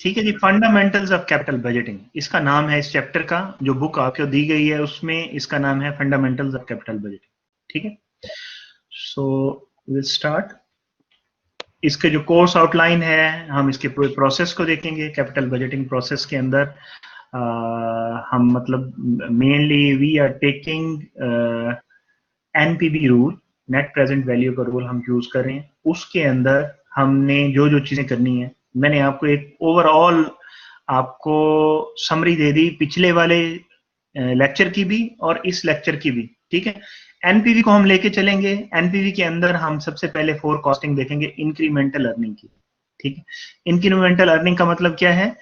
ठीक है जी, fundamentals of capital budgeting इसका नाम है इस चैप्टर का, जो बुक आपको दी गई है उसमें इसका नाम है फंडामेंटल्स ऑफ कैपिटल बजटिंग। ठीक है, सो विल स्टार्ट। इसके जो कोर्स आउटलाइन है, हम इसके पूरे प्रोसेस को देखेंगे। कैपिटल बजटिंग प्रोसेस के अंदर हम मतलब mainly we are taking NPV rule, net present value का रूल हम यूज कर रहे हैं। उसके अंदर हमने जो जो चीजें करनी है, मैंने आपको एक ओवरऑल आपको समरी दे दी पिछले वाले लेक्चर की भी और इस लेक्चर की भी। ठीक है, एनपीवी को हम लेके चलेंगे। एनपीवी के अंदर हम सबसे पहले फोरकास्टिंग देखेंगे इंक्रीमेंटल अर्निंग की। ठीक है, इंक्रीमेंटल अर्निंग का मतलब क्या है?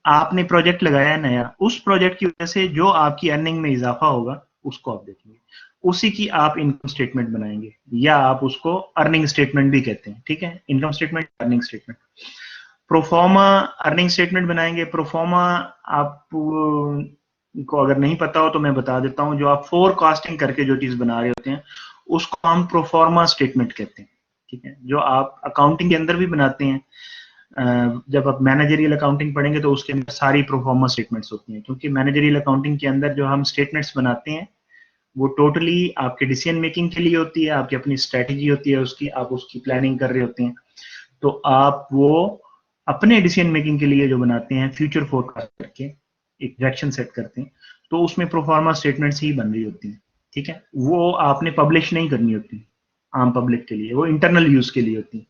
आपने प्रोजेक्ट लगाया नया, उस प्रोजेक्ट की वजह से जो आपकी अर्निंग में इजाफा होगा उसको आप देखेंगे, उसी की आप इनकम स्टेटमेंट बनाएंगे, या आप उसको अर्निंग स्टेटमेंट भी कहते हैं। ठीक है, income statement, earning statement. Proforma earning statement बनाएंगे। प्रोफॉर्मा आप को अगर नहीं पता हो तो मैं बता देता हूं, जो आप फोरकास्टिंग करके जो चीज बना रहे होते हैं उसको हम प्रोफॉर्मा स्टेटमेंट कहते हैं। ठीक है, जो आप अकाउंटिंग के अंदर भी बनाते हैं, जब आप मैनेजरियल अकाउंटिंग पढ़ेंगे तो उसके अंदर सारी प्रोफॉर्मा स्टेटमेंट्स होती हैं, क्योंकि मैनेजरियल अकाउंटिंग के अंदर जो हम स्टेटमेंट्स बनाते हैं वो टोटली आपके डिसीजन मेकिंग के लिए होती है, आपकी अपनी स्ट्रेटेजी होती है उसकी, आप उसकी प्लानिंग कर रहे होते हैं, तो आप वो अपने डिसीजन मेकिंग के लिए जो बनाते हैं फ्यूचर फोरकास्ट करके एक डायरेक्शन सेट करते हैं, तो उसमें प्रोफॉर्मा स्टेटमेंट्स ही बन रही होती हैं। ठीक है, वो आपने पब्लिश नहीं करनी होती आम पब्लिक के लिए, वो इंटरनल यूज के लिए होती है।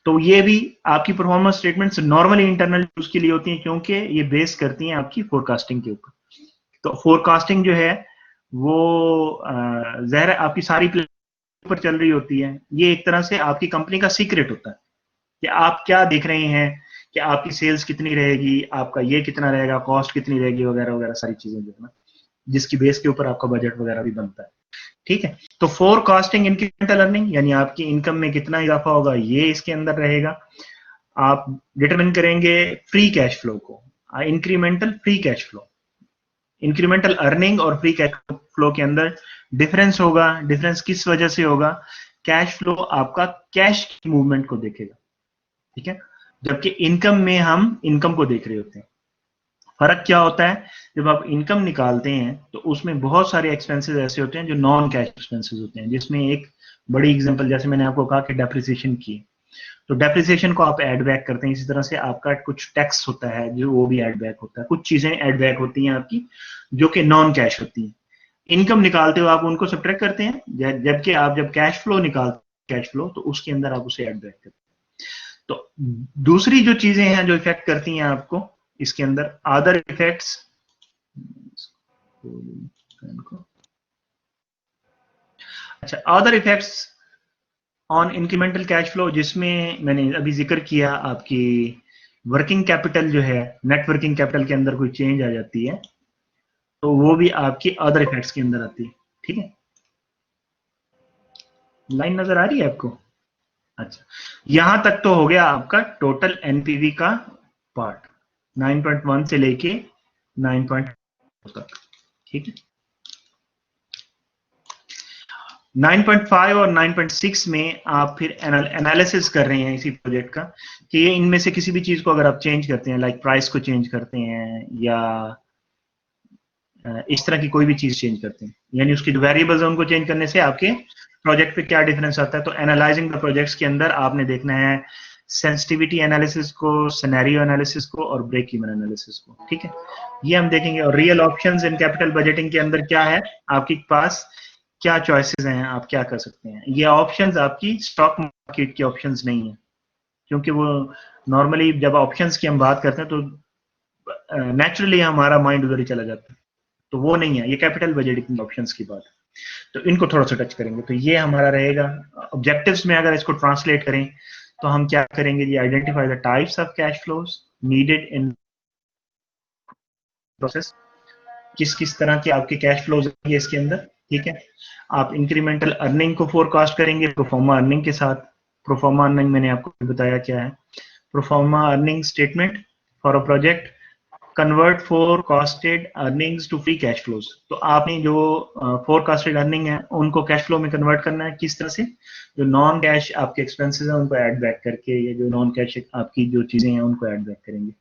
तो ये भी आपकी performance statements normally internal use के लिए होती हैं, क्योंकि ये बेस करती हैं आपकी फोरकास्टिंग के ऊपर। तो फोरकास्टिंग जो है वो ज़ाहिर आपकी सारी प्लानिंग पर चल रही होती है। ये एक तरह से आपकी कंपनी का सीक्रेट होता है कि आप क्या देख रहे हैं, कि आपकी सेल्स कितनी रहेगी, आपका ये कितना रहेगा, कॉस्ट कितनी रहेगी, वगैरह वगैरह सारी चीजें जो है ना, जिसकी बेस के ऊपर आपका बजट वगैरह भी बनता है। ठीक है, तो फोरकास्टिंग इंक्रीमेंटल अर्निंग यानी आपकी इनकम में कितना इजाफा होगा ये इसके अंदर रहेगा। आप डिटरमिन करेंगे फ्री कैश फ्लो को, incremental free cash flow. Incremental earning और फ्री कैश फ्लो के अंदर डिफरेंस होगा। डिफरेंस किस वजह से होगा? कैश फ्लो आपका कैश की मूवमेंट को देखेगा। ठीक है, जबकि इनकम में हम इनकम को देख रहे होते हैं। फर्क क्या होता है? जब आप इनकम निकालते हैं तो उसमें बहुत सारे एक्सपेंसेस ऐसे होते हैं जो नॉन कैश एक्सपेंसेस होते हैं, जिसमें एक बड़ी एग्जांपल जैसे मैंने आपको कहा कि डेप्रिसिएशन की, तो डेप्रिसिएशन को आप ऐड बैक करते हैं। इसी तरह से आपका कुछ टैक्स होता है जो वो भी ऐड बैक होता है, कुछ चीजें ऐड बैक होती हैं आपकी जो कि नॉन कैश होती हैं। इनकम निकालते हो आप उनको सब्ट्रैक्ट करते हैं, जबकि आप जब कैश फ्लो निकालते हैं कैश फ्लो, तो उसके अंदर आप उसे ऐड बैक करते हैं। तो दूसरी जो चीजें हैं जो इफेक्ट करती हैं आपको इसके अंदर, अदर इफेक्ट्स, अच्छा other effects on incremental cash flow, जिसमें मैंने अभी जिक्र किया आपकी वर्किंग कैपिटल जो है, नेट वर्किंग कैपिटल के अंदर कोई चेंज आ जाती है तो वो भी आपकी अदर इफेक्ट्स के अंदर आती है। ठीक है, लाइन नजर आ रही है आपको? अच्छा, यहां तक तो हो गया आपका टोटल एनपीवी का पार्ट, 9.1 से लेके 9.4 तक। ठीक है, 9.5 और 9.6 में आप फिर एनालिसिस कर रहे हैं इसी प्रोजेक्ट का, कि ये इनमें से किसी भी चीज को अगर आप चेंज करते हैं, लाइक प्राइस को चेंज करते हैं या इस तरह की कोई भी चीज चेंज करते हैं, यानी उसकी जो वेरिएबल्स है उनको चेंज करने से आपके प्रोजेक्ट पे क्या डिफरेंस आता है। तो एनालाइजिंग द प्रोजेक्ट्स के अंदर आपने देखना है सेंसिटिविटी एनालिसिस को, सिनेरियो एनालिसिस को और ब्रेक इवन एनालिसिस को। ठीक है, ये हम देखेंगे। और real options in capital budgeting के अंदर क्या है, आपके पास क्या चॉइसेस हैं, आप क्या कर सकते हैं। ये ऑप्शंस आपकी स्टॉक मार्केट की ऑप्शंस नहीं है, क्योंकि वो नॉर्मली जब ऑप्शंस की हम बात करते हैं तो नेचुरली हमारा माइंड उधर ही चला जाता है, तो वो नहीं है, ये कैपिटल बजटिंग ऑप्शंस की बात है। तो इनको थोड़ा सा टच करेंगे। तो ये हमारा रहेगा ऑब्जेक्टिव्स में। अगर इसको ट्रांसलेट करें तो हम क्या करेंगे जी, identify the types of cash flows needed in process, किस किस तरह के आपके कैश फ्लोज होंगे इसके अंदर। ठीक है, आप इंक्रीमेंटल अर्निंग को फोरकास्ट करेंगे प्रोफॉर्मा अर्निंग के साथ। प्रोफॉर्मा अर्निंग मैंने आपको बताया क्या है। Pro forma earning statement for a project convert forecasted earnings to free cash flows. तो आपने जो फोरकास्टेड अर्निंग है उनको कैश फ्लो में कन्वर्ट करना है। किस तरह से? जो नॉन कैश आपके एक्सपेंसेस हैं उनको ऐड बैक करके, या जो नॉन कैश आपकी जो चीजें हैं उनको ऐड बैक करेंगे।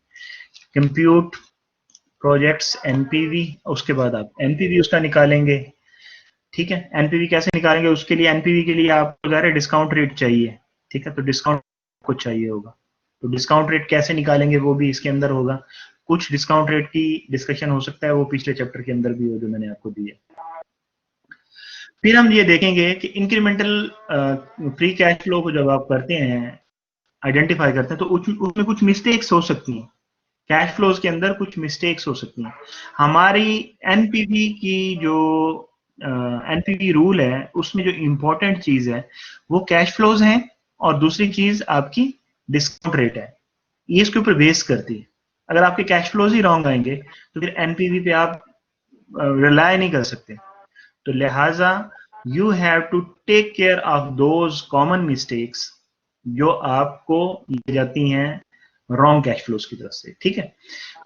कंप्यूट प्रोजेक्ट्स एनपीवी, उसके बाद आप एनपीवी उसका निकालेंगे। ठीक है, एनपीवी कैसे निकालेंगे? उसके लिए एनपीवी के लिए आपको ज़रा डिस्काउंट रेट चाहिए। ठीक है, तो डिस्काउंट कुछ चाहिए होगा, तो डिस्काउंट रेट कैसे निकालेंगे वो भी इसके अंदर होगा। कुछ डिस्काउंट रेट की डिस्कशन हो सकता है वो पिछले चैप्टर के अंदर भी हो जो मैंने आपको दिया। फिर हम ये देखेंगे कि इंक्रीमेंटल फ्री कैश फ्लो को जब आप करते हैं, आइडेंटिफाई करते हैं, तो उसमें कुछ मिस्टेक्स हो सकती हैं। कैश फ्लोज के अंदर कुछ मिस्टेक्स हो सकती हैं। हमारी एनपीवी की जो एनपीवी रूल है उसमें जो इंपॉर्टेंट चीज है वो कैश फ्लोज हैं, और दूसरी चीज आपकी डिस्काउंट रेट है। ये इसके ऊपर बेस करती है। अगर आपके कैश फ्लोज ही रॉन्ग आएंगे तो फिर एनपीवी पे आप रिलाय नहीं कर सकते। तो लिहाजा you have to take care of those common mistakes जो आपको ली जाती हैं रॉन्ग कैश फ्लोज की तरफ से। ठीक है,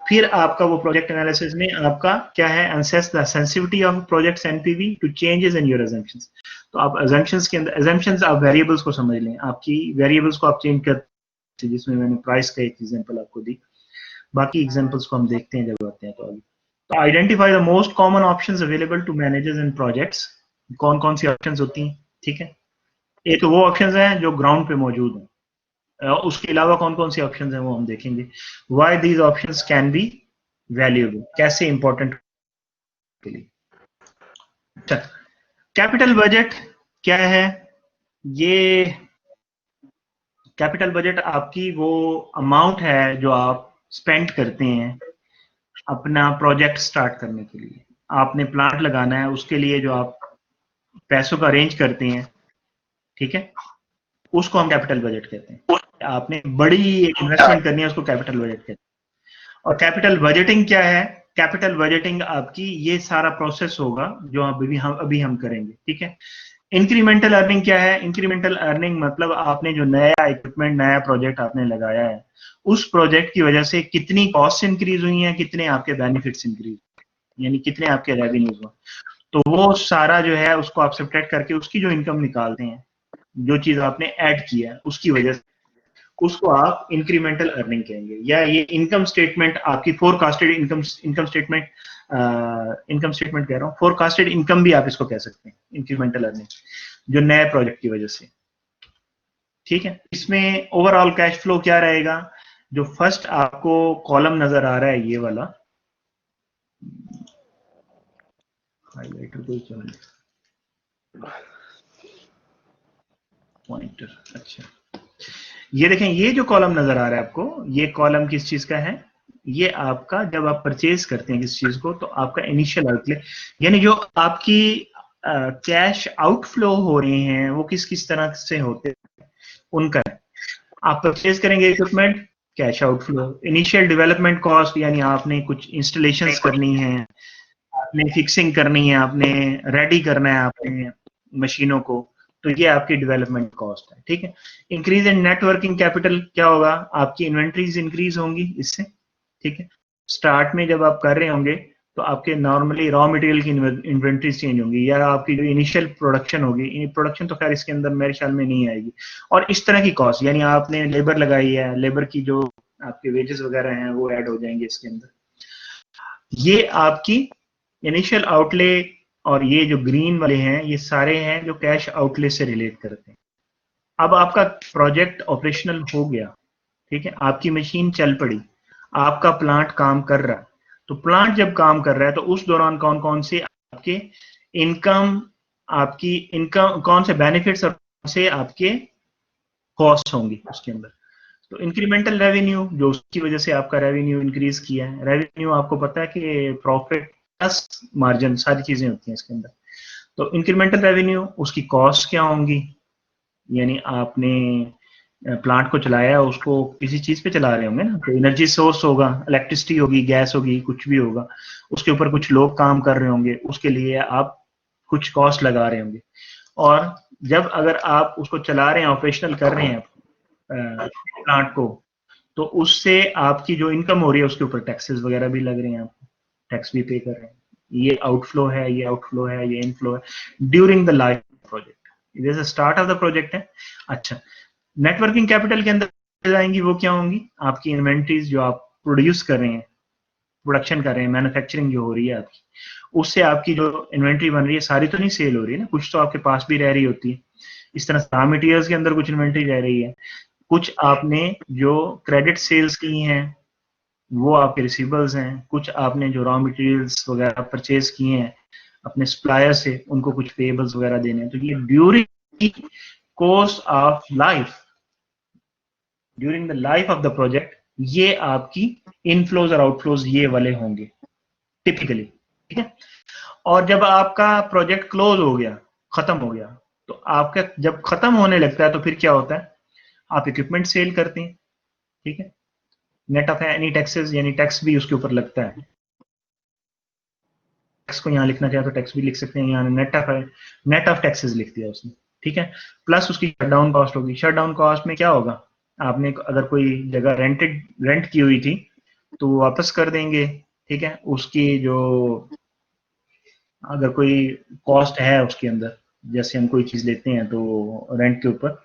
फिर आपका वो प्रोजेक्ट एनालिसिस में आपका क्या है, assess the sensitivity of projects NPV to changes in your assumptions. तो आप अजम्पशंस के अंदर, अजम्पशंस आप वेरिएबल्स को समझ लें, आपकी वेरिएबल्स को आप चेंज कर, जिसमें मैंने प्राइस का एक एग्जांपल आपको दी। बाकी एग्जांपल्स को हम देखते हैं जब आते हैं तो आगे। तो identify the most common options available to managers in projects. कौन कौन सी ऑप्शंस होती हैं? ठीक है, एक तो वो ऑप्शंस हैं जो ग्राउंड पे मौजूद हैं, उसके अलावा कौन कौन सी ऑप्शंस हैं वो हम देखेंगे। Why these options can be valuable, कैसे इंपॉर्टेंट के लिए। अच्छा, कैपिटल बजट क्या है? ये कैपिटल बजट आपकी वो अमाउंट है जो आप स्पेंड करते हैं अपना प्रोजेक्ट स्टार्ट करने के लिए। आपने प्लांट लगाना है, उसके लिए जो आप पैसों का अरेंज करते हैं, ठीक है, उसको हम कैपिटल बजट कहते हैं। आपने बड़ी इन्वेस्टमेंट करनी है, उसको कैपिटल बजट कहते हैं। और कैपिटल बजटिंग क्या है? कैपिटल बजटिंग आपकी ये सारा प्रोसेस होगा जो अभी हम करेंगे। ठीक है, इंक्रीमेंटल अर्निंग क्या है? इंक्रीमेंटल अर्निंग मतलब आपने जो नया इक्विपमेंट, नया प्रोजेक्ट आपने लगाया है, उस प्रोजेक्ट की वजह से कितनी कॉस्ट इंक्रीज हुई है, कितने आपके बेनिफिट्स इंक्रीज, यानी कितने आपके रेवेन्यूज हुए। तो वो सारा जो है उसको आप सब्ट्रैक्ट करके उसकी जो इनकम निकालते हैं, जो चीज आपने ऐड किया है उसकी वजह से, उसको आप इंक्रीमेंटल अर्निंग कहेंगे। या ये इनकम स्टेटमेंट आपकी फोरकास्टेड इनकम स्टेटमेंट कह रहा हूँ, फोरकास्टेड इनकम भी आप इसको कह सकते हैं, इंक्रीमेंटल अर्निंग जो नए प्रोजेक्ट की वजह से। ठीक है, इसमें ओवरऑल कैश फ्लो क्या रहेगा? जो फर्स्ट आपको कॉलम नजर आ रहा है ये वाला, हाइलाइटर कोई पॉइंटर, अच्छा, ये देखें, ये जो कॉलम नजर आ रहा है आपको, ये कॉलम किस चीज का है? ये आपका जब आप परचेज करते हैं किस चीज को, तो आपका इनिशियल आउटले, यानी जो आपकी कैश आउटफ्लो हो रहे हैं वो किस किस तरह से होते हैं उनका है। आप परचेज करेंगे equipment, cash outflow. Initial development cost, यानी आपने कुछ इंस्टॉलेशंस करनी है, आपने फिक्सिंग करनी है, आपने रेडी करना है आपने मशीनों को, तो ये आपकी डेवलपमेंट कॉस्ट है। ठीक है, इंक्रीज इन नेटवर्किंग कैपिटल क्या होगा? आपकी इन्वेंट्रीज इंक्रीज होंगी इससे। ठीक है, स्टार्ट में जब आप कर रहे होंगे तो आपके नॉर्मली रॉ मटेरियल की इन्वेंट्रीज चेंज होंगी, या आपकी जो इनिशियल प्रोडक्शन होगी, प्रोडक्शन तो खैर इसके अंदर मेरे ख्याल में नहीं आएगी। और इस तरह की कॉस्ट, यानी आपने लेबर लगाई है, लेबर की जो आपके वेजेस वगैरह हैं वो ऐड हो जाएंगे इसके अंदर। ये आपकी इनिशियल आउटले, और ये जो ग्रीन वाले हैं ये सारे हैं जो कैश आउटले से रिलेट करते हैं। अब आपका प्रोजेक्ट ऑपरेशनल हो गया, ठीक है, आपकी मशीन चल पड़ी, आपका प्लांट काम कर रहा है। तो प्लांट जब काम कर रहा है तो उस दौरान कौन कौन से आपके आपकी इनकम, कौन से बेनिफिट्स और कौन से आपके कॉस्ट होंगी उसके अंदर। तो इंक्रीमेंटल रेवेन्यू, जो उसकी वजह से आपका रेवेन्यू इंक्रीज किया है। रेवेन्यू आपको पता है कि प्रॉफिट प्लस मार्जिन सारी चीजें होती हैं इसके अंदर। तो इंक्रीमेंटल रेवेन्यू, उसकी कॉस्ट क्या होंगी, यानी आपने प्लांट को चलाया है, उसको किसी चीज पे चला रहे होंगे ना, तो एनर्जी सोर्स होगा, इलेक्ट्रिसिटी होगी, गैस होगी, कुछ भी होगा, उसके ऊपर कुछ लोग काम कर रहे होंगे, उसके लिए आप कुछ कॉस्ट लगा रहे होंगे। और जब अगर आप उसको चला रहे हैं, ऑपरेशनल कर रहे हैं प्लांट को, तो उससे आपकी जो इनकम हो रही है उसके ऊपर टैक्सेस वगैरह भी लग रहे हैं, आपको टैक्स भी पे कर रहे हैं। ये आउटफ्लो है, ये आउटफ्लो है, ये इनफ्लो है ड्यूरिंग द लाइफ प्रोजेक्ट, जैसे स्टार्ट ऑफ द प्रोजेक्ट है। अच्छा, नेटवर्किंग कैपिटल के अंदर जाएंगी, वो क्या होंगी? आपकी इन्वेंट्रीज जो आप प्रोड्यूस कर रहे हैं, प्रोडक्शन कर रहे हैं, मैन्युफैक्चरिंग जो हो रही है आपकी, उससे आपकी जो इन्वेंट्री बन रही है सारी तो नहीं सेल हो रही है ना, कुछ तो आपके पास भी रह रही होती है। इस तरह रॉ मटेरियल्स के अंदर कुछ इन्वेंट्री रह रही है, कुछ आपने जो क्रेडिट सेल्स की हैं वो आपके रिसीवेबल्स हैं, कुछ आपने जो रॉ मटेरियल्स वगैरह परचेज किए हैं अपने सप्लायर से, उनको कुछ पेबल्स वगैरह देने हैं। तो ये during course of life, during the life of the project, ये आपकी इनफ्लोज और आउटफ्लोज ये वाले होंगे टिपिकली, ठीक है। और जब आपका प्रोजेक्ट क्लोज हो गया, खत्म हो गया, तो आपका जब खत्म होने लगता है तो फिर क्या होता है? आप इक्विपमेंट सेल करते हैं, ठीक है। नेट ऑफ एनी टैक्सेस, यानी टैक्स भी उसके ऊपर लगता है। टैक्स को यहाँ लिखना चाहे तो टैक्स भी लिख सकते हैं, यहाँ नेट ऑफ टैक्सेस लिख दिया उसने, ठीक है। प्लस उसकी शटडाउन कॉस्ट होगी। शटडाउन कॉस्ट में क्या होगा? आपने अगर कोई जगह रेंट की हुई थी तो वापस कर देंगे, ठीक है। उसकी जो अगर कोई कॉस्ट है उसके अंदर, जैसे हम कोई चीज लेते हैं तो रेंट के ऊपर,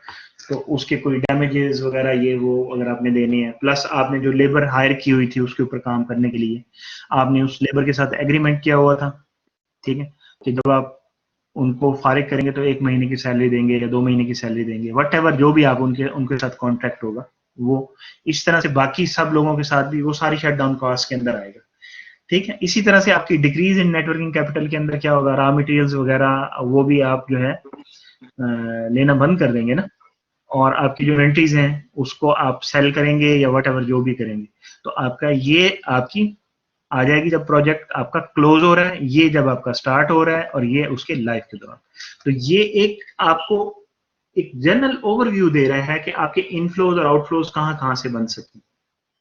तो उसके कोई डैमेजेस वगैरह ये वो अगर आपने देने हैं, प्लस आपने जो लेबर हायर की हुई थी उसके ऊपर काम करने के लिए, आपने उस लेबर के साथ एग्रीमेंट किया हुआ था, ठीक है, कि जब आप उनको फारिग करेंगे तो 1 महीने की सैलरी देंगे या 2 महीने की सैलरी देंगे, वट एवर जो भी आप उनके उनके साथ कॉन्ट्रैक्ट होगा वो। इस तरह से बाकी सब लोगों के साथ भी वो सारी शटडाउन कॉस्ट के अंदर आएगा, ठीक है। इसी तरह से आपकी डिक्रीज इन नेटवर्किंग कैपिटल के अंदर क्या होगा? रॉ मटेरियल्स वगैरह वो भी आप जो है लेना बंद कर देंगे ना, और आपकी जो इन्वेंट्रीज हैं उसको आप सेल करेंगे या वट एवर जो भी करेंगे। तो आपका ये आपकी आ जाएगी जब प्रोजेक्ट आपका क्लोज हो रहा है, ये जब आपका स्टार्ट हो रहा है, और ये उसके लाइफ के दौरान। तो ये एक आपको एक जनरल ओवरव्यू दे रहा है कि आपके इनफ्लोज और आउटफ्लोज कहां कहां से बन सकते हैं,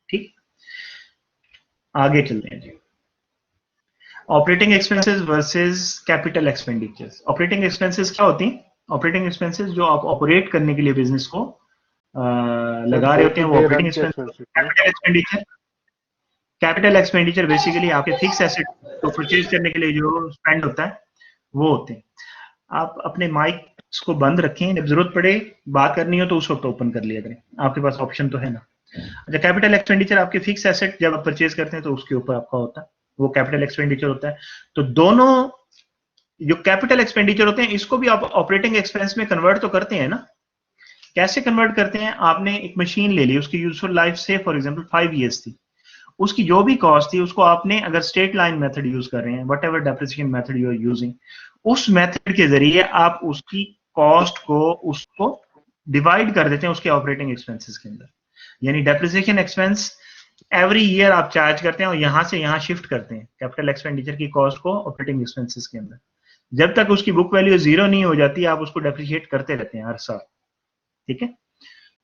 ठीक। आगे चलते हैं जी। Operating expenses versus capital expenditures. Operating expenses क्या होती हैं? ऑपरेटिंग एक्सपेंसेस जो आप ऑपरेट करने के लिए बिजनेस को लगा रहे होते हैं वो operating expenses. Capital expenditure, capital expenditure basically आपके फिक्स एसेट को परचेज करने के लिए जो स्पेंड होता है वो होते हैं। आप अपने माइक को बंद रखें, जब जरूरत पड़े बात करनी हो तो उस वक्त ओपन कर लिया करें, आपके पास ऑप्शन तो है ना। अच्छा, कैपिटल एक्सपेंडिचर आपके फिक्स एसेट जब आप परचेज करते हैं तो उसके ऊपर आपका होता है, वो कैपिटल एक्सपेंडिचर होता है। तो दोनों जो कैपिटल एक्सपेंडिचर होते हैं इसको भी आप ऑपरेटिंग एक्सपेंस में कन्वर्ट तो करते हैं ना। कैसे कन्वर्ट करते हैं? आपने एक मशीन ले ली, उसकी यूजफुल लाइफ से फॉर एग्जांपल 5 इयर्स थी, उसकी जो भी कॉस्ट थी उसको आपने अगर स्ट्रेट लाइन मेथड यूज कर रहे हैं, whatever depreciation method you are using, उस मेथड के जरिए आप उसकी कॉस्ट को उसको डिवाइड कर देते हैं उसके ऑपरेटिंग एक्सपेंसेस के अंदर। यानी डेप्रिसिएशन एक्सपेंस एवरी ईयर आप चार्ज करते हैं और यहां से यहां शिफ्ट करते हैं कैपिटल एक्सपेंडिचर की कॉस्ट को ऑपरेटिंग एक्सपेंसेस के अंदर। जब तक उसकी बुक वैल्यू 0 नहीं हो जाती आप उसको डेप्रिशिएट करते रहते हैं हर साल, ठीक है।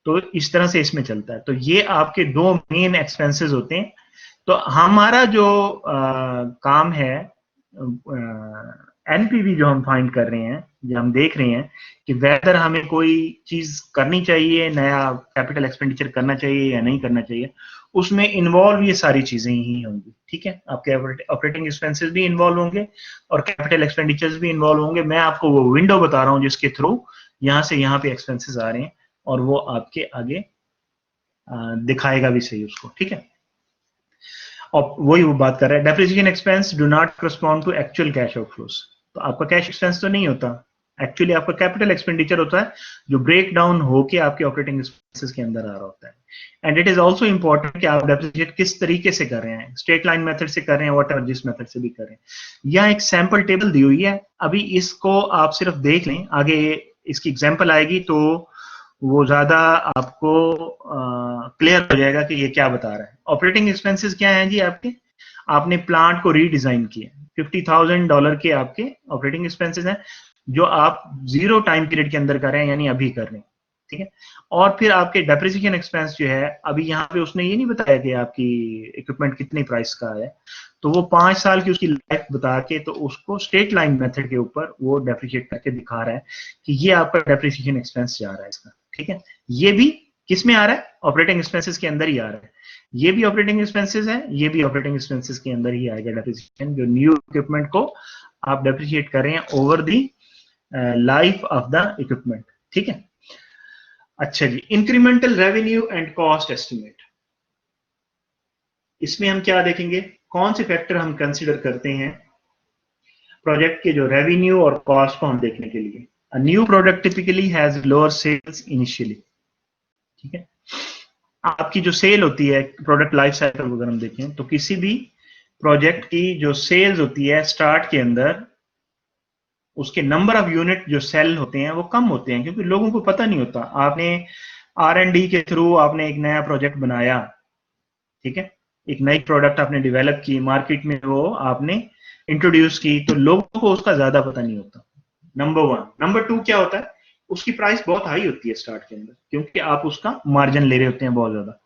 तो इस तरह से इसमें चलता है। तो ये आपके दो मेन एक्सपेंसेस होते हैं। तो हमारा जो काम है एनपीवी जो हम फाइंड कर रहे हैं, जो हम देख रहे हैं कि वेदर हमें कोई चीज करनी चाहिए, नया कैपिटल एक्सपेंडिचर करना चाहिए या नहीं करना चाहिए, उसमें इन्वॉल्व ये सारी चीजें ही होंगी, ठीक है। आपके ऑपरेटिंग एक्सपेंसेस भी इन्वॉल्व होंगे और कैपिटल एक्सपेंडिचर्स भी इन्वॉल्व होंगे। मैं आपको वो विंडो बता रहा हूं जिसके थ्रू यहां से यहां पे एक्सपेंसेस आ रहे हैं और वो आपके आगे दिखाएगा भी सही उसको, ठीक है। और वही वो बात कर रहा है, depreciation expense do not correspond to actual cash outflows. तो आपका कैश एक्सपेंस तो नहीं होता, एक्चुअली आपका कैपिटल एक्सपेंडिचर होता है जो ब्रेक डाउन होके आपके ऑपरेटिंग एक्सपेंसेस के अंदर आ रहा होता है। And it is also important कि आप डेप्रिसिएट किस तरीके से कर रहे हैं, स्ट्रेट लाइन मेथड से कर रहे हैं, वट जिस मेथड से भी कर रहे हैं। यहाँ एक सैंपल टेबल दी हुई है, अभी इसको आप सिर्फ देख लें, आगे इसकी एग्जाम्पल आएगी तो वो ज्यादा आपको क्लियर हो जाएगा कि ये क्या बता रहा है। ऑपरेटिंग एक्सपेंसेस क्या हैं जी आपके? आपने प्लांट को रीडिजाइन किया, $50,000 के आपके ऑपरेटिंग एक्सपेंसेस हैं जो आप 0 टाइम पीरियड के अंदर कर रहे हैं, यानी अभी कर रहे हैं, ठीक है। और फिर आपके डेप्रिसिएशन एक्सपेंस जो है, अभी यहाँ पे उसने ये नहीं बताया कि आपकी इक्विपमेंट कितनी प्राइस का है, तो वो 5 साल की उसकी लाइफ बता के तो उसको स्ट्रेट लाइन मेथड के ऊपर वो डेप्रिशिएट करके दिखा रहा है कि ये आपका डेप्रिसिएशन एक्सपेंस जा रहा है इसका, ठीक है। ये भी किस में आ रहा है? ऑपरेटिंग एक्सपेंसेस के अंदर ही आ रहा है। ये भी ऑपरेटिंग एक्सपेंसेस है, ये भी ऑपरेटिंग एक्सपेंसेस के अंदर ही आएगा डेप्रिसिएशन, जो न्यू इक्विपमेंट को आप डेप्रिशिएट कर रहे हैं over the life of the equipment. ठीक है। अच्छा जी, incremental revenue and cost estimate. इसमें हम क्या देखेंगे, कौन से फैक्टर हम कंसीडर करते हैं प्रोजेक्ट के जो रेवेन्यू और कॉस्ट को हम देखने के लिए। A new product typically has lower sales initially. ठीक है। आपकी जो सेल होती है प्रोडक्ट लाइफ साइकिल अगर हम देखें तो किसी भी प्रोजेक्ट की जो सेल्स होती है स्टार्ट के अंदर, उसके नंबर ऑफ यूनिट जो सेल होते हैं वो कम होते हैं, क्योंकि लोगों को पता नहीं होता। आपने R&D के थ्रू आपने एक नया प्रोजेक्ट बनाया, ठीक है, एक नई प्रोडक्ट आपने डेवलप की, मार्केट में वो आपने इंट्रोड्यूस की, तो लोगों को उसका ज्यादा पता नहीं होता, नंबर वन। नंबर टू क्या होता है, उसकी प्राइस बहुत हाई होती है स्टार्ट के अंदर, क्योंकि आप उसका मार्जिन ले रहे होते हैं बहुत ज्यादा,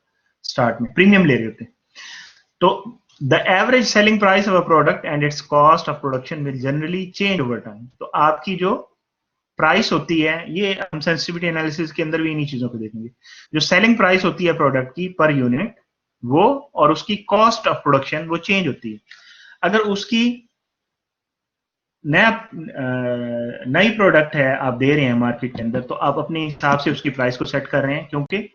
स्टार्ट में प्रीमियम ले रहे होते हैं। तो the average selling price of a product and it's cost of production will generally change over time. तो आपकी जो प्राइस होती है, ये हम सेंसिटिविटी एनालिसिस के अंदर भी इन्हीं चीजों को देखेंगे, जो सेलिंग प्राइस होती है प्रोडक्ट की पर यूनिट, वो और उसकी कॉस्ट ऑफ प्रोडक्शन वो चेंज होती है। अगर उसकी नई प्रोडक्ट है आप दे रहे हैं मार्केट के अंदर, तो आप अपने हिसाब से उसकी प्राइस को सेट कर रहे हैं, क्योंकि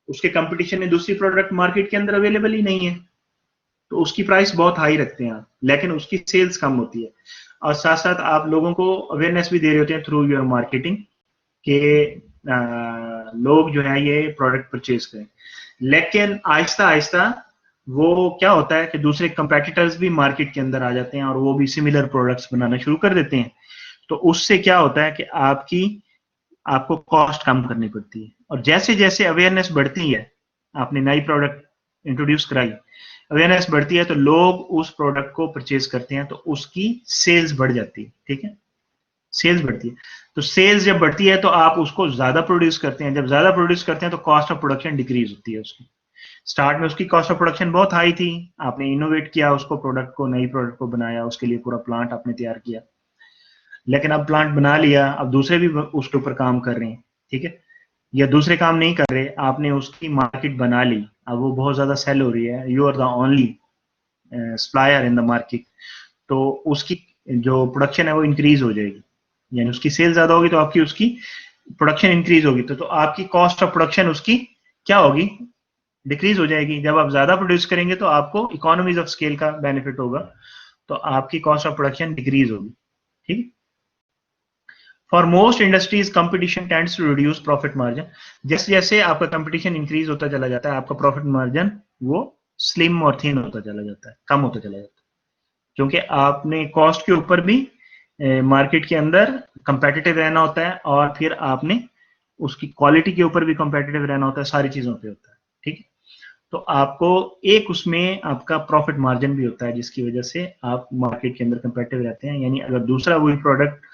उसके कंपटीशन में दूसरी प्रोडक्ट मार्केट के अंदर अवेलेबल ही नहीं है, तो उसकी प्राइस बहुत हाई रखते हैं आप, लेकिन उसकी सेल्स कम होती है। और साथ साथ आप लोगों को अवेयरनेस भी दे रहे होते हैं थ्रू योर मार्केटिंग के लोग जो है ये प्रोडक्ट परचेज करें। लेकिन आहिस्ता आहिस्ता वो क्या होता है कि दूसरे कंपेटिटर्स भी मार्केट के अंदर आ जाते हैं और वो भी सिमिलर प्रोडक्ट्स बनाना शुरू कर देते हैं। तो उससे क्या होता है कि आपको कॉस्ट कम करनी पड़ती है। और जैसे जैसे अवेयरनेस बढ़ती है, आपने नई प्रोडक्ट इंट्रोड्यूस कराई, अवेयरनेस बढ़ती है, तो लोग उस प्रोडक्ट को परचेज करते हैं, तो उसकी सेल्स बढ़ जाती है। ठीक है, सेल्स बढ़ती है। तो सेल्स जब बढ़ती है तो आप उसको ज्यादा प्रोड्यूस करते हैं, जब ज्यादा प्रोड्यूस करते हैं तो कॉस्ट ऑफ प्रोडक्शन डिक्रीज होती है उसकी। स्टार्ट में उसकी कॉस्ट ऑफ प्रोडक्शन बहुत हाई थी, आपने इनोवेट किया उसको, प्रोडक्ट को, नई प्रोडक्ट को बनाया, उसके लिए पूरा प्लांट आपने तैयार किया, लेकिन अब प्लांट बना लिया, अब दूसरे भी उसके ऊपर काम कर रहे हैं, ठीक है, या दूसरे काम नहीं कर रहे, आपने उसकी मार्केट बना ली, अब वो बहुत ज्यादा सेल हो रही है, you are the only supplier in the market, तो उसकी जो प्रोडक्शन है वो इंक्रीज हो जाएगी, यानी उसकी सेल ज्यादा होगी तो आपकी उसकी प्रोडक्शन इंक्रीज होगी, तो आपकी कॉस्ट ऑफ प्रोडक्शन उसकी क्या होगी, डिक्रीज हो जाएगी। जब आप ज्यादा प्रोड्यूस करेंगे तो आपको इकोनॉमीज ऑफ स्केल का बेनिफिट होगा, तो आपकी कॉस्ट ऑफ प्रोडक्शन डिक्रीज होगी। ठीक। For most industries competition tends to reduce profit margin. जैसे जैसे आपका कंपटीशन इंक्रीज होता चला जाता है, आपका प्रॉफिट मार्जिन वो स्लिम और थिन होता चला जाता है, कम होता चला जाता है, क्योंकि आपने कॉस्ट के ऊपर भी मार्केट के अंदर कंपेटिटिव रहना होता है, और फिर आपने उसकी क्वालिटी के ऊपर भी कंपेटिटिव रहना होता है, सारी चीजों पे होता है। ठीक है, तो आपको एक उसमें आपका प्रॉफिट मार्जिन भी होता है, जिसकी वजह से आप मार्केट के अंदर कंपेटिटिव रहते हैं। यानी अगर दूसरा वही प्रोडक्ट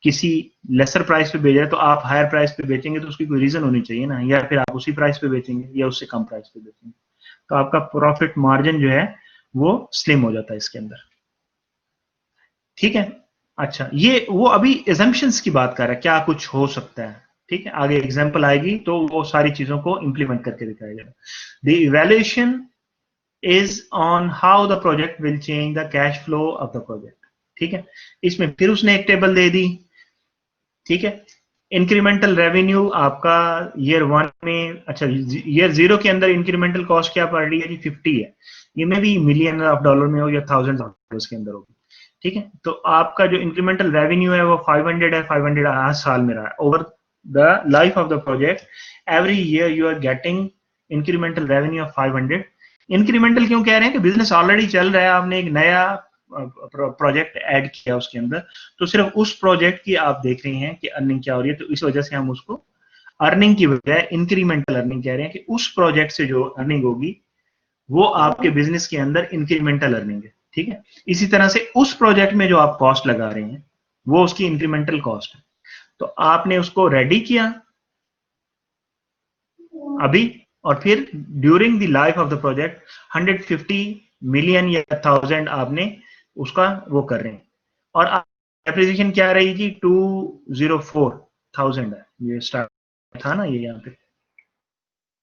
किसी लेसर प्राइस पे बेच रहे हैं तो आप हायर प्राइस पे बेचेंगे, तो उसकी कोई रीजन होनी चाहिए ना, या फिर आप उसी प्राइस पे बेचेंगे या उससे कम प्राइस पे बेचेंगे, तो आपका प्रॉफिट मार्जिन जो है वो स्लिम हो जाता है इसके अंदर। ठीक है। अच्छा, ये वो अभी एजम्पशंस की बात कर रहा है, क्या कुछ हो सकता है। ठीक है, आगे एग्जांपल आएगी तो वो सारी चीजों को इंप्लीमेंट करके दिखाया जाएगा। The evaluation is on how the project will change the cash flow of the project. ठीक है, इसमें फिर उसने एक टेबल दे दी। ठीक है, इंक्रीमेंटल रेवेन्यू आपका ईयर 1 में, अच्छा ईयर 0 के अंदर इंक्रीमेंटल कॉस्ट क्या पड़ रही है जी, 50 है। ये में भी मिलियन ऑफ डॉलर में हो या थाउजेंड डॉलर के अंदर होगी। ठीक है, तो आपका जो इंक्रीमेंटल रेवेन्यू है वो 500 है, 500 हर साल में रहा है over the life of the project. Every year you are getting incremental revenue of 500। Incremental क्यों कह रहे हैं कि बिजनेस ऑलरेडी चल रहा है, आपने एक नया प्रोजेक्ट ऐड किया उसके अंदर, तो सिर्फ उस प्रोजेक्ट की आप देख रहे हैं कि अर्निंग क्या हो रही है, तो इस वजह से हम उसको अर्निंग की बजाय इंक्रीमेंटल अर्निंग कह रहे हैं, कि उस प्रोजेक्ट से जो अर्निंग होगी वो आपके बिजनेस के अंदर इंक्रीमेंटल अर्निंग है। ठीक है, इसी तरह से उस प्रोजेक्ट में जो आप कॉस्ट लगा रहे हैं वो उसकी इंक्रीमेंटल कॉस्ट है, तो आपने उसको रेडी किया अभी, और फिर during the life of the project 150 million या 1000 आपने उसका वो कर रहे हैं, और डेप्रिसिएशन क्या रहेगी, 204,000 है, ये स्टार्ट था ना ये यहाँ पे।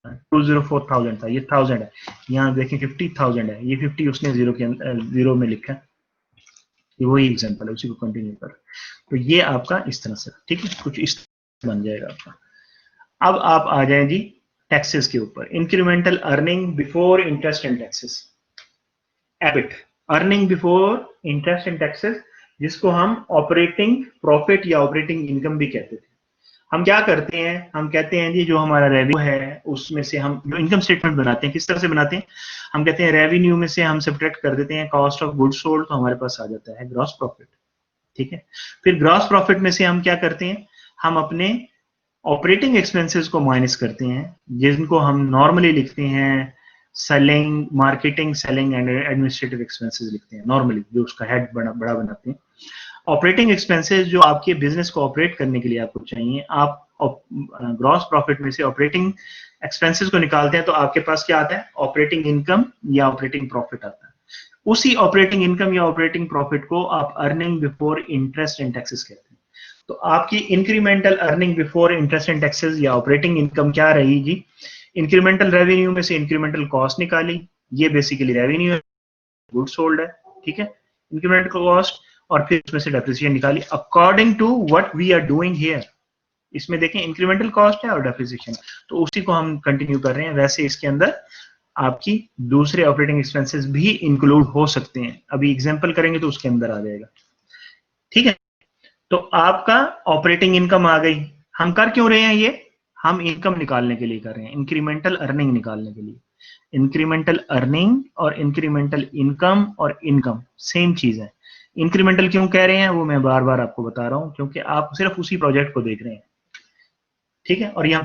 204,000 था, ये 1000 है। यहाँ देखें 50,000 है, ये 50 उसने जीरो के जीरो में लिखा, ये वही एग्जांपल है, उसी को कंटिन्यू कर। तो ये आपका इस तरह से, ठीक है, कुछ इस तरह बन जाएगा आपका। अब आप आ जाएं जी टैक्सेस के ऊपर। Incremental earning before interest and taxes, EBIT, earning before interest and taxes, जिसको हम ऑपरेटिंग प्रॉफिट या ऑपरेटिंग इनकम भी कहते थे। हम क्या करते हैं, हम कहते हैं जी जो हमारा रेवेन्यू है उसमें से हम जो इनकम स्टेटमेंट बनाते हैं, किस तरह से बनाते हैं, हम कहते हैं रेवेन्यू में से हम सब्ट्रैक्ट कर देते हैं कॉस्ट ऑफ गुड्स सोल्ड, तो हमारे पास आ जाता है ग्रॉस प्रॉफिट, ठीक है। फिर ग्रॉस प्रॉफिट में से हम क्या करते हैं, हम अपने ऑपरेटिंग एक्सपेंसेस को माइनस करते हैं, जिनको हम नॉर्मली लिखते हैं selling, marketing, selling and administrative expenses लिखते हैं नॉर्मली, जो उसका हेड बड़ा बनाते हैं। ऑपरेटिंग एक्सपेंसेस जो आपके बिजनेस को ऑपरेट करने के लिए आपको चाहिए, आप ग्रॉस प्रॉफिट में से ऑपरेटिंग एक्सपेंसेस को निकालते हैं, तो आपके पास क्या आता है, ऑपरेटिंग इनकम या ऑपरेटिंग प्रॉफिट आता है। उसी ऑपरेटिंग इनकम या ऑपरेटिंग प्रॉफिट को आप earning before interest and taxes कहते हैं। तो आपकी incremental earning before interest and taxes या ऑपरेटिंग इनकम क्या रही जी, इंक्रीमेंटल रेवेन्यू में से इंक्रीमेंटल कॉस्ट निकाली, ये बेसिकली रेवेन्यू है, गुड सोल्ड है, ठीक है, इंक्रीमेंटल कॉस्ट, और फिर उसमें से डेप्रिसिएशन निकाली according to what we are doing here. इसमें देखें इंक्रीमेंटल कॉस्ट है और डेप्रिसिएशन, तो उसी को हम कंटिन्यू कर रहे हैं। वैसे इसके अंदर आपकी दूसरे ऑपरेटिंग एक्सपेंसेस भी इंक्लूड हो सकते हैं, अभी एग्जांपल करेंगे तो उसके अंदर आ जाएगा, ठीक है। तो आपका ऑपरेटिंग इनकम आ गई। हम कर क्यों रहे हैं ये, हम इनकम निकालने के लिए कर रहे हैं, इंक्रीमेंटल अर्निंग निकालने के लिए। इंक्रीमेंटल अर्निंग और इंक्रीमेंटल इनकम और इनकम सेम चीज है। इंक्रीमेंटल क्यों कह रहे हैं वो मैं बार बार आपको बता रहा हूं, क्योंकि आप सिर्फ उसी प्रोजेक्ट को देख रहे हैं, ठीक है, और यहाँ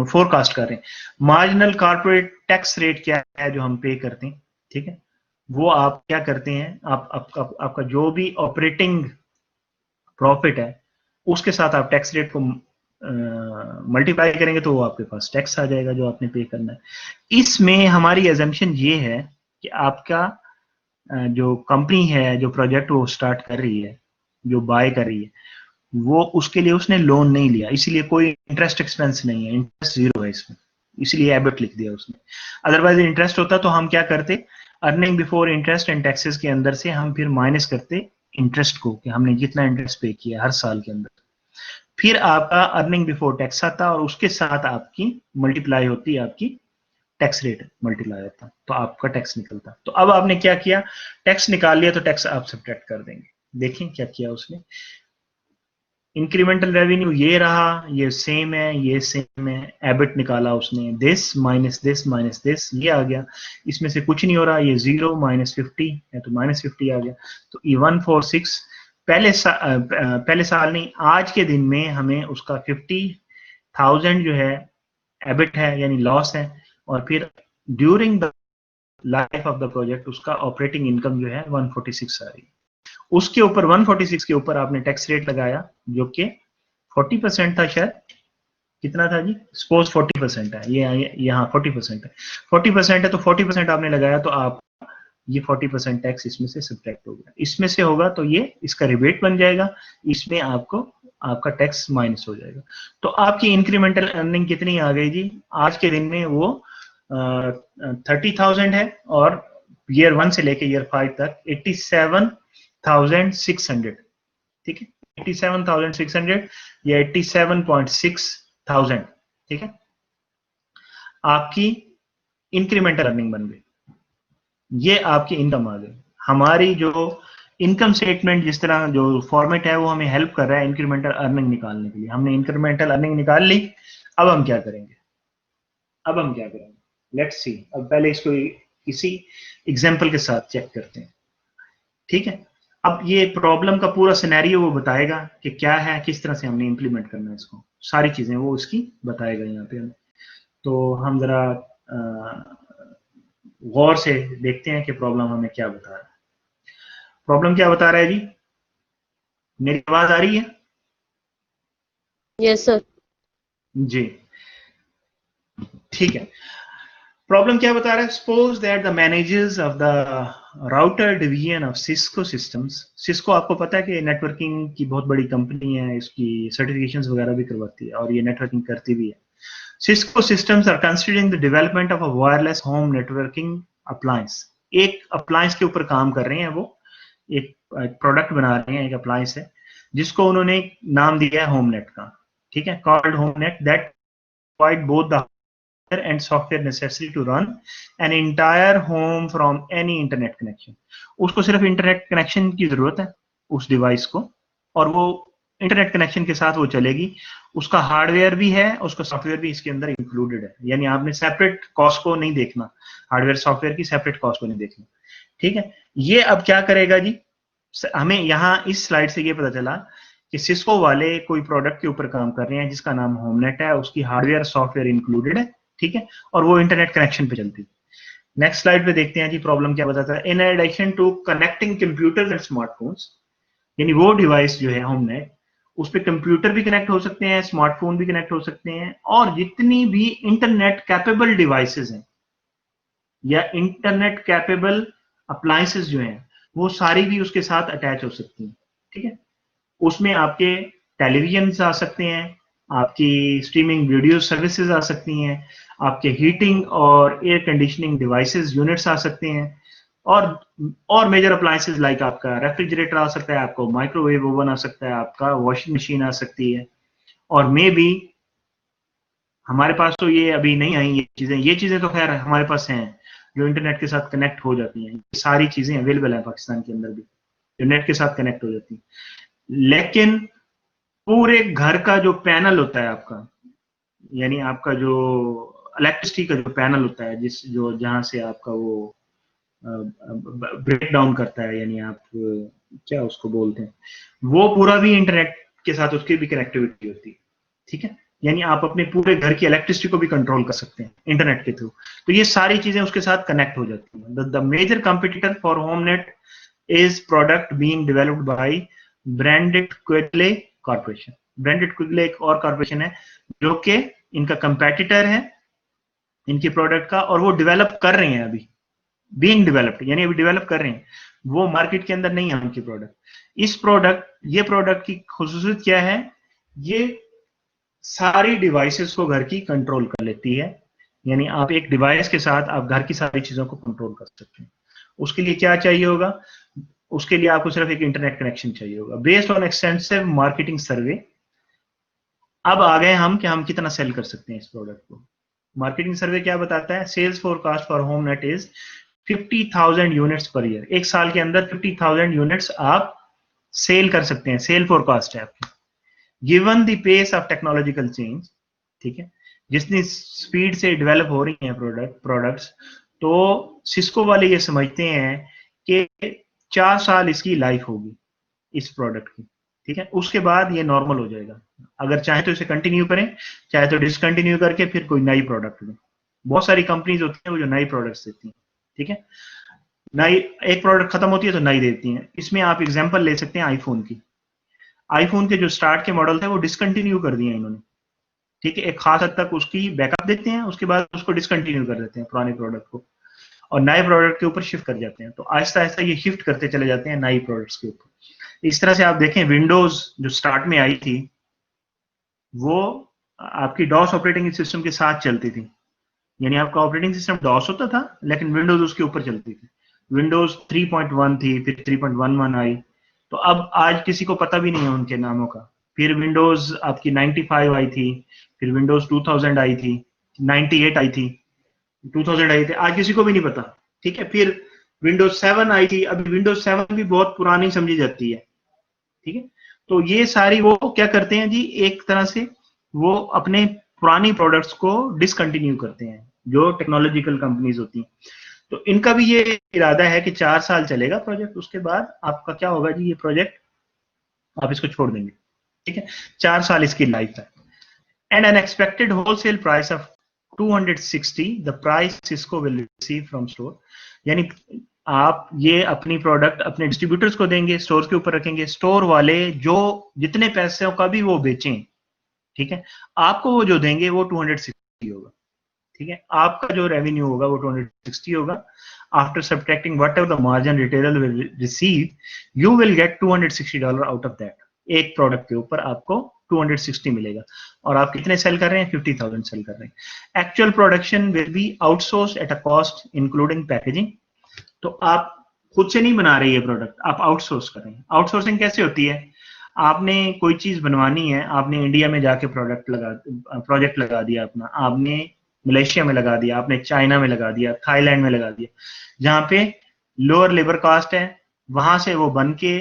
फोरकास्ट कर रहे हैं। मार्जिनल कॉर्पोरेट टैक्स रेट क्या है जो हम पे करते हैं, ठीक है, वो आप क्या करते हैं, आपका जो भी ऑपरेटिंग प्रॉफिट है उसके साथ आप टैक्स रेट को मल्टीप्लाई करेंगे तो वो आपके पास टैक्स आ जाएगा जो आपने पे करना है। इसमें हमारी एजम्पशन ये है कि आपका जो कंपनी है, जो प्रोजेक्ट वो स्टार्ट कर रही है, जो बाय कर रही है, वो उसके लिए उसने लोन नहीं लिया, इसीलिए कोई इंटरेस्ट एक्सपेंस नहीं है, इंटरेस्ट जीरो है इसमें, इसीलिए एबिट लिख दिया उसने। अदरवाइज इंटरेस्ट होता तो हम क्या करते, earning before interest and taxes के अंदर से हम फिर माइनस करते इंटरेस्ट को, कि हमने जितना इंटरेस्ट पे किया हर साल के अंदर, फिर आपका अर्निंग बिफोर टैक्स आता और उसके साथ आपकी मल्टीप्लाई होती है, आपकी टैक्स रेट मल्टीप्लाई होता, तो आपका टैक्स निकलता। तो अब आपने क्या किया, टैक्स निकाल लिया, तो टैक्स आप सब्ट्रैक्ट कर देंगे। देखें क्या किया उसने, इंक्रीमेंटल रेवेन्यू ये रहा, ये सेम है, ये सेम है, एबिट निकाला उसने, this minus this minus this, ये आ गया, इसमें से कुछ नहीं हो रहा, ये 0 माइनस 50 है तो माइनस 50 आ गया। तो ये 146 पहले साल नहीं, आज के दिन में हमें उसका 50,000 जो है एबिट है यानी लॉस है, और फिर during the life of the project उसका ऑपरेटिंग इनकम जो है 146 आ रही है। उसके ऊपर 146 के ऊपर आपने टैक्स रेट लगाया जो कि 40% था शायद, कितना था जी, सपोज 40% है, ये यहाँ 40% है, 40% है तो 40% आपने लगाया, तो आप ये 40% टैक्स इसमें से सब्ट्रैक्ट हो गया, इसमें से होगा तो ये इसका रिबेट बन जाएगा, इसमें आपको आपका टैक्स माइनस हो जाएगा। तो आपकी इंक्रीमेंटल अर्निंग कितनी आ गई जी, आज के दिन में वो 30,000 है, और ईयर 1 से लेके ईयर 5 तक 87,600, ठीक है, 87,600 या 87,600, ठीक है, आपकी इंक्रीमेंटल अर्निंग बन गई, ये आपकी इनकम आ गई। हमारी जो इनकम स्टेटमेंट जिस तरह जो फॉर्मेट है वो हमें हेल्प कर रहा है इंक्रीमेंटल अर्निंग निकालने के लिए। हमने इंक्रीमेंटल अर्निंग निकाल ली, अब हम क्या करेंगे, लेट्स सी। अब पहले इसको किसी एग्जांपल के साथ चेक करते हैं, ठीक है। अब ये प्रॉब्लम का पूरा सिनेरियो वो बताएगा कि क्या है, किस तरह से हमने इंप्लीमेंट करना है इसको, सारी चीजें वो इसकी बताएगा यहाँ पे हमें। तो हम जरा गौर से देखते हैं कि प्रॉब्लम हमें क्या बता रहा है। प्रॉब्लम क्या बता रहा है जी, मेरी आवाज आ रही है? Yes sir. जी ठीक है। प्रॉब्लम क्या बता रहा है, suppose that the managers of the router division of Cisco systems. Cisco आपको पता है कि नेटवर्किंग की बहुत बड़ी कंपनी है, इसकी सर्टिफिकेशंस वगैरह भी करवाती है और ये नेटवर्किंग करती भी है। Cisco systems are considering the development of a wireless home networking appliance. एक अप्लायंस के ऊपर काम कर रहे हैं, वो एक प्रोडक्ट बना रहे हैं, एक अप्लायंस है जिसको उन्होंने नाम दिया है होमनेट का, ठीक है, called HomeNet, that provide both the hardware and software necessary to run an entire home from any internet connection. उसको सिर्फ इंटरनेट कनेक्शन की जरूरत है उस डिवाइस को, और वो इंटरनेट कनेक्शन के साथ वो चलेगी। उसका हार्डवेयर भी है, उसका सॉफ्टवेयर भी इसके अंदर इंक्लूडेड है, यानी आपने सेपरेट कॉस्ट को नहीं देखना, हार्डवेयर सॉफ्टवेयर की सेपरेट कॉस्ट को नहीं देखना, ठीक है। ये अब क्या करेगा जी, हमें यहाँ इस स्लाइड से ये पता चला कि सिस्को वाले कोई प्रोडक्ट के ऊपर काम कर रहे हैं जिसका नाम होमनेट है, उसकी हार्डवेयर सॉफ्टवेयर इंक्लूडेड है, ठीक है, और वो इंटरनेट कनेक्शन पे चलती है। नेक्स्ट स्लाइड पे देखते हैं जी प्रॉब्लम क्या बताता है। In addition to connecting computer and smartphones, यानी वो डिवाइस जो है होमनेट, उस पे कंप्यूटर भी कनेक्ट हो सकते हैं, स्मार्टफोन भी कनेक्ट हो सकते हैं, और जितनी भी इंटरनेट कैपेबल डिवाइसेस हैं या इंटरनेट कैपेबल अप्लायंसेस जो हैं, वो सारी भी उसके साथ अटैच हो सकती हैं, ठीक है। उसमें आपके टेलीविजन आ सकते हैं, आपकी स्ट्रीमिंग वीडियो सर्विसेज आ सकती हैं, आपके हीटिंग और एयर कंडीशनिंग डिवाइसेस यूनिट्स आ सकते हैं, और मेजर अप्लायंसेस लाइक आपका रेफ्रिजरेटर आ सकता है, आपको माइक्रोवेव ओवन आ सकता है, आपका वॉशिंग मशीन आ सकती है, और मे बी हमारे पास तो ये अभी नहीं आई ये चीजें तो खैर हमारे पास हैं जो इंटरनेट के साथ कनेक्ट हो जाती हैं। ये सारी चीजें अवेलेबल है पाकिस्तान के अंदर भी, जो नेट के साथ कनेक्ट हो जाती हैं। लेकिन पूरे घर का जो पैनल होता है आपका, यानी आपका जो इलेक्ट्रिसिटी का जो पैनल होता है, जहां से आपका वो ब्रेक डाउन करता है, यानी आप क्या उसको बोलते हैं, वो पूरा भी इंटरनेट के साथ उसकी भी कनेक्टिविटी होती है, ठीक है। यानी आप अपने पूरे घर की इलेक्ट्रिसिटी को भी कंट्रोल कर सकते हैं इंटरनेट के थ्रू। तो ये सारी चीजें उसके साथ कनेक्ट हो जाती हैं। The major competitor for HomeNet is product being developed by branded Quigley Corporation. Branded Quigley एक और कॉर्पोरेशन है जो कि इनका कंपेटिटर है इनकी प्रोडक्ट का, और वो डेवलप कर रहे हैं अभी, बीइंग डेवलप्ड यानी अभी डेवलप कर रहे हैं, वो मार्केट के अंदर नहीं है उनकी प्रोडक्ट। ये प्रोडक्ट की खुसूसियत क्या है, ये सारी डिवाइसेस को घर की कंट्रोल कर लेती है, यानी आप एक डिवाइस के साथ आप घर की सारी चीजों को कंट्रोल कर सकते हैं। उसके लिए क्या चाहिए होगा, उसके लिए आपको सिर्फ एक इंटरनेट कनेक्शन चाहिए होगा। Based on extensive marketing survey, अब आ गए हम कि हम कितना सेल कर सकते हैं इस प्रोडक्ट को। मार्केटिंग सर्वे क्या बताता है, sales forecast for HomeNet is 50,000 units per year. एक साल के अंदर 50,000 यूनिट्स आप सेल कर सकते हैं, सेल फोरकास्ट है आपकी। Given the pace of technological change, ठीक है, जितनी स्पीड से डेवलप हो रही हैं प्रोडक्ट्स, तो सिस्को वाले ये समझते हैं कि 4 साल इसकी लाइफ होगी इस प्रोडक्ट की, ठीक है। उसके बाद ये नॉर्मल हो जाएगा, अगर चाहे तो इसे कंटिन्यू करें, चाहे तो डिसकंटिन्यू करके फिर कोई नई प्रोडक्ट लें। बहुत सारी कंपनीज होती हैं वो जो नई प्रोडक्ट्स देती हैं, ठीक है, नई एक प्रोडक्ट खत्म होती है तो नई देती हैं। इसमें आप एग्जांपल ले सकते हैं आईफोन की। आईफोन के जो स्टार्ट के मॉडल थे वो डिसकंटिन्यू कर दिए इन्होंने, ठीक है, एक खास हद तक उसकी बैकअप देते हैं, उसके बाद उसको डिसकंटिन्यू कर देते हैं पुराने प्रोडक्ट को, और नए प्रोडक्ट के ऊपर शिफ्ट कर जाते हैं। तो आहिस्ता आहिस्ता ये शिफ्ट करते चले जाते हैं नई प्रोडक्ट्स के ऊपर। इस तरह से आप देखें, विंडोज जो स्टार्ट में आई थी वो आपकी डॉस ऑपरेटिंग सिस्टम के साथ चलती थी, यानी आपका ऑपरेटिंग सिस्टम डॉस होता था लेकिन विंडोज उसके ऊपर चलती थी। विंडोज 3.1 थी, फिर 3.11 आई, तो अब आज किसी को पता भी नहीं है उनके नामों का। फिर विंडोज आपकी 95 आई थी, फिर विंडोज 2000 आई थी, 98 आई थी, 2000 आई थी, आज किसी को भी नहीं पता, ठीक है। फिर विंडोज 7 आई थी, अभी विंडोज 7 भी बहुत पुरानी समझी जाती है, ठीक है। तो ये सारी वो क्या करते हैं जी, एक तरह से वो अपने पुरानी प्रोडक्ट्स को डिसकंटिन्यू करते हैं, जो टेक्नोलॉजिकल कंपनीज होती हैं। तो इनका भी ये इरादा है कि 4 साल चलेगा प्रोजेक्ट, उसके बाद आपका क्या होगा जी, ये प्रोजेक्ट आप इसको छोड़ देंगे, ठीक है। 4 साल इसकी लाइफ है। And N expected wholesale price of 260 the price Cisco will receive from store, यानी आप ये अपनी प्रोडक्ट अपने डिस्ट्रीब्यूटर्स को देंगे, स्टोर के ऊपर रखेंगे, स्टोर वाले जो जितने पैसे का भी वो बेचें, ठीक है, आपको वो जो देंगे वो 260 होगा, ठीक है। आपका जो रेवेन्यू होगा वो 260 होगा। After subtracting what ever the margin retailer will receive, you will get $260 out of that. एक प्रोडक्ट के ऊपर आपको 260 मिलेगा, और आप कितने सेल कर रहे हैं? 50,000 सेल कर रहे हैं। Actual production will be outsource at a cost including packaging. तो आप खुद से नहीं बना रहे ये प्रोडक्ट, आप आउटसोर्स कर रहे हैं। आउटसोर्सिंग कैसे होती है? आपने कोई चीज बनवानी है, आपने इंडिया में जाके प्रोजेक्ट लगा दिया अपना, आपने मलेशिया में लगा दिया, आपने चाइना में लगा दिया, थाईलैंड में लगा दिया, जहां पे लोअर लेबर कॉस्ट है, वहां से वो बन के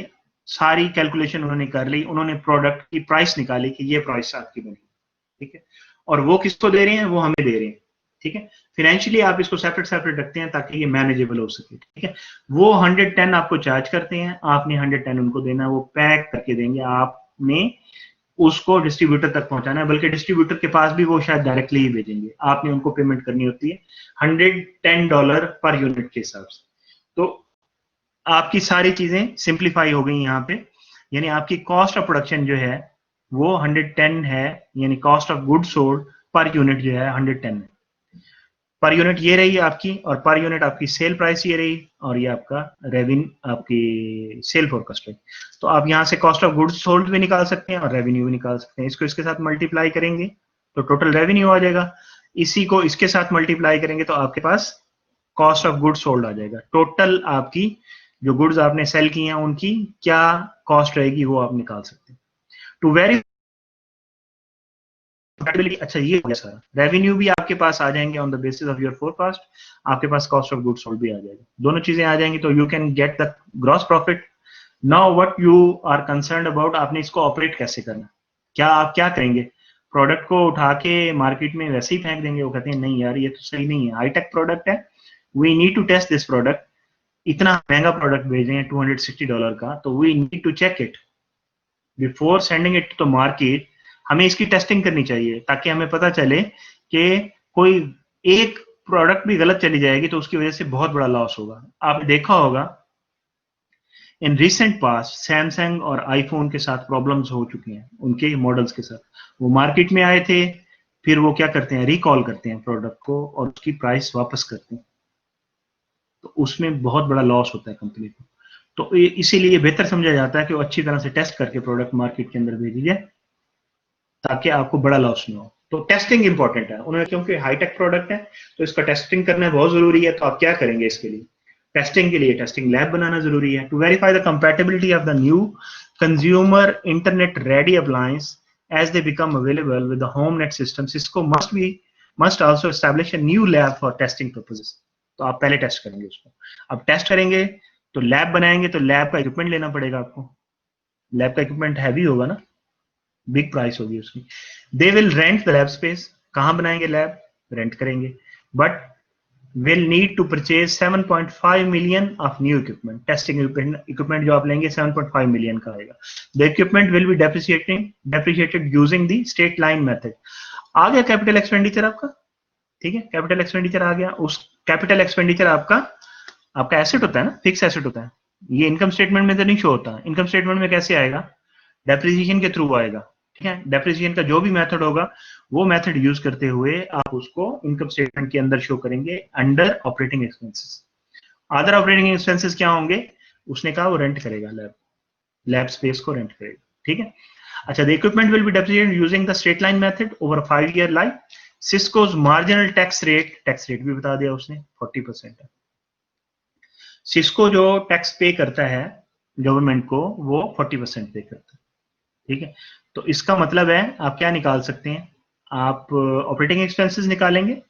सारी कैलकुलेशन उन्होंने कर ली, उन्होंने प्रोडक्ट की प्राइस निकाली कि ये प्राइस आपकी बनी, ठीक है, और वो किसको दे रहे हैं? वो हमें दे रहे हैं, ठीक है। फाइनेंशियली आप इसको सेपरेट सेपरेट रखते हैं ताकि ये मैनेजेबल हो सके, ठीक है। वो 110 आपको चार्ज करते हैं, आपने 110 उनको देना, वो पैक करके देंगे, आपने उसको डिस्ट्रीब्यूटर तक पहुंचाना है, बल्कि डिस्ट्रीब्यूटर के पास भी वो शायद डायरेक्टली ही भेजेंगे, आपने उनको पेमेंट करनी होती है $110 पर यूनिट के हिसाब से। तो आपकी सारी चीजें सिंप्लीफाई हो गई यहाँ पे, यानी आपकी कॉस्ट ऑफ प्रोडक्शन जो है वो 110 है, यानी cost of good sold per unit जो है 110 है। पर यूनिट ये रही आपकी, और पर यूनिट आपकी सेल प्राइस ये रही, और ये आपका रेवेन्यू, आपकी सेल फोरकास्ट रही। तो आप यहाँ से कॉस्ट ऑफ गुड्स सोल्ड भी निकाल सकते हैं और रेवेन्यू भी निकाल सकते हैं। इसको इसके साथ मल्टीप्लाई करेंगे तो टोटल रेवेन्यू आ जाएगा, इसी को इसके साथ मल्टीप्लाई करेंगे तो आपके पास कॉस्ट ऑफ गुड्स सोल्ड आ जाएगा। टोटल आपकी जो गुड्स आपने सेल की हैं उनकी क्या कॉस्ट रहेगी वो आप निकाल सकते हैं। टू वेरी अच्छा, ये हो गया सारा। रेवेन्यू भी आपके पास आ जाएंगे on the basis of your forecast, आपके पास कॉस्ट ऑफ गुड्स सोल्ड भी आ जाएगा, दोनों चीजें आ जाएंगी, तो you can get the gross profit. Now what you are concerned about, आपने इसको ऑपरेट कैसे करना, क्या आप क्या करेंगे? प्रोडक्ट को उठा के मार्केट में वैसे ही फेंक देंगे? वो कहते हैं नहीं यार, ये तो सही नहीं है, हाईटेक प्रोडक्ट है, we need to test this product, इतना महंगा प्रोडक्ट भेज रहे हैं $260 का, तो we need to check it before sending it to market. हमें इसकी टेस्टिंग करनी चाहिए ताकि हमें पता चले कि कोई एक प्रोडक्ट भी गलत चली जाएगी तो उसकी वजह से बहुत बड़ा लॉस होगा। आपने देखा होगा इन रिसेंट पास्ट सैमसंग और आईफोन के साथ प्रॉब्लम्स हो चुकी हैं, उनके मॉडल्स के साथ। वो मार्केट में आए थे, फिर वो क्या करते हैं, रिकॉल करते हैं प्रोडक्ट को और उसकी प्राइस वापस करते हैं, तो उसमें बहुत बड़ा लॉस होता है कंपनी को। तो इसीलिए बेहतर समझा जाता है कि वो अच्छी तरह से टेस्ट करके प्रोडक्ट मार्केट के अंदर भेजी जाए ताकि आपको बड़ा लॉस ना हो। तो टेस्टिंग इंपॉर्टेंट है उन्होंने, क्योंकि हाईटेक प्रोडक्ट है तो इसका टेस्टिंग करना बहुत जरूरी है। तो आप क्या करेंगे इसके लिए? टेस्टिंग के लिए टेस्टिंग लैब बनाना जरूरी है। To verify the compatibility of the new consumer internet ready appliance as they become available with the home net system, Cisco must also establish a new lab for testing purposes. तो आप पहले test करेंगे उसको। अब test करेंगे तो lab बनाएंगे, तो लैब का इक्विपमेंट लेना पड़ेगा आपको। लैब का इक्विपमेंट हैवी होगा ना, बिग प्राइस होगी उसकी। They will rent the lab space. कहां बनाएंगे लैब? रेंट करेंगे, but will need to purchase 7.5 million of new equipment. Testing equipment जो आप लेंगे 7.5 million का आएगा। The equipment will be depreciated using the straight line method. आ गया कैपिटल एक्सपेंडिचर आपका, ठीक है, कैपिटल एक्सपेंडिचर आ गया। उस कैपिटल एक्सपेंडिचर आपका एसेट होता है ना, फिक्स एसेट होता है। ये इनकम स्टेटमेंट में तो नहीं शो होता। इनकम स्टेटमेंट में कैसे आएगा? डेप्रिसिएशन के थ्रू आएगा, ठीक है। डेप्रिसिएशन का जो भी मेथड होगा वो मेथड यूज करते हुए आप उसको इनकम स्टेटमेंट के अंदर शो करेंगे under operating expenses. Other operating expenses क्या होंगे? उसने कहा वो रेंट करेगा, लैब स्पेस को रेंट करेगा, ठीक है। अच्छा, the equipment will be depreciated using the straight line method over 5 year life. Cisco's marginal tax rate भी बता दिया उसने, 40% है। सिस्को जो टैक्स पे करता है गवर्नमेंट को वो 40% पे करता है, ठीक है। तो इसका मतलब है आप क्या निकाल सकते हैं? आप ऑपरेटिंग एक्सपेंसेस निकालेंगे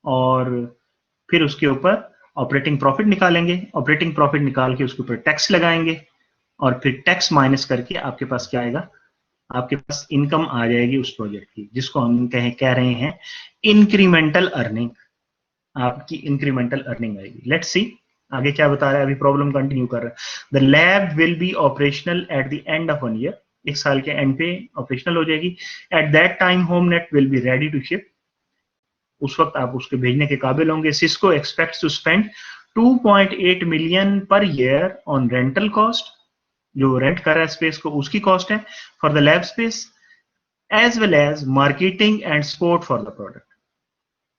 और फिर उसके ऊपर ऑपरेटिंग प्रॉफिट निकालेंगे, ऑपरेटिंग प्रॉफिट निकाल के उसके ऊपर टैक्स लगाएंगे और फिर टैक्स माइनस करके आपके पास क्या आएगा? आपके पास इनकम आ जाएगी उस प्रोजेक्ट की, जिसको हम कह रहे हैं इंक्रीमेंटल अर्निंग। आपकी इंक्रीमेंटल अर्निंग आएगी। लेट्स सी आगे क्या बता रहा है, अभी प्रॉब्लम कंटिन्यू कर रहा है। The lab will be operational at the end of 1 year। 1 साल के एंड पे ऑपरेशनल हो जाएगी। At that time HomeNet will be ready to ship. उस वक्त आप उसके भेजने के काबिल होंगे। Cisco expects to spend 2.8 million per year on rental cost, जो रेंट कर रहा है स्पेस को उसकी कॉस्ट है for the lab space, as well as marketing and support for the product.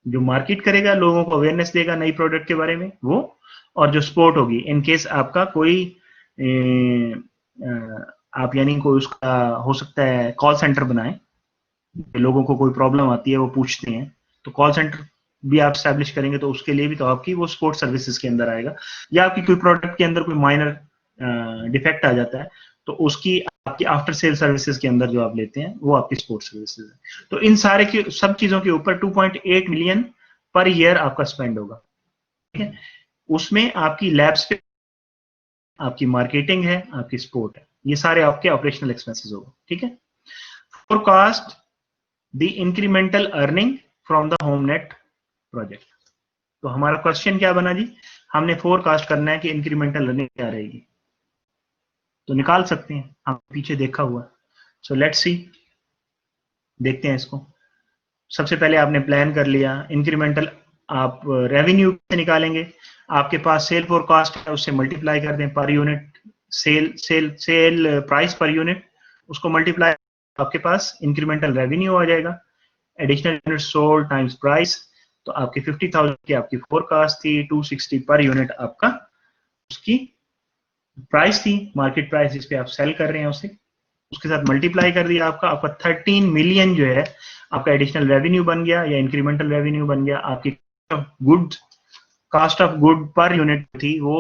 जो मार्केट करेगा, लोगों को अवेयरनेस देगा नई प्रोडक्ट के बारे में वो, और जो सपोर्ट होगी इन केस आपका कोई आप यानी कोई उसका हो सकता है कॉल सेंटर बनाएं, लोगों को कोई प्रॉब्लम आती है वो पूछते हैं, तो कॉल सेंटर भी आप स्टैब्लिश करेंगे, तो उसके लिए भी तो आपकी वो स्पोर्ट सर्विसेज के अंदर आएगा। या आपकी कोई प्रोडक्ट के अंदर कोई माइनर डिफेक्ट आ जाता है, तो उसकी आपकी आफ्टर सेल सर्विसेज के अंदर जो आप लेते हैं वो आपकी स्पोर्ट सर्विसेज है। तो इन सारे की सब चीजों के ऊपर 2.8 मिलियन पर ईयर आपका स्पेंड होगा, ठीक है। उसमें आपकी लैब्स पे, आपकी मार्केटिंग है, आपकी स्पोर्ट है, ये सारे आपके ऑपरेशनल एक्सपेंसेस होगा, ठीक है। Forecast the incremental earning from the HomeNet project. तो हमारा क्वेश्चन क्या बना जी, हमने फोरकास्ट करना है कि इंक्रीमेंटल अर्निंग क्या रहेगी, तो निकाल सकते हैं, हम पीछे देखा हुआ। सो लेट्स सी, देखते हैं इसको। सबसे पहले आपने प्लान कर लिया इंक्रीमेंटल, आप रेवेन्यू से निकालेंगे, आपके पास सेल फोरकास्ट है, उससे मल्टीप्लाई कर दें per unit, sale price per unit, उसको मल्टीप्लाई, आपके पास इंक्रीमेंटल रेवेन्यू आ जाएगा। Additional unit sold times price, तो आपकी 50,000 की आपकी फोरकास्ट थी, 260 पर यूनिट आपका उसकी प्राइस थी, मार्केट प्राइस जिस पे आप सेल कर रहे हैं उसे, उसके साथ मल्टीप्लाई कर दिया, आपका आपका 13 मिलियन जो है आपका एडिशनल रेवेन्यू बन गया या इंक्रीमेंटल रेवेन्यू बन गया। आपकी goods, cost of good per unit थी वो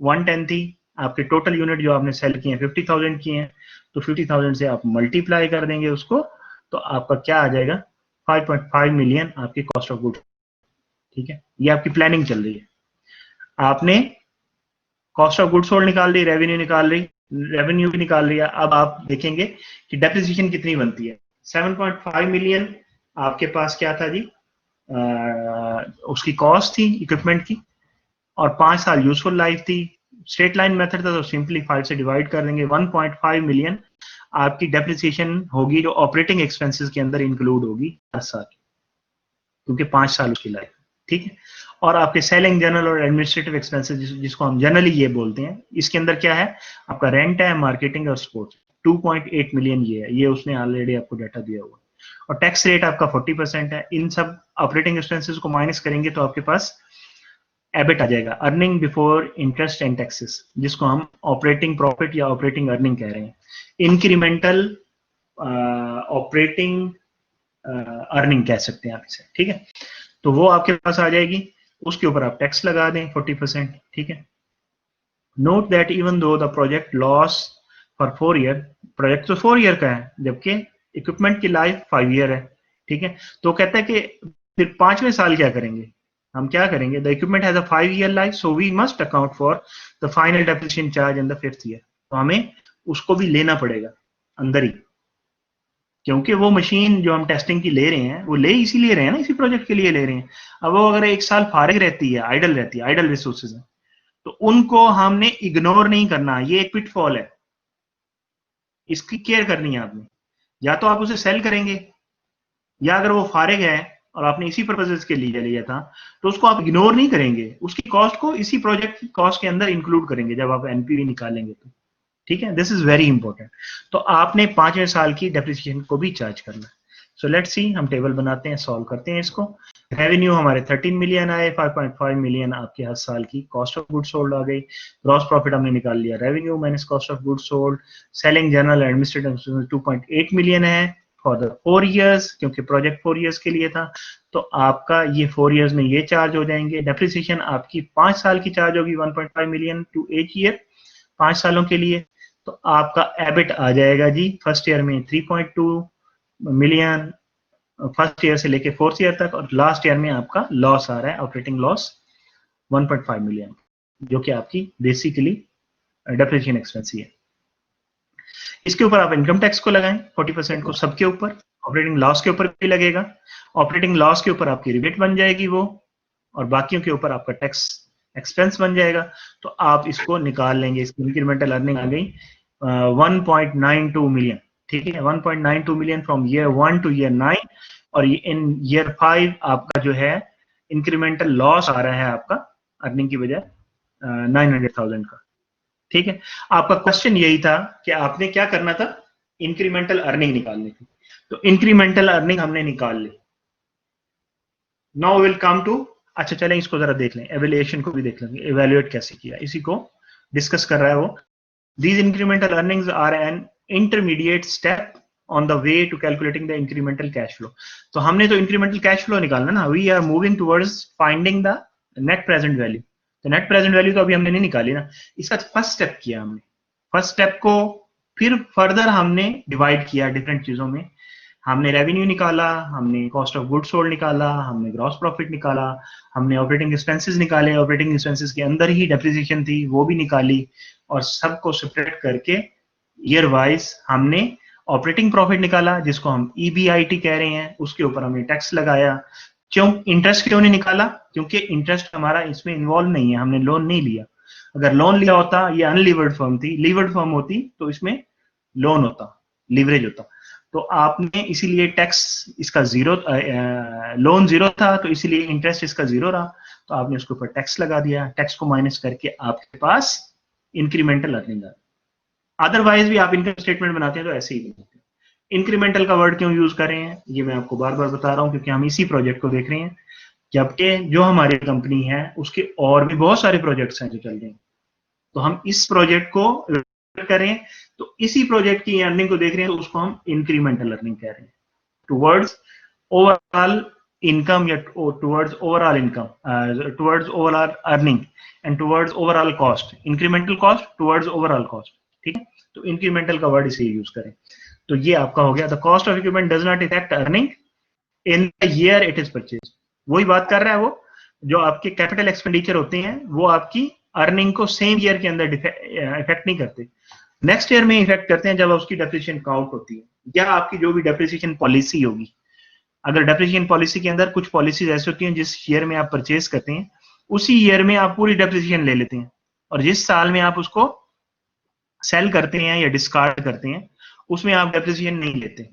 110 थी, आपके टोटल यूनिट जो आपने सेल किए हैं 50,000 किए हैं, तो 50,000 से आप मल्टीप्लाई कर देंगे उसको, तो आपका क्या आ जाएगा 5.5 मिलियन आपकी कॉस्ट ऑफ गुड, ठीक है। ये आपकी प्लानिंग चल रही है, आपने कॉस्ट ऑफ गुड सोल्ड निकाल ली, रेवेन्यू निकाल रही, रेवेन्यू भी निकाल लिया। अब आप देखेंगे कि डेप्रिसिएशन कितनी बनती है। 7.5 मिलियन आपके पास क्या था जी, उसकी कॉस्ट थी इक्विपमेंट की, और 5 साल यूजफुल लाइफ थी। स्ट्रेट लाइन मेथड था तो सिंपली 5 से डिवाइड कर देंगे। 1.5 मिलियन आपकी डेप्रिसिएशन होगी जो ऑपरेटिंग एक्सपेंसेस के अंदर इंक्लूड होगी हर साल, क्योंकि 5 साल की लाइफ, ठीक है। और आपके सेलिंग जनरल और एडमिनिस्ट्रेटिव एक्सपेंसेस जिसको हम जनरली ये बोलते हैं, इसके अंदर क्या है, आपका रेंट है, मार्केटिंग और सपोर्ट। 2.8 मिलियन ये है, ये उसने ऑलरेडी आपको डाटा दिया हुआ। और टैक्स रेट आपका 40% है। इन सब ऑपरेटिंग एक्सपेंसेस को माइनस करेंगे तो आपके पास एबिट आ जाएगा, earning before interest and taxes, जिसको हम ऑपरेटिंग प्रॉफिट या ऑपरेटिंग अर्निंग कह रहे हैं। इंक्रीमेंटल ऑपरेटिंग अर्निंग कह सकते हैं आप इसे, ठीक है। तो वो आपके पास आ जाएगी, उसके ऊपर आप टैक्स लगा दें 40%, ठीक है। Note that even though the project loss for 4 year, project तो 4 ईयर का है जबकि इक्विपमेंट की लाइफ 5 ईयर है, ठीक है। तो कहता है कि फिर 5वें साल क्या करेंगे, हम क्या करेंगे, the equipment has a 5 year life, so we must account for the final depreciation charge in the 5th year. तो हमें उसको भी लेना पड़ेगा अंदर ही, क्योंकि वो मशीन जो हम टेस्टिंग की ले रहे हैं वो ले इसीलिए रहे हैं ना, इसी प्रोजेक्ट के लिए ले रहे हैं। अब वो अगर 1 साल फारिग रहती है, आइडल रहती है, आइडल रिसोर्सेज है, तो उनको हमने इग्नोर नहीं करना, ये एक पिटफॉल है, इसकी केयर करनी है आपने। या तो आप उसे सेल करेंगे, या अगर वो फारिग है और आपने इसी पर्पजेज के लिए लिया था, तो उसको आप इग्नोर नहीं करेंगे, उसकी कॉस्ट को इसी प्रोजेक्ट की कॉस्ट के अंदर इंक्लूड करेंगे जब आप एनपीवी निकालेंगे तो, ठीक है। This is very important. तो आपने 5वें साल की डेप्रिसिएशन को भी चार्ज करना है। सो लेट्स सी, हम टेबल बनाते हैं, सॉल्व करते हैं इसको। रेवेन्यू हमारे 13 मिलियन आए, 5.5 मिलियन आपके हर साल की कॉस्ट ऑफ गुड सोल्ड आ गई। ग्रॉस प्रॉफिट हमने निकाल लिया, revenue minus cost of good sold. Selling general administrative 2.8 million है फॉर द 4 ईयर्स, क्योंकि प्रोजेक्ट 4 ईयर्स के लिए था, तो आपका ये 4 ईयर्स में ये चार्ज हो जाएंगे। डेप्रिसिएशन आपकी 5 साल की चार्ज होगी 1.5 मिलियन टू 8 ईयर, 5 सालों के लिए। तो आपका एबिट आ जाएगा जी फर्स्ट ईयर में 3.2 मिलियन, फर्स्ट ईयर से लेके 4th ईयर तक, और लास्ट ईयर में आपका लॉस आ रहा है, ऑपरेटिंग लॉस 1.5 मिलियन, जो कि आपकी बेसिकली डेप्रिसिएशन एक्सपेंस ही है। इसके ऊपर आप इनकम टैक्स को लगाएं 40% को, सबके ऊपर, ऑपरेटिंग लॉस के ऊपर भी लगेगा, ऑपरेटिंग लॉस के ऊपर आपकी रिबेट बन जाएगी वो, और बाकियों के ऊपर आपका टैक्स एक्सपेंस बन जाएगा। तो आप इसको निकाल लेंगे, इसकी इंक्रीमेंटल अर्निंग आ गई 1.92 मिलियन, ठीक है। 1.92 million from year 1 two year 9, और इन ईयर 5 आपका जो है इंक्रीमेंटल लॉस आ रहा है आपका अर्निंग की बजाय 900,000 का, ठीक है। आपका क्वेश्चन यही था कि आपने क्या करना था, इंक्रीमेंटल अर्निंग निकालनी थी। तो इंक्रीमेंटल अर्निंग हमने निकाल ली। नाउ विल कम टू, अच्छा चलें इसको जरा देख लें, एवेल्युएशन को भी देख लेंगे, एवेल्युएट कैसे किया, इसी को डिस्कस कर रहा है वो। These incremental earnings are an intermediate step on the way to calculating the incremental cash flow. तो हमने तो इंक्रीमेंटल कैश फ्लो निकालना ना, we are moving towards finding the net present value. तो नेट प्रेजेंट वैल्यू तो अभी हमने नहीं निकाली ना, इसका फर्स्ट स्टेप किया हमने। फर्स्ट स्टेप को फिर फर्दर हमने डिवाइड किया डिफरेंट चीजों में। हमने रेवेन्यू निकाला, हमने कॉस्ट ऑफ गुड्स सोल्ड निकाला, हमने ग्रॉस प्रॉफिट निकाला, हमने ऑपरेटिंग एक्सपेंसेस निकाले, ऑपरेटिंग एक्सपेंसेस के अंदर ही डेप्रिसिएशन थी वो भी निकाली, और सबको सेपरेट करके ईयर वाइज हमने ऑपरेटिंग प्रॉफिट निकाला जिसको हम ईबीआईटी कह रहे हैं, उसके ऊपर हमने टैक्स लगाया। क्यों इंटरेस्ट क्यों नहीं निकाला? क्योंकि इंटरेस्ट हमारा इसमें इन्वॉल्व नहीं है, हमने लोन नहीं लिया। अगर लोन लिया होता, ये अनलीवर्ड फर्म थी, लीवर्ड फर्म होती तो इसमें लोन होता, लीवरेज होता। तो आपने इसीलिए टैक्स इसका जीरो, लोन जीरो था तो इसीलिए इंटरेस्ट इसका जीरो रहा, तो आपने उसके ऊपर टैक्स लगा दिया। टैक्स को माइनस करके आपके पास इंक्रीमेंटल अर्निंग आ। अदरवाइज भी आप इनकम स्टेटमेंट बनाते हैं तो ऐसे ही बनाते हैं। इंक्रीमेंटल का वर्ड क्यों यूज कर रहे हैं ये मैं आपको बार बार बता रहा हूं, क्योंकि हम इसी प्रोजेक्ट को देख रहे हैं, जबकि जो हमारी कंपनी है उसके और भी बहुत सारे प्रोजेक्ट्स हैं जो चल रहे हैं। तो हम इस प्रोजेक्ट को करें तो इसी प्रोजेक्ट की अर्निंग को देख रहे हैं, तो उसको हम इंक्रीमेंटल अर्निंग कह रहे हैं, टुवर्ड्स ओवरऑल इनकम या towards overall income, towards overall earning and towards overall cost, incremental cost towards overall cost. ठीक है, तो इंक्रीमेंटल का वर्ड इसे यूज करें। तो ये आपका हो गया, the cost of equipment does not effect earning in the year it is purchase. वही बात कर रहा है वो, जो आपके कैपिटल एक्सपेंडिचर होते हैं वो आपकी अर्निंग को सेम ईयर के अंदर इफेक्ट नहीं करते, नेक्स्ट ईयर में इफेक्ट करते हैं जब उसकी डेप्रिसिएशन काउंट होती है, या आपकी जो भी डेप्रिसिएशन पॉलिसी होगी। अगर डेप्रिसिएशन पॉलिसी के अंदर कुछ पॉलिसीज ऐसी होती हैं जिस ईयर में आप परचेज करते हैं उसी ईयर में आप पूरी डेप्रिसिएशन ले लेते हैं, और जिस साल में आप उसको सेल करते हैं या डिस्कार्ड करते हैं उसमें आप डेप्रिसिएशन नहीं लेते।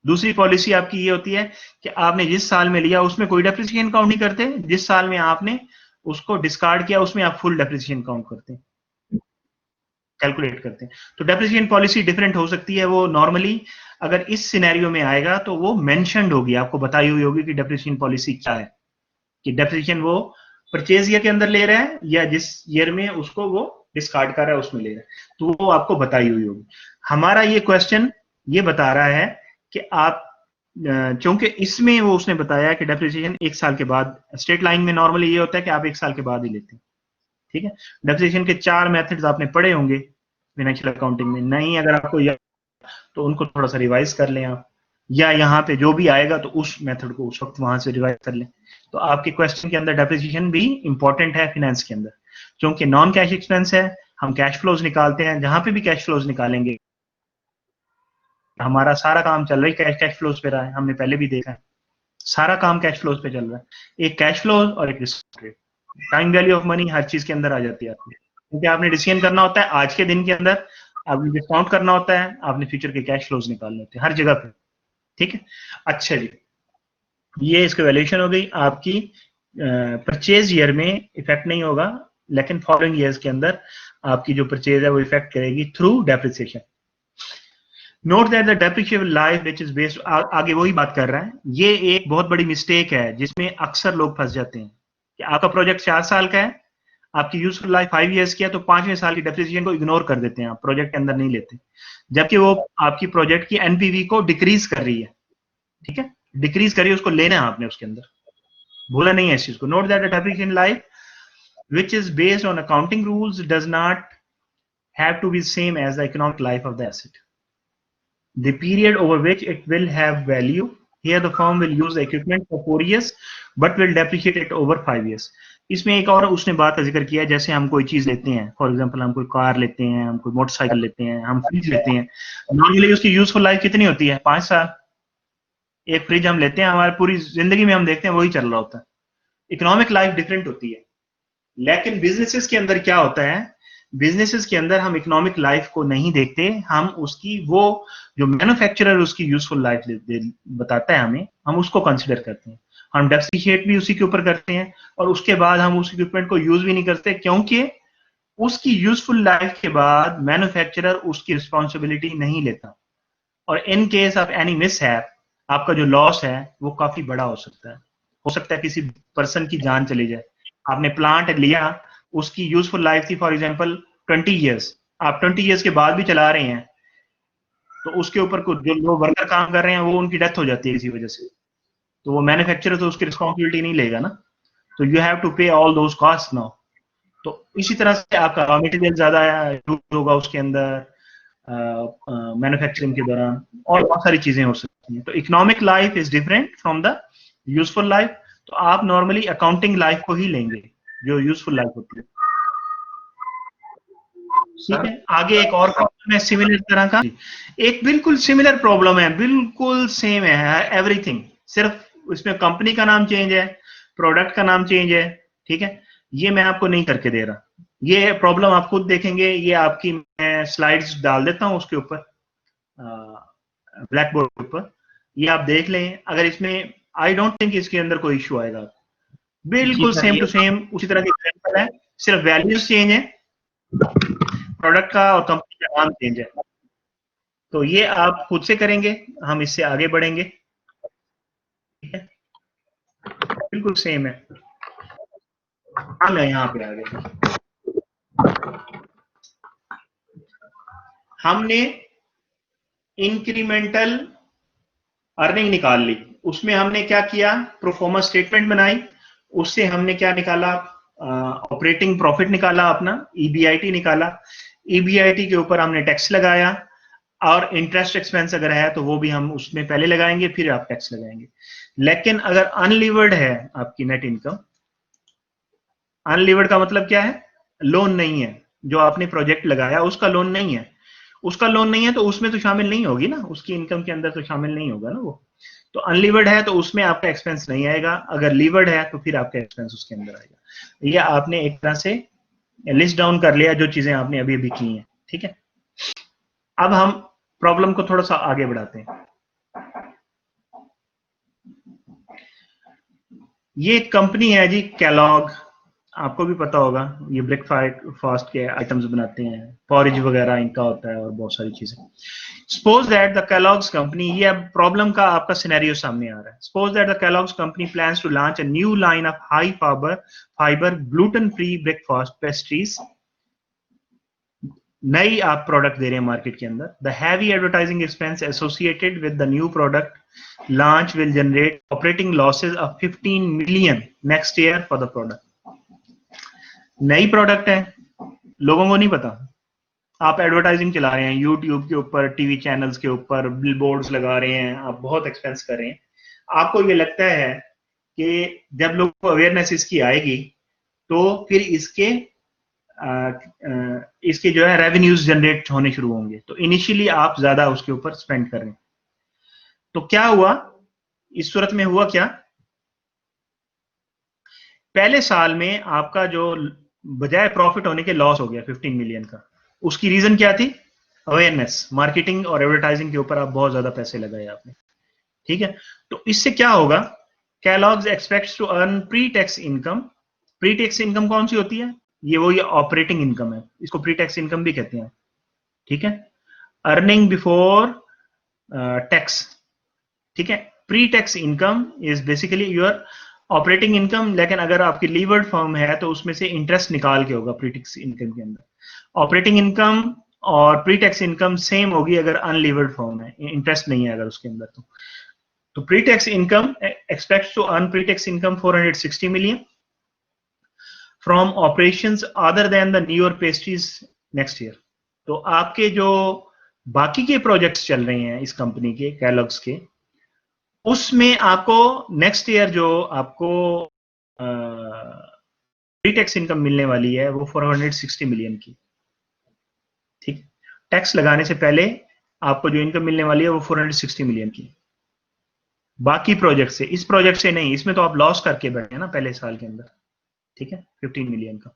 दूसरी पॉलिसी आपकी ये होती है कि आपने जिस साल में लिया उसमें कोई डेप्रिसिएशन काउंट नहीं करते, जिस साल में आपने उसको डिस्कार्ड किया उसमें आप फुल डेप्रिसिएशन काउंट करते हैं, कैलकुलेट करते हैं। तो डेप्रिसिएशन पॉलिसी डिफरेंट हो सकती है। वो नॉर्मली अगर इस सिनेरियो में आएगा तो वो मेंशन्ड होगी, आपको बताई हुई होगी कि डेप्रिसिएशन पॉलिसी क्या है, कि डेप्रिसिएशन वो परचेज ईयर के अंदर ले रहा है या जिस ईयर में उसको वो डिस्कार्ड कर रहा है उसमें ले रहा है, तो वो आपको बताई हुई होगी। हमारा ये क्वेश्चन ये बता रहा है कि आप, क्योंकि इसमें वो उसने बताया कि डेप्रिसिएशन एक साल के बाद, स्ट्रेट लाइन में नॉर्मली ये होता है कि आप एक साल के बाद ही लेते हैं। ठीक है, डेप्रिसिएशन के 4 मेथड्स आपने पढ़े होंगे फाइनेंशियल अकाउंटिंग में, नहीं अगर आपको याद तो उनको थोड़ा सा रिवाइज कर लें आप, या यहाँ पे जो भी आएगा तो उस मेथड को उस वक्त वहां से रिवाइज कर लें। तो आपके क्वेश्चन के अंदर डेप्रिसिएशन भी इंपॉर्टेंट है फिनेंस के अंदर, क्योंकि नॉन कैश एक्सपेंस है। हम कैश फ्लोज निकालते हैं, जहां पे भी कैश फ्लोज निकालेंगे हमारा सारा काम चल रहा है कैश फ्लोज पे रहा है, हमने पहले भी देखा है सारा काम कैश फ्लोज पे चल रहा है। एक कैश फ्लोज और एक discount rate, time value of money हर चीज के अंदर आ जाती है आपको, क्योंकि आपने डिसीजन करना होता है आज के दिन के अंदर, आपने डिस्काउंट करना होता है, आपने फ्यूचर के कैश फ्लोज निकालने होते हैं हर जगह पे। ठीक है, अच्छा जी, ये इसकी वैल्यूएशन हो गई आपकी। परचेज ईयर में इफेक्ट नहीं होगा, लेकिन फॉलोइंग ईयर्स के अंदर आपकी जो परचेज है वो इफेक्ट करेगी through depreciation. Note that the depreciable life which is based, आगे वही बात कर रहा है। ये एक बहुत बड़ी मिस्टेक है जिसमें अक्सर लोग फंस जाते हैं कि आपका प्रोजेक्ट 4 साल का है, आपकी यूजफुल लाइफ 5 इयर्स की है, तो 5वें साल की डेप्रिसिएशन को इग्नोर कर देते हैं, आप प्रोजेक्ट के अंदर नहीं लेते, जबकि वो आपकी प्रोजेक्ट की एनपीवी को डिक्रीज कर रही है। ठीक है, डिक्रीज करिए, उसको लेना है आपने उसके अंदर, भूला नहीं है इस चीज को। Note that the depreciation life which is based on accounting rules does not have to be same as the economic life of the asset, the period over which it will have value. Here the firm will use the equipment for 4 years but will depreciate it over 5 years. इसमें एक और उसने बात का जिक्र किया है, जैसे हम कोई चीज लेते हैं, फॉर एग्जांपल हम कोई कार लेते हैं, हम कोई मोटरसाइकिल लेते हैं, हम फ्रिज लेते हैं, नॉर्मली उसकी यूजफुल लाइफ कितनी होती है? 5 साल। एक फ्रिज हम लेते हैं, हमारी पूरी जिंदगी में हम देखते हैं वही चल रहा होता है। इकोनॉमिक लाइफ डिफरेंट होती है, लेकिन बिजनेसेस के अंदर क्या होता है, बिजनेसेस के अंदर हम इकोनॉमिक लाइफ को नहीं देखते, हम उसकी वो जो मैन्युफैक्चरर उसकी यूजफुल लाइफ बताता है हमें, हम उसको कंसिडर करते हैं, हम डेप्रिशिएट भी उसी के ऊपर करते हैं, और उसके बाद हम उस इक्विपमेंट को यूज भी नहीं करते, क्योंकि उसकी यूजफुल लाइफ के बाद मैन्युफैक्चरर उसकी रिस्पॉन्सिबिलिटी नहीं लेता, और in case of any mishap आपका जो लॉस है वो काफी बड़ा हो सकता है किसी पर्सन की जान चली जाए। आपने प्लांट लिया, उसकी यूजफुल लाइफ थी फॉर एग्जांपल 20 इयर्स, आप 20 इयर्स के बाद भी चला रहे हैं, तो उसके ऊपर कुछ जो वर्कर काम कर रहे हैं वो उनकी डेथ हो जाती है किसी वजह से, तो वो मैन्युफैक्चरर तो उसकी रिस्पॉन्सिबिलिटी नहीं लेगा ना, तो यू हैव टू पे ऑल दोज कॉस्ट नाउ। तो इसी तरह से आपका रॉ मटेरियल ज्यादा यूज होगा उसके अंदर मैन्युफैक्चरिंग के दौरान, और बहुत सारी चीजें हो सकती हैं। तो economic life is different from the useful life. तो आप नॉर्मली अकाउंटिंग लाइफ को ही लेंगे जो यूजफुल लाइफ होती है। ठीक है, आगे एक और प्रॉब्लम है सिमिलर तरह का, एक बिल्कुल सिमिलर प्रॉब्लम है, बिल्कुल सेम है एवरीथिंग, सिर्फ इसमें कंपनी का नाम चेंज है, प्रोडक्ट का नाम चेंज है। ठीक है, ये मैं आपको नहीं करके दे रहा, ये प्रॉब्लम आप खुद देखेंगे, ये आपकी मैं स्लाइड्स डाल देता हूं उसके ऊपर ब्लैक बोर्ड पर, ये आप देख लें। अगर इसमें आई डोंट थिंक इसके अंदर कोई इश्यू आएगा, बिल्कुल सेम टू सेम उसी तरह की एग्जांपल है, सिर्फ वैल्यूज चेंज है, प्रोडक्ट का और कंपनी का नाम चेंज है। तो ये आप खुद से करेंगे, हम इससे आगे बढ़ेंगे। ठीक है, बिल्कुल सेम है। हम यहाँ पे आगे हमने इंक्रीमेंटल अर्निंग निकाल ली, उसमें हमने क्या किया, प्रोफॉर्मा स्टेटमेंट बनाई, उससे हमने क्या निकाला, ऑपरेटिंग प्रॉफिट निकाला, अपना ईबीआईटी निकाला, ईबीआईटी के ऊपर हमने टैक्स लगाया, और इंटरेस्ट एक्सपेंस अगर है तो वो भी हम उसमें पहले लगाएंगे फिर आप टैक्स लगाएंगे। लेकिन अगर अनलीवर्ड है आपकी नेट इनकम, अनलीवर्ड का मतलब क्या है, लोन नहीं है, जो आपने प्रोजेक्ट लगाया उसका लोन नहीं है, उसका लोन नहीं है तो उसमें तो शामिल नहीं होगी ना, उसकी इनकम के अंदर तो शामिल नहीं होगा ना वो। तो अनलीवर्ड है तो उसमें आपका एक्सपेंस नहीं आएगा, अगर लीवर्ड है तो फिर आपका एक्सपेंस उसके अंदर आएगा। ये आपने एक तरह से लिस्ट डाउन कर लिया जो चीजें आपने अभी अभी की हैं। ठीक है, अब हम प्रॉब्लम को थोड़ा सा आगे बढ़ाते हैं। ये कंपनी है जी कैलॉग, आपको भी पता होगा, ये ब्रेकफास्ट के आइटम्स बनाते हैं, पॉरिज वगैरह इनका होता है और बहुत सारी चीजें। Suppose that the Kellogg's company, ये अब प्रॉब्लम का आपका सिनेरियो सामने आ रहा है। Suppose that the Kellogg's company plans to launch a new line of high fiber gluten free breakfast pastries, नई आप प्रोडक्ट दे रहे हैं मार्केट के अंदर। The heavy advertising expense associated with the new product launch will generate operating losses of 15 million next year for the product. नई product है, लोगों को नहीं पता, आप एडवर्टाइजिंग चला रहे हैं यूट्यूब के ऊपर, टीवी चैनल्स के ऊपर बिलबोर्ड्स लगा रहे हैं, आप बहुत एक्सपेंस कर रहे हैं, आपको ये लगता है कि जब लोगों को अवेयरनेस इसकी आएगी तो फिर इसके जो है रेवेन्यूज जनरेट होने शुरू होंगे, तो इनिशियली आप ज्यादा उसके ऊपर स्पेंड कर रहे हैं। तो क्या हुआ इस सूरत में, हुआ क्या, पहले साल में आपका जो बजाय प्रॉफिट होने के लॉस हो गया 15 मिलियन का। उसकी रीजन क्या थी, अवेयरनेस, मार्केटिंग और एडवर्टाइजिंग के ऊपर आप बहुत ज्यादा पैसे लगाए आपने। ठीक है, तो इससे क्या होगा, Kellogg's expects to earn pre tax income. Pre tax income कौन सी होती है, ये ऑपरेटिंग इनकम है, इसको प्री टैक्स इनकम भी कहते हैं। ठीक है, अर्निंग बिफोर टैक्स। ठीक है, pre tax income is basically your operating income, लेकिन अगर आपकी लीवर्ड फर्म है तो उसमें से इंटरेस्ट निकाल के होगा प्री टैक्स इनकम के अंदर। ऑपरेटिंग इनकम और प्री टैक्स इनकम सेम होगी अगर अनलीवर्ड फर्म है, इंटरेस्ट नहीं है अगर उसके अंदर। तो pre tax income expects to earn pre tax income 460 million from operations other than the new pastries next year. तो आपके जो बाकी के प्रोजेक्ट्स चल रहे हैं इस कंपनी के, कैलॉग्स के, उसमें आपको नेक्स्ट ईयर जो आपको प्री टैक्स इनकम मिलने वाली है वो 460 मिलियन की। ठीक, टैक्स लगाने से पहले आपको जो इनकम मिलने वाली है वो 460 मिलियन की, बाकी प्रोजेक्ट से, इस प्रोजेक्ट से नहीं, इसमें तो आप लॉस करके बैठे ना पहले साल के अंदर। ठीक है, 15 मिलियन का।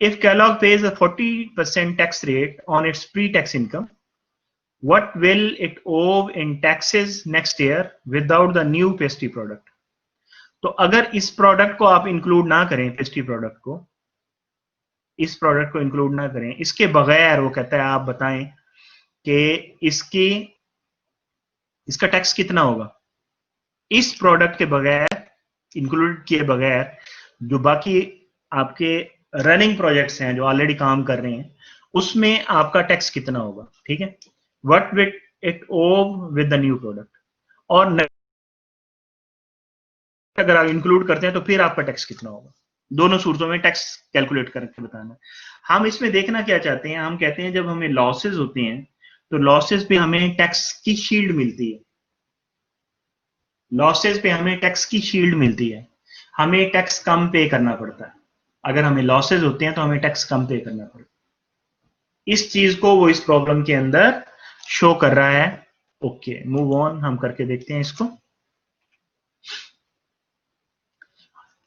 If Kellogg page a 40% tax rate on it's pre tax income, what will it owe in taxes next year without the new pastry product. तो अगर इस प्रोडक्ट को आप इंक्लूड ना करें, पेस्ट्री प्रोडक्ट को, इस प्रोडक्ट को इंक्लूड ना करें, इसके बगैर वो कहता है आप बताएं कि इसका टैक्स कितना होगा, इस प्रोडक्ट के बगैर, इंक्लूड किए बगैर, जो बाकी आपके रनिंग प्रोजेक्ट्स हैं जो ऑलरेडी काम कर रहे हैं, उसमें आपका टैक्स कितना होगा। ठीक है, what इट ओव विद द न्यू प्रोडक्ट, और अगर आप इंक्लूड करते हैं तो फिर आपका टैक्स कितना होगा। दोनों सूरतों में टैक्स कैलकुलेट करके बताना। हम इसमें देखना क्या चाहते हैं, हम कहते हैं जब हमें लॉसेस होते हैं तो लॉसेस पे हमें टैक्स की शील्ड मिलती है, लॉसेस पे हमें टैक्स की शील्ड मिलती है, हमें टैक्स कम पे करना पड़ता है। अगर हमें लॉसेस होते हैं तो हमें टैक्स कम पे करना पड़ता है। इस चीज को वो इस प्रॉब्लम के अंदर शो कर रहा है। ओके, मूव ऑन, हम करके देखते हैं इसको।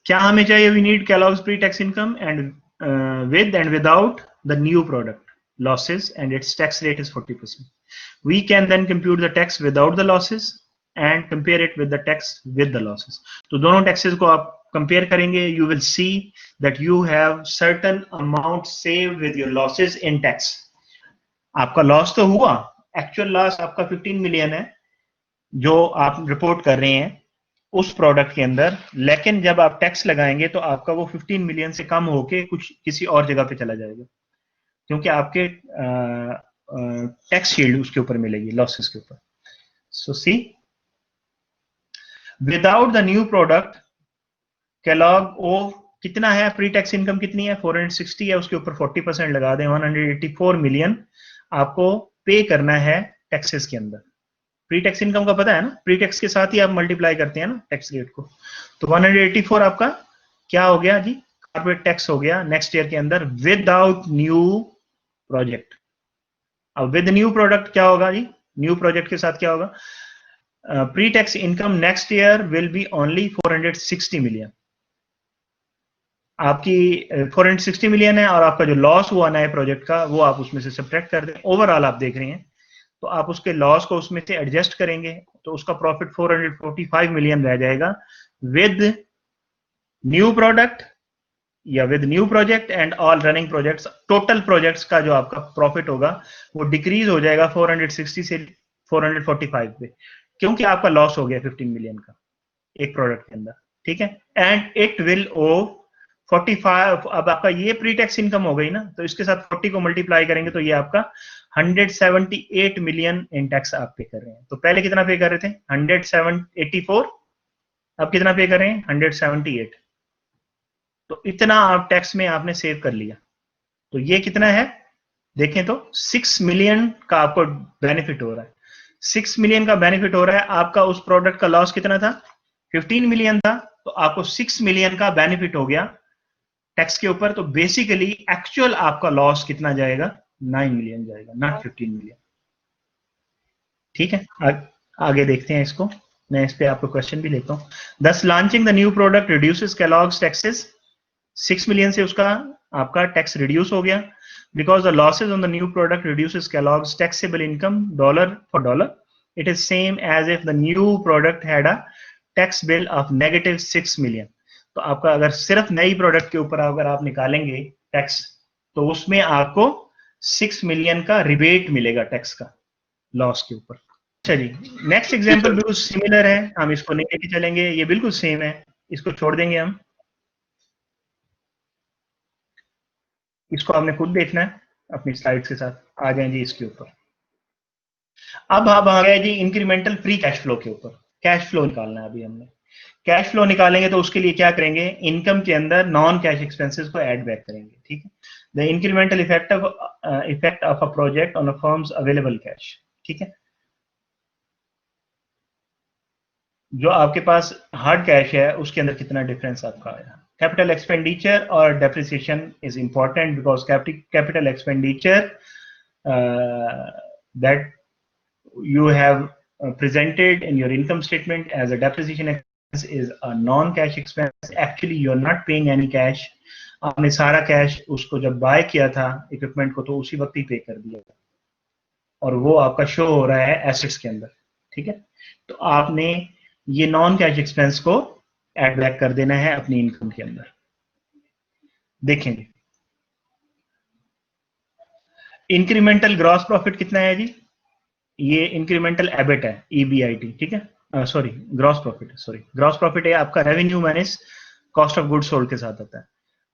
क्या हमें चाहिए, we need Kellogg's pre-tax income and with and without the new product losses and its tax rate is 40%. We can then compute the tax without the losses and compare it with the tax with the losses. तो दोनों taxes को आप compare करेंगे, you will see that you have certain amount saved with your losses in tax. आपका loss तो हुआ, actual loss आपका 15 million है जो आप रिपोर्ट कर रहे हैं उस प्रोडक्ट के अंदर, लेकिन जब आप टैक्स लगाएंगे तो आपका वो 15 मिलियन से कम होके कुछ किसी और जगह पे चला जाएगा, क्योंकि आपके टैक्स शील्ड उसके ऊपर मिलेगी, लॉसेस के ऊपर। So see, without the new product Kellogg ओ कितना है, प्री टैक्स इनकम कितनी है, 460 है, उसके ऊपर 40% लगा दें, 184 मिलियन आपको पे करना है टैक्सेस के अंदर। प्री टैक्स इनकम का पता है ना, प्री टैक्स के साथ ही आप मल्टीप्लाई करते हैं ना टैक्स रेट को। तो 184 आपका क्या हो गया जी, कॉर्पोरेट टैक्स हो गया नेक्स्ट ईयर के अंदर विदाउट न्यू प्रोजेक्ट। अब विद न्यू प्रोडक्ट क्या होगा जी, न्यू प्रोजेक्ट के साथ क्या होगा, pre tax income next year will be only 460 million. आपकी 460 मिलियन है और आपका जो लॉस हुआ नए प्रोजेक्ट का वो आप उसमें से सब्ट्रैक्ट कर दें, ओवरऑल आप देख रहे हैं तो आप उसके लॉस को उसमें से एडजस्ट करेंगे तो उसका प्रॉफिट 445 मिलियन रह जाएगा विद न्यू प्रोडक्ट या with new project and all running projects. Total projects का जो आपका प्रॉफिट होगा वो डिक्रीज हो जाएगा 460 से 445 पे, क्योंकि आपका लॉस हो गया 15 मिलियन का एक प्रोडक्ट के अंदर, ठीक है। एंड इट विल ओ 45, अब आपका ये प्री टैक्स इनकम हो गई ना, तो इसके साथ 40 को मल्टीप्लाई करेंगे तो ये आपका 178 मिलियन इन टैक्स आप पे कर रहे हैं। तो पहले कितना पे कर रहे थे 184, अब कितना पे कर रहे हैं 178। तो इतना आप टैक्स में आपने सेव कर लिया। तो ये कितना है देखें तो 6 मिलियन का आपको बेनिफिट हो रहा है, 6 मिलियन का बेनिफिट हो रहा है। आपका उस प्रोडक्ट का लॉस कितना था 15 मिलियन था, तो आपको 6 मिलियन का बेनिफिट हो गया टैक्स के ऊपर। तो बेसिकली एक्चुअल आपका लॉस कितना जाएगा 9 मिलियन जाएगा, नॉट 15 मिलियन, ठीक है। आगे देखते हैं इसको, मैं इस पे आपको क्वेश्चन भी लेता हूं। Thus launching the new product reduces Kellogg's taxes, 6 million से उसका आपका टैक्स रिड्यूस हो गया, because the losses on the new product reduces Kellogg's taxable income dollar for dollar. It is same as if the new product had a tax bill of -6 million. तो आपका अगर सिर्फ नई प्रोडक्ट के ऊपर अगर आप निकालेंगे टैक्स तो उसमें आपको 6 मिलियन का रिबेट मिलेगा टैक्स का लॉस के ऊपर। अच्छा जी, नेक्स्ट एग्जांपल बिल्कुल सिमिलर है, हम इसको नहीं लेके चलेंगे, ये बिल्कुल सेम है, इसको छोड़ देंगे हम, इसको आपने खुद देखना है अपनी स्लाइड्स के साथ। आ जाए जी इसके ऊपर। अब आ गए जी इंक्रीमेंटल फ्री कैश फ्लो के ऊपर। कैश फ्लो निकालना है अभी हमने। कैश फ्लो निकालेंगे तो उसके लिए क्या करेंगे, इनकम के अंदर नॉन कैश एक्सपेंसेस को ऐड बैक करेंगे, ठीक है। The incremental effect of a project on a firms available cash, ठीक है। जो आपके पास हार्ड कैश है उसके अंदर कितना डिफरेंस आपका आया। कैपिटल एक्सपेंडिचर और depreciation is important because capital expenditure that you have presented in your income statement as a depreciation expense is a non-cash expense. Actually you are not paying any cash. आपने सारा cash उसको जब bye किया था equipment को तो उसी वक्त ही पे कर दिया था और वो आपका शो हो रहा है एसेट्स के अंदर, ठीक है। तो आपने ये नॉन कैश एक्सपेंस को ऐड बैक कर देना है अपनी इनकम के अंदर। देखेंगे इंक्रीमेंटल ग्रॉस प्रॉफिट कितना है जी, ये इंक्रीमेंटल एबिट है EBIT, ठीक है। Sorry gross profit, sorry gross profit है आपका revenue minus cost of goods sold के साथ आता है।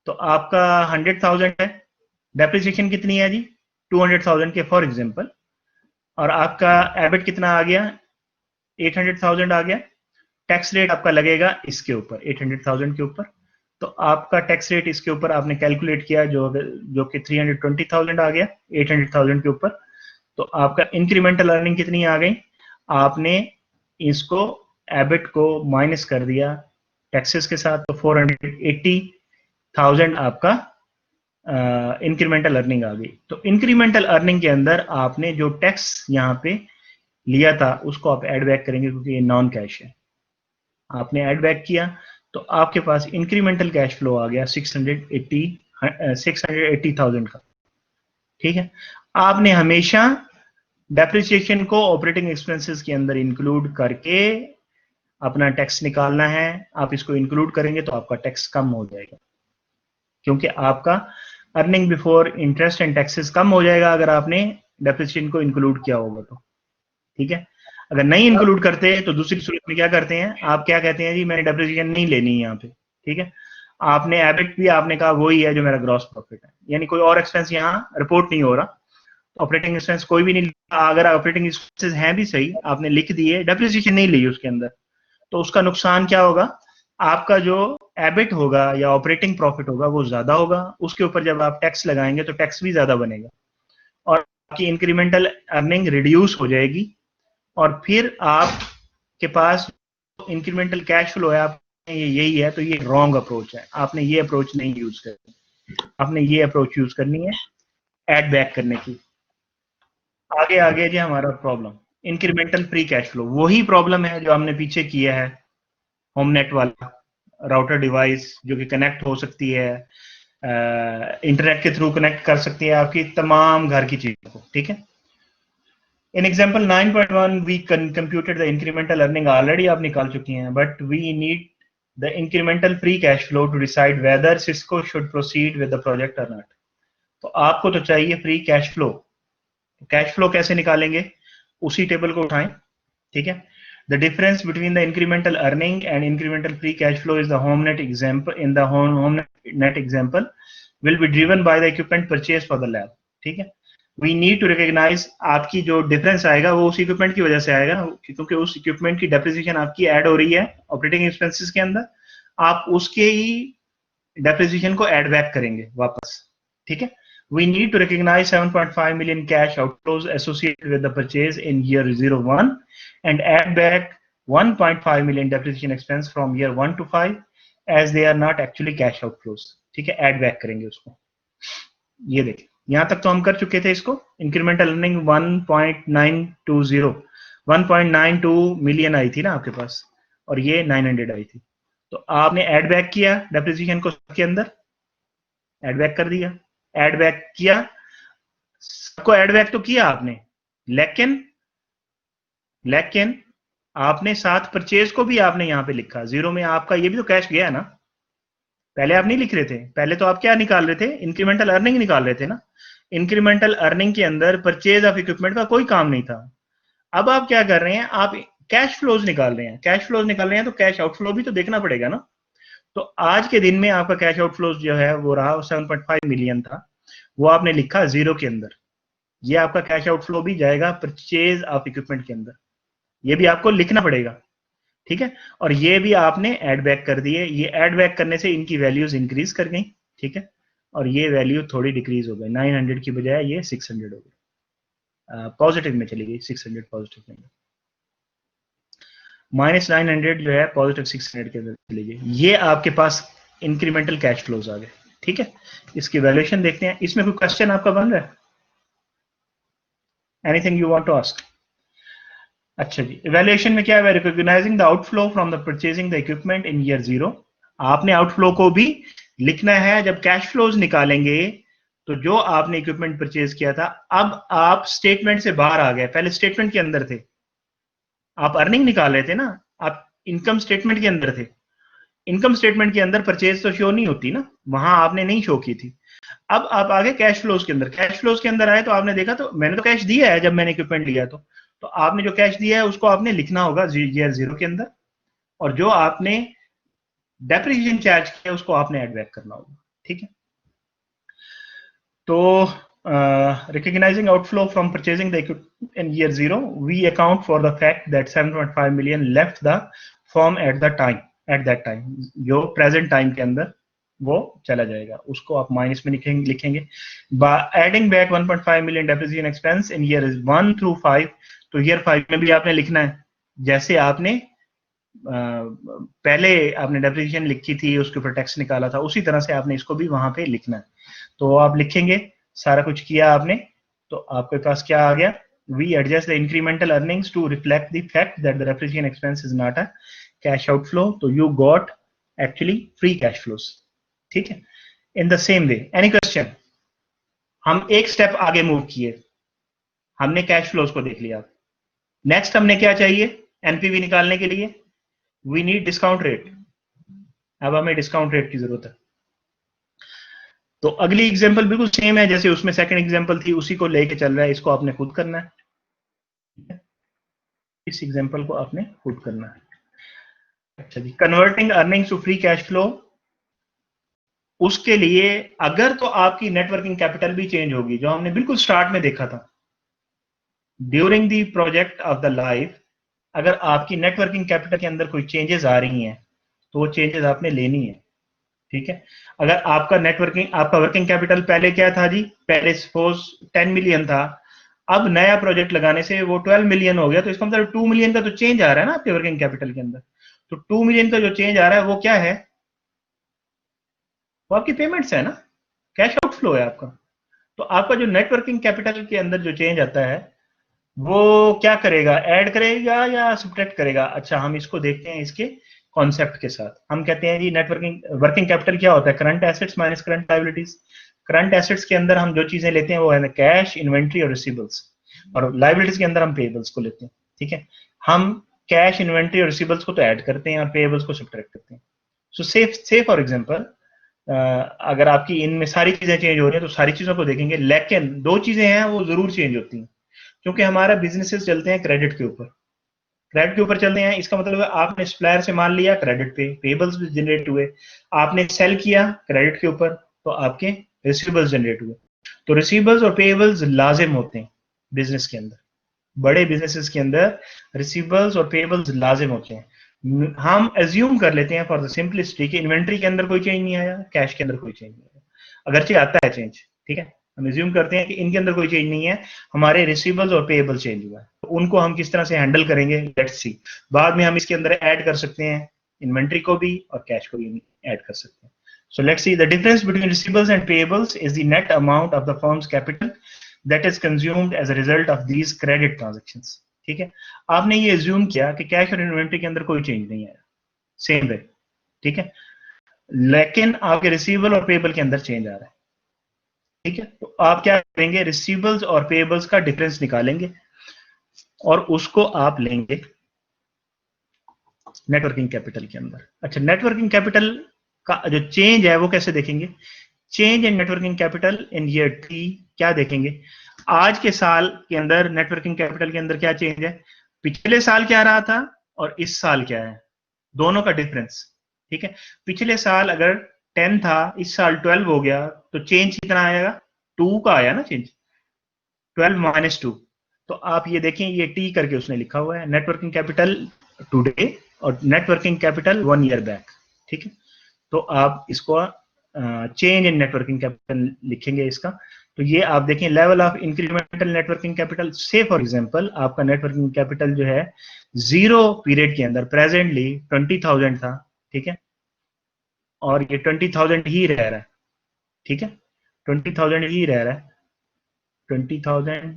तो आपका 100,000 है, डेप्रिसिएशन कितनी है जी 200,000 के फॉर एग्जांपल, और आपका एबिट कितना आ गया, 800,000 आ गया। टैक्स रेट आपका लगेगा इसके ऊपर 800,000 के ऊपर, तो आपका टैक्स रेट इसके ऊपर आपने कैलकुलेट किया जो कि 320,000 आ गया 800,000 के ऊपर। तो आपका इंक्रीमेंटल अर्निंग कितनी आ गई, आपने इसको एबिट को माइनस कर दिया टैक्सेस के साथ, तो 480,000 आपका इंक्रीमेंटल अर्निंग आ गई। तो इंक्रीमेंटल अर्निंग के अंदर आपने जो टैक्स यहाँ पे लिया था उसको आप ऐड बैक करेंगे, क्योंकि ये नॉन कैश है। आपने ऐड बैक किया तो आपके पास इंक्रीमेंटल कैश फ्लो आ गया 680,000 का। ठीक है, आपने हमेशा डेप्रिसिएशन को ऑपरेटिंग एक्सपेंसेस के अंदर इंक्लूड करके अपना टैक्स निकालना है। आप इसको इंक्लूड करेंगे तो आपका टैक्स कम हो जाएगा, क्योंकि आपका earning before interest and taxes कम हो जाएगा अगर आपने डेप्रिसिएशन को इंक्लूड किया होगा तो। ठीक है, अगर नहीं इंक्लूड करते तो दूसरी सूरत में क्या करते हैं, आप क्या कहते हैं जी मैंने डेप्रिसिएशन नहीं लेनी है यहाँ पे। ठीक है, आपने एबिट भी आपने कहा वही है जो मेरा ग्रॉस प्रॉफिट है, यानी कोई और एक्सपेंस यहाँ रिपोर्ट नहीं हो रहा, ऑपरेटिंग एक्सपेंस कोई भी नहीं। अगर ऑपरेटिंग एक्सपेंसेस हैं भी सही, आपने लिख दिए, डेप्रिसिएशन नहीं ली उसके अंदर, तो उसका नुकसान क्या होगा, आपका जो एबिट होगा या ऑपरेटिंग प्रॉफिट होगा वो ज्यादा होगा, उसके ऊपर जब आप टैक्स लगाएंगे तो टैक्स भी ज्यादा बनेगा और आपकी इंक्रीमेंटल अर्निंग रिड्यूस हो जाएगी। और फिर आपके पास इंक्रीमेंटल कैश फ्लो है, आप यही है, तो ये रॉन्ग अप्रोच है। आपने ये अप्रोच नहीं यूज करनी, आपने ये अप्रोच यूज करनी है एड बैक करने की। आगे आगे जी हमारा problem incremental free cash flow, वही प्रॉब्लम है जो हमने पीछे किया है, होमनेट वाला राउटर डिवाइस जो कि कनेक्ट हो सकती है, इंटरनेट के थ्रू कनेक्ट कर सकती है आपकी तमाम घर की चीजों को। ठीक है, in example 9.1 we computed the incremental earning already आप निकाल चुकी हैं, but we need the incremental free cash flow to decide whether Cisco should proceed with the project or not। तो आपको तो चाहिए free cash flow, cash flow कैसे निकालेंगे, उसी टेबल को उठाएं। ठीक है, the difference between the incremental earning and incremental free cash flow is the HomeNet example, in the HomeNet example will be driven by the equipment purchase for the lab। ठीक है, we need to recognise, आपकी जो difference आएगा वो उस equipment की वजह से आएगा, क्योंकि उस इक्विपमेंट की डेप्रिसिएशन आपकी ऐड हो रही है ऑपरेटिंग एक्सपेंसेस के अंदर, आप उसके ही डेप्रिसिएशन को ऐड बैक करेंगे वापस। ठीक है, we need to recognize 7.5 million cash outflows associated with the purchase in year 01 and add back 1.5 million depreciation expense from year 1 to 5 as they are not actually cash outflows. ठीक है, add back करेंगे उसको। ये देखिए, यहां तक तो हम कर चुके थे इसको। इंक्रीमेंटल अर्निंग 1.92 मिलियन आई थी ना आपके पास, और ये 900 आई थी, तो आपने ऐड बैक किया डेप्रिसिएशन को सबके अंदर, ऐड बैक कर दिया, ऐड बैक किया, सबको ऐड बैक तो किया आपने, लेकिन आपने साथ परचेज को भी आपने यहां पे लिखा जीरो में, आपका ये भी तो कैश गया ना। पहले आप नहीं लिख रहे थे, पहले तो आप क्या निकाल रहे थे, इंक्रीमेंटल अर्निंग निकाल रहे थे ना। इंक्रीमेंटल अर्निंग के अंदर परचेज ऑफ इक्विपमेंट का कोई काम नहीं था। अब आप क्या कर रहे हैं, आप कैश फ्लोज निकाल रहे हैं, कैश फ्लोज निकाल रहे हैं तो कैश आउटफ्लो भी तो देखना पड़ेगा ना। तो आज के दिन में आपका कैश आउटफ्लोज जो है वो रहा 7.5 मिलियन था, वो आपने लिखा जीरो के अंदर, ये आपका कैश आउटफ्लो भी जाएगा परचेज ऑफ इक्विपमेंट के अंदर, ये भी आपको लिखना पड़ेगा। ठीक है, और ये भी आपने ऐड बैक कर दिए, ये ऐड बैक करने से इनकी वैल्यूज इंक्रीज कर गई। ठीक है, और ये वैल्यू थोड़ी डिक्रीज हो गई, 900 की बजाय ये 600 हो गई, पॉजिटिव में चली गई, 600 पॉजिटिव में, -900 जो है पॉजिटिव 600 के अंदर चली गई। ये आपके पास इंक्रीमेंटल कैश फ्लोज आ गए। ठीक है, इसकी वैल्यूएशन देखते हैं, इसमें कोई क्वेश्चन आपका बन रहा है, anything you want to ask. अच्छा जी, इवैल्यूएशन में क्या है, recognizing the outflow from the purchasing the equipment in year 0। आपने आउटफ्लो को भी लिखना है, जब कैश फ्लोज निकालेंगे तो जो आपने इक्विपमेंट परचेज किया था, अब आप स्टेटमेंट से बाहर आ गए, पहले स्टेटमेंट के अंदर थे, आप अर्निंग निकाल रहे थे ना, आप इनकम स्टेटमेंट के अंदर थे, इनकम स्टेटमेंट के अंदर परचेज तो शो नहीं होती ना, वहां आपने नहीं शो की थी। अब आप आगे कैश फ्लोज के अंदर, कैश फ्लोज के अंदर आए तो आपने देखा तो मैंने तो कैश दिया है जब मैंने इक्विपमेंट लिया, तो आपने जो कैश दिया है उसको आपने लिखना होगा ईयर 0 के अंदर, और जो आपने डेप्रिसिएशन चार्ज किया उसको आपने ऐड बैक करना होगा। ठीक है, तो recognizing outflow from purchasing the equipment in year 0, we account for the fact that 7.5 million left the firm at that time, जो present time के अंदर वो चला जाएगा, उसको आप माइनस में लिखेंगे. Adding back 1.5 million depreciation expense in year 1 through 5, तो year 5 में भी आपने लिखना है, जैसे आपने पहले आपने डेप्रिसिएशन लिखी थी, उसके ऊपर टैक्स निकाला था, उसी तरह से आपने इसको भी वहां पे लिखना है. तो आप लिखेंगे, सारा कुछ किया आपने, तो आपके पास क्या आ गया, we adjust the incremental earnings to reflect the fact that the depreciation expense is not a cash outflow, तो you got actually free cash flows. ठीक है. In the same way, any question? हम एक स्टेप आगे move किए, हमने cash flows को देख लिया. नेक्स्ट हमने क्या चाहिए एनपीवी निकालने के लिए, वी नीड डिस्काउंट रेट. अब हमें डिस्काउंट रेट की जरूरत है. तो अगली एग्जांपल बिल्कुल सेम है जैसे उसमें सेकंड एग्जांपल थी, उसी को लेके चल रहा है, इसको आपने खुद करना है, इस एग्जांपल को आपने खुद करना है. अच्छा जी, converting earnings to free cash flow. उसके लिए अगर तो आपकी नेटवर्किंग कैपिटल भी चेंज होगी, जो हमने बिल्कुल स्टार्ट में देखा था, during the project of the life, अगर आपकी नेटवर्किंग कैपिटल के अंदर कोई चेंजेस आ रही हैं तो वो चेंजेस आपने लेनी है. ठीक है. अगर आपका वर्किंग कैपिटल पहले क्या था जी, पहले सपोज 10 मिलियन था, अब नया प्रोजेक्ट लगाने से वो 12 मिलियन हो गया, तो इसका मतलब 2 मिलियन का तो चेंज आ रहा है ना आपके वर्किंग कैपिटल के अंदर. तो 2 मिलियन का जो चेंज आ रहा है वो क्या है, वो आपकी पेमेंट्स है ना, कैश आउटफ्लो है आपका. तो आपका जो नेटवर्किंग कैपिटल के अंदर जो चेंज आता है वो क्या करेगा, ऐड करेगा या सब्ट्रैक्ट करेगा. अच्छा, हम इसको देखते हैं इसके कॉन्सेप्ट के साथ. हम कहते हैं जी वर्किंग कैपिटल क्या होता है, current assets minus current liabilities. Current assets के अंदर हम जो चीजें लेते हैं वो है कैश, इन्वेंट्री और रिसीवेबल्स, और लायबिलिटीज के अंदर हम पेएबल्स को लेते हैं. ठीक है. हम कैश, इन्वेंट्री और रिसीवेबल्स को तो ऐड करते हैं और पेएबल्स को सब्ट्रैक्ट करते हैं. सो से फॉर एग्जांपल, अगर आपकी इनमें सारी चीजें चेंज हो रही हैं तो सारी चीजों को देखेंगे, लेकिन दो चीजें हैं वो जरूर चेंज होती हैं, क्योंकि हमारा बिजनेसेस चलते हैं क्रेडिट के ऊपर. क्रेडिट के ऊपर चलते हैं, इसका मतलब है आपने सप्लायर से माल लिया, क्रेडिट पे पेबल्स भी जनरेट हुए. आपने सेल किया क्रेडिट के ऊपर, तो आपके रिसीवेबल्स जनरेट हुए. तो रिसीवेबल्स और पेबल्स लाजिम होते हैं बिजनेस के अंदर. बड़े बिजनेसेस के अंदर रिसीवेबल्स और पेबल्स लाजिम होते हैं. हम एज्यूम कर लेते हैं फॉर द सिंपलिसिटी कि इन्वेंट्री के अंदर कोई चेंज नहीं आया, कैश के अंदर कोई चेंज नहीं आया, अगरचे आता है चेंज. ठीक है. हम एज्यूम करते हैं कि इनके अंदर कोई चेंज नहीं है, हमारे रिसीवेबल्स और पेएबल चेंज हुआ है. तो उनको हम किस तरह से हैंडल करेंगे, लेट्स सी. बाद में हम इसके अंदर ऐड कर सकते हैं इन्वेंट्री को भी और कैश को भी ऐड कर सकते हैं. So let's see, the difference between receivables and payables is the net amount of the firm's capital that is consumed as a result of these credit transactions. ठीक है. आपने ये एज्यूम किया कि कैश और इन्वेंट्री के अंदर कोई चेंज नहीं आया, सेम वे. ठीक है. लेकिन आपके रिसीवेबल और पेएबल के अंदर चेंज आ रहा है. ठीक है. तो आप क्या करेंगे, रिसीवेबल्स और पेएबल्स का डिफरेंस निकालेंगे और उसको आप लेंगे नेटवर्किंग कैपिटल के अंदर. अच्छा, नेटवर्किंग कैपिटल का जो चेंज है वो कैसे देखेंगे, change in networking capital in year T. क्या देखेंगे, आज के साल के अंदर नेटवर्किंग कैपिटल के अंदर क्या चेंज है, पिछले साल क्या रहा था और इस साल क्या है, दोनों का डिफरेंस. ठीक है. पिछले साल अगर 10 था, इस साल 12 हो गया, तो चेंज कितना आएगा, 2 का आया ना चेंज, 12 माइनस 2. तो आप ये देखें, ये टी करके उसने लिखा हुआ है, नेटवर्किंग कैपिटल टुडे और नेटवर्किंग कैपिटल 1 ईयर बैक. ठीक है. तो आप इसको चेंज इन नेटवर्किंग कैपिटल लिखेंगे इसका. तो ये आप देखें, level of incremental networking capital. से फॉर एग्जांपल आपका नेटवर्किंग कैपिटल जो है 0 पीरियड के अंदर प्रेजेंटली 20,000 था. ठीक है. और ये 20,000 ही रह रहा है. ठीक है. 20,000 ही रह रहा है, 20,000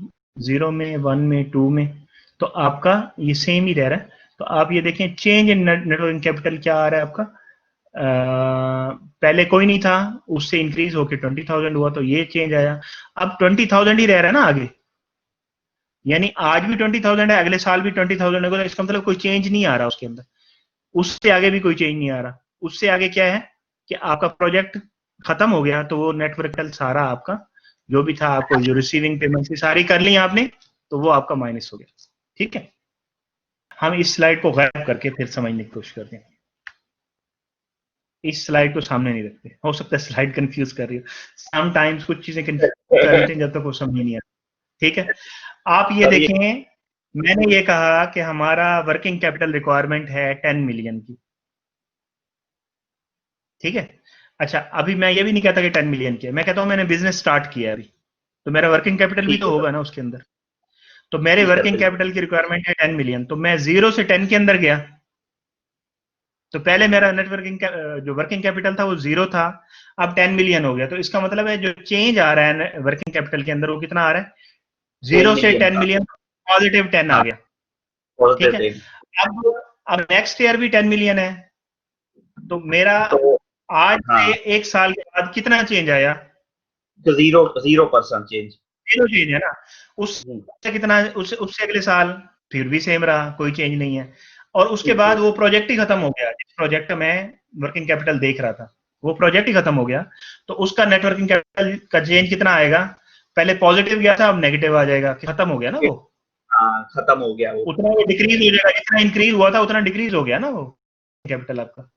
0 में, 1 में, 2 में, तो आपका ये सेम ही रह रहा है. तो आप ये देखें, चेंज इन नेटवर्किंग कैपिटल क्या आ रहा है आपका, पहले कोई नहीं था, उससे इंक्रीज होकर 20,000 हुआ, तो ये चेंज आया. अब 20,000 ही रह रहा है ना आगे, यानी आज भी 20,000 है, अगले साल भी 20,000 होगा, तो इसका मतलब कोई चेंज नहीं आ रहा उसके अंदर. उससे आगे भी कोई चेंज नहीं आ रहा. उससे आगे क्या है कि आपका प्रोजेक्ट खत्म हो गया, तो वो नेटवर्क सारा आपका जो भी था, आपको जो रिसीविंग पेमेंट सारी कर ली आपने, तो वो आपका माइनस हो गया. ठीक है. हम इस स्लाइड को गायब करके फिर समझने की कोशिश करते हैं. इस स्लाइड को सामने नहीं रखते, हो सकता है स्लाइड कंफ्यूज कर रही हो, समटाइम्स कुछ चीजें कर लेते हैं जब तक वो समझ नहीं आता। ठीक है, आप ये सर ये देखें, मैंने ये कहा कि हमारा वर्किंग कैपिटल रिक्वायरमेंट है 10 मिलियन की। ठीक है, अच्छा अभी मैं ये भी नहीं कहता कि 10 मिलियन की है, मैं कहता हूं मैंने बिजनेस स्टार्ट किया है अभी, तो मेरा वर्किंग कैपिटल भी ठीक तो है सर। होगा ना उसके अंदर। तो मेरे जी सर वर्किंग बिल्कुल। कैपिटल की रिक्वायरमेंट है 10 मिलियन, तो मैं 0 से 10 के अंदर गया। तो पहले मेरा नेटवर्किंग जो वर्किंग कैपिटल था वो 0 था, अब 10 मिलियन हो गया। तो इसका मतलब है जो चेंज आ रहा है वर्किंग कैपिटल के अंदर वो कितना आ रहा है, 10 0 से मिलियन 10 का। मिलियन, पॉजिटिव 10 आ हाँ गया। ठीक पॉजिटिव है, 10। अब नेक्स्ट ईयर भी 10 मिलियन है, तो मेरा तो आज से हाँ, एक साल के बाद कितना चेंज आया, तो 0% चेंज। 0 चेंज है ना। उससे कितना, उससे अगले साल फिर भी सेम रहा, कोई चेंज नहीं है। और उसके ठीक है। बाद वो प्रोजेक्ट ही खत्म हो गया, जिस प्रोजेक्ट में वर्किंग कैपिटल देख रहा था वो प्रोजेक्ट ही खत्म हो गया। तो उसका नेटवर्किंग कैपिटल का चेंज कितना आएगा, पहले पॉजिटिव गया था अब नेगेटिव आ जाएगा, खत्म हो गया ना वो। हाँ खत्म हो गया वो। उतना वो डिक्रीज हो जाएगा, जितना इंक्रीज हुआ था उतना डिक्रीज हो गया ना वो कैपिटल आपका।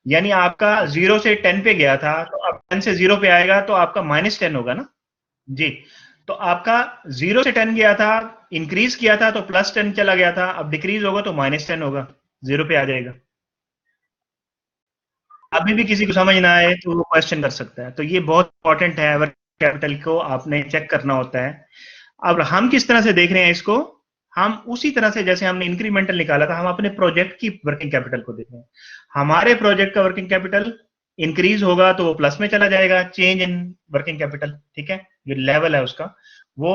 यानी आपका 0 से 10 पे गया था, तो अब 10 से 0 पे आएगा तो आपका -10 होगा ना जी। तो आपका 0 से 10 गया था, इंक्रीज किया था तो +10 चला गया था, अब डिक्रीज होगा तो -10 होगा, 0 पे आ जाएगा। अभी भी किसी को समझ ना आए तो वो क्वेश्चन कर सकता है। तो ये बहुत इंपॉर्टेंट है, वर्किंग कैपिटल को आपने चेक करना होता है। अब हम किस तरह से देख रहे हैं इसको, हम उसी तरह से जैसे हमने इंक्रीमेंटल निकाला था, हम अपने प्रोजेक्ट की वर्किंग कैपिटल को देख रहे हैं। हमारे प्रोजेक्ट का वर्किंग कैपिटल इंक्रीज होगा तो वो प्लस में चला जाएगा, चेंज इन वर्किंग कैपिटल। ठीक है, जो लेवल है उसका वो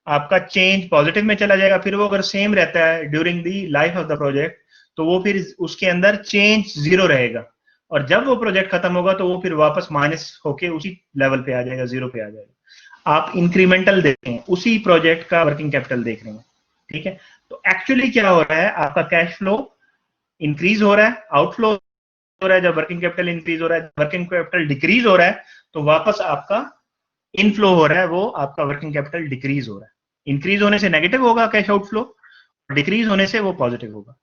आपका चेंज पॉजिटिव में चला जाएगा। फिर वो अगर सेम रहता है during the life of the project, तो वो फिर उसके अंदर चेंज 0 रहेगा। और जब वो प्रोजेक्ट खत्म होगा तो वो फिर वापस माइनस होके उसी लेवल पे आ जाएगा, 0 पे आ जाएगा। आप इंक्रीमेंटल देख रहे हैं, उसी प्रोजेक्ट का वर्किंग कैपिटल देख रहे हैं। ठीक है, तो एक्चुअली क्या हो रहा है, आपका कैश फ्लो इंक्रीज हो रहा है, आउटफ्लो हो रहा है। जब वर्किंग कैपिटल इंक्रीज हो रहा है, वर्किंग कैपिटल डिक्रीज हो रहा है, तो वापस आपका इनफ्लो हो रहा है, वो आपका वर्किंग कैपिटल डिक्रीज हो रहा है। इंक्रीज होने से नेगेटिव होगा कैश आउटफ्लो, डिक्रीज होने से वो पॉजिटिव होगा।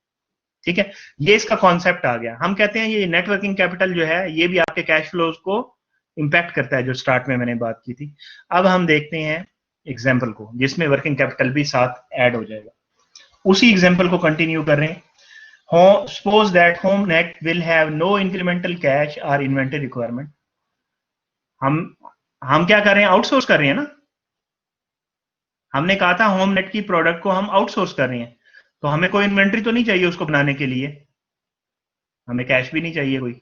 ठीक है, ये इसका कॉन्सेप्ट आ गया। हम कहते हैं ये नेट वर्किंग कैपिटल जो है ये भी आपके कैश फ्लोज को इंपैक्ट करता है, जो स्टार्ट में मैंने बात की थी। अब हम देखते हैं एग्जाम्पल को जिसमें वर्किंग कैपिटल भी साथ ऐड हो जाएगा। उसी एग्जाम्पल को कंटिन्यू कर रहे हैं। Suppose that HomeNet will have no incremental cash और इन्वेंटरी रिक्वायरमेंट। हम हम क्या कर रहे हैं, आउटसोर्स कर रहे हैं ना। हमने कहा था होम नेट की प्रोडक्ट को हम आउटसोर्स कर रहे हैं, तो हमें कोई इन्वेंट्री तो नहीं चाहिए उसको बनाने के लिए, हमें कैश भी नहीं चाहिए कोई,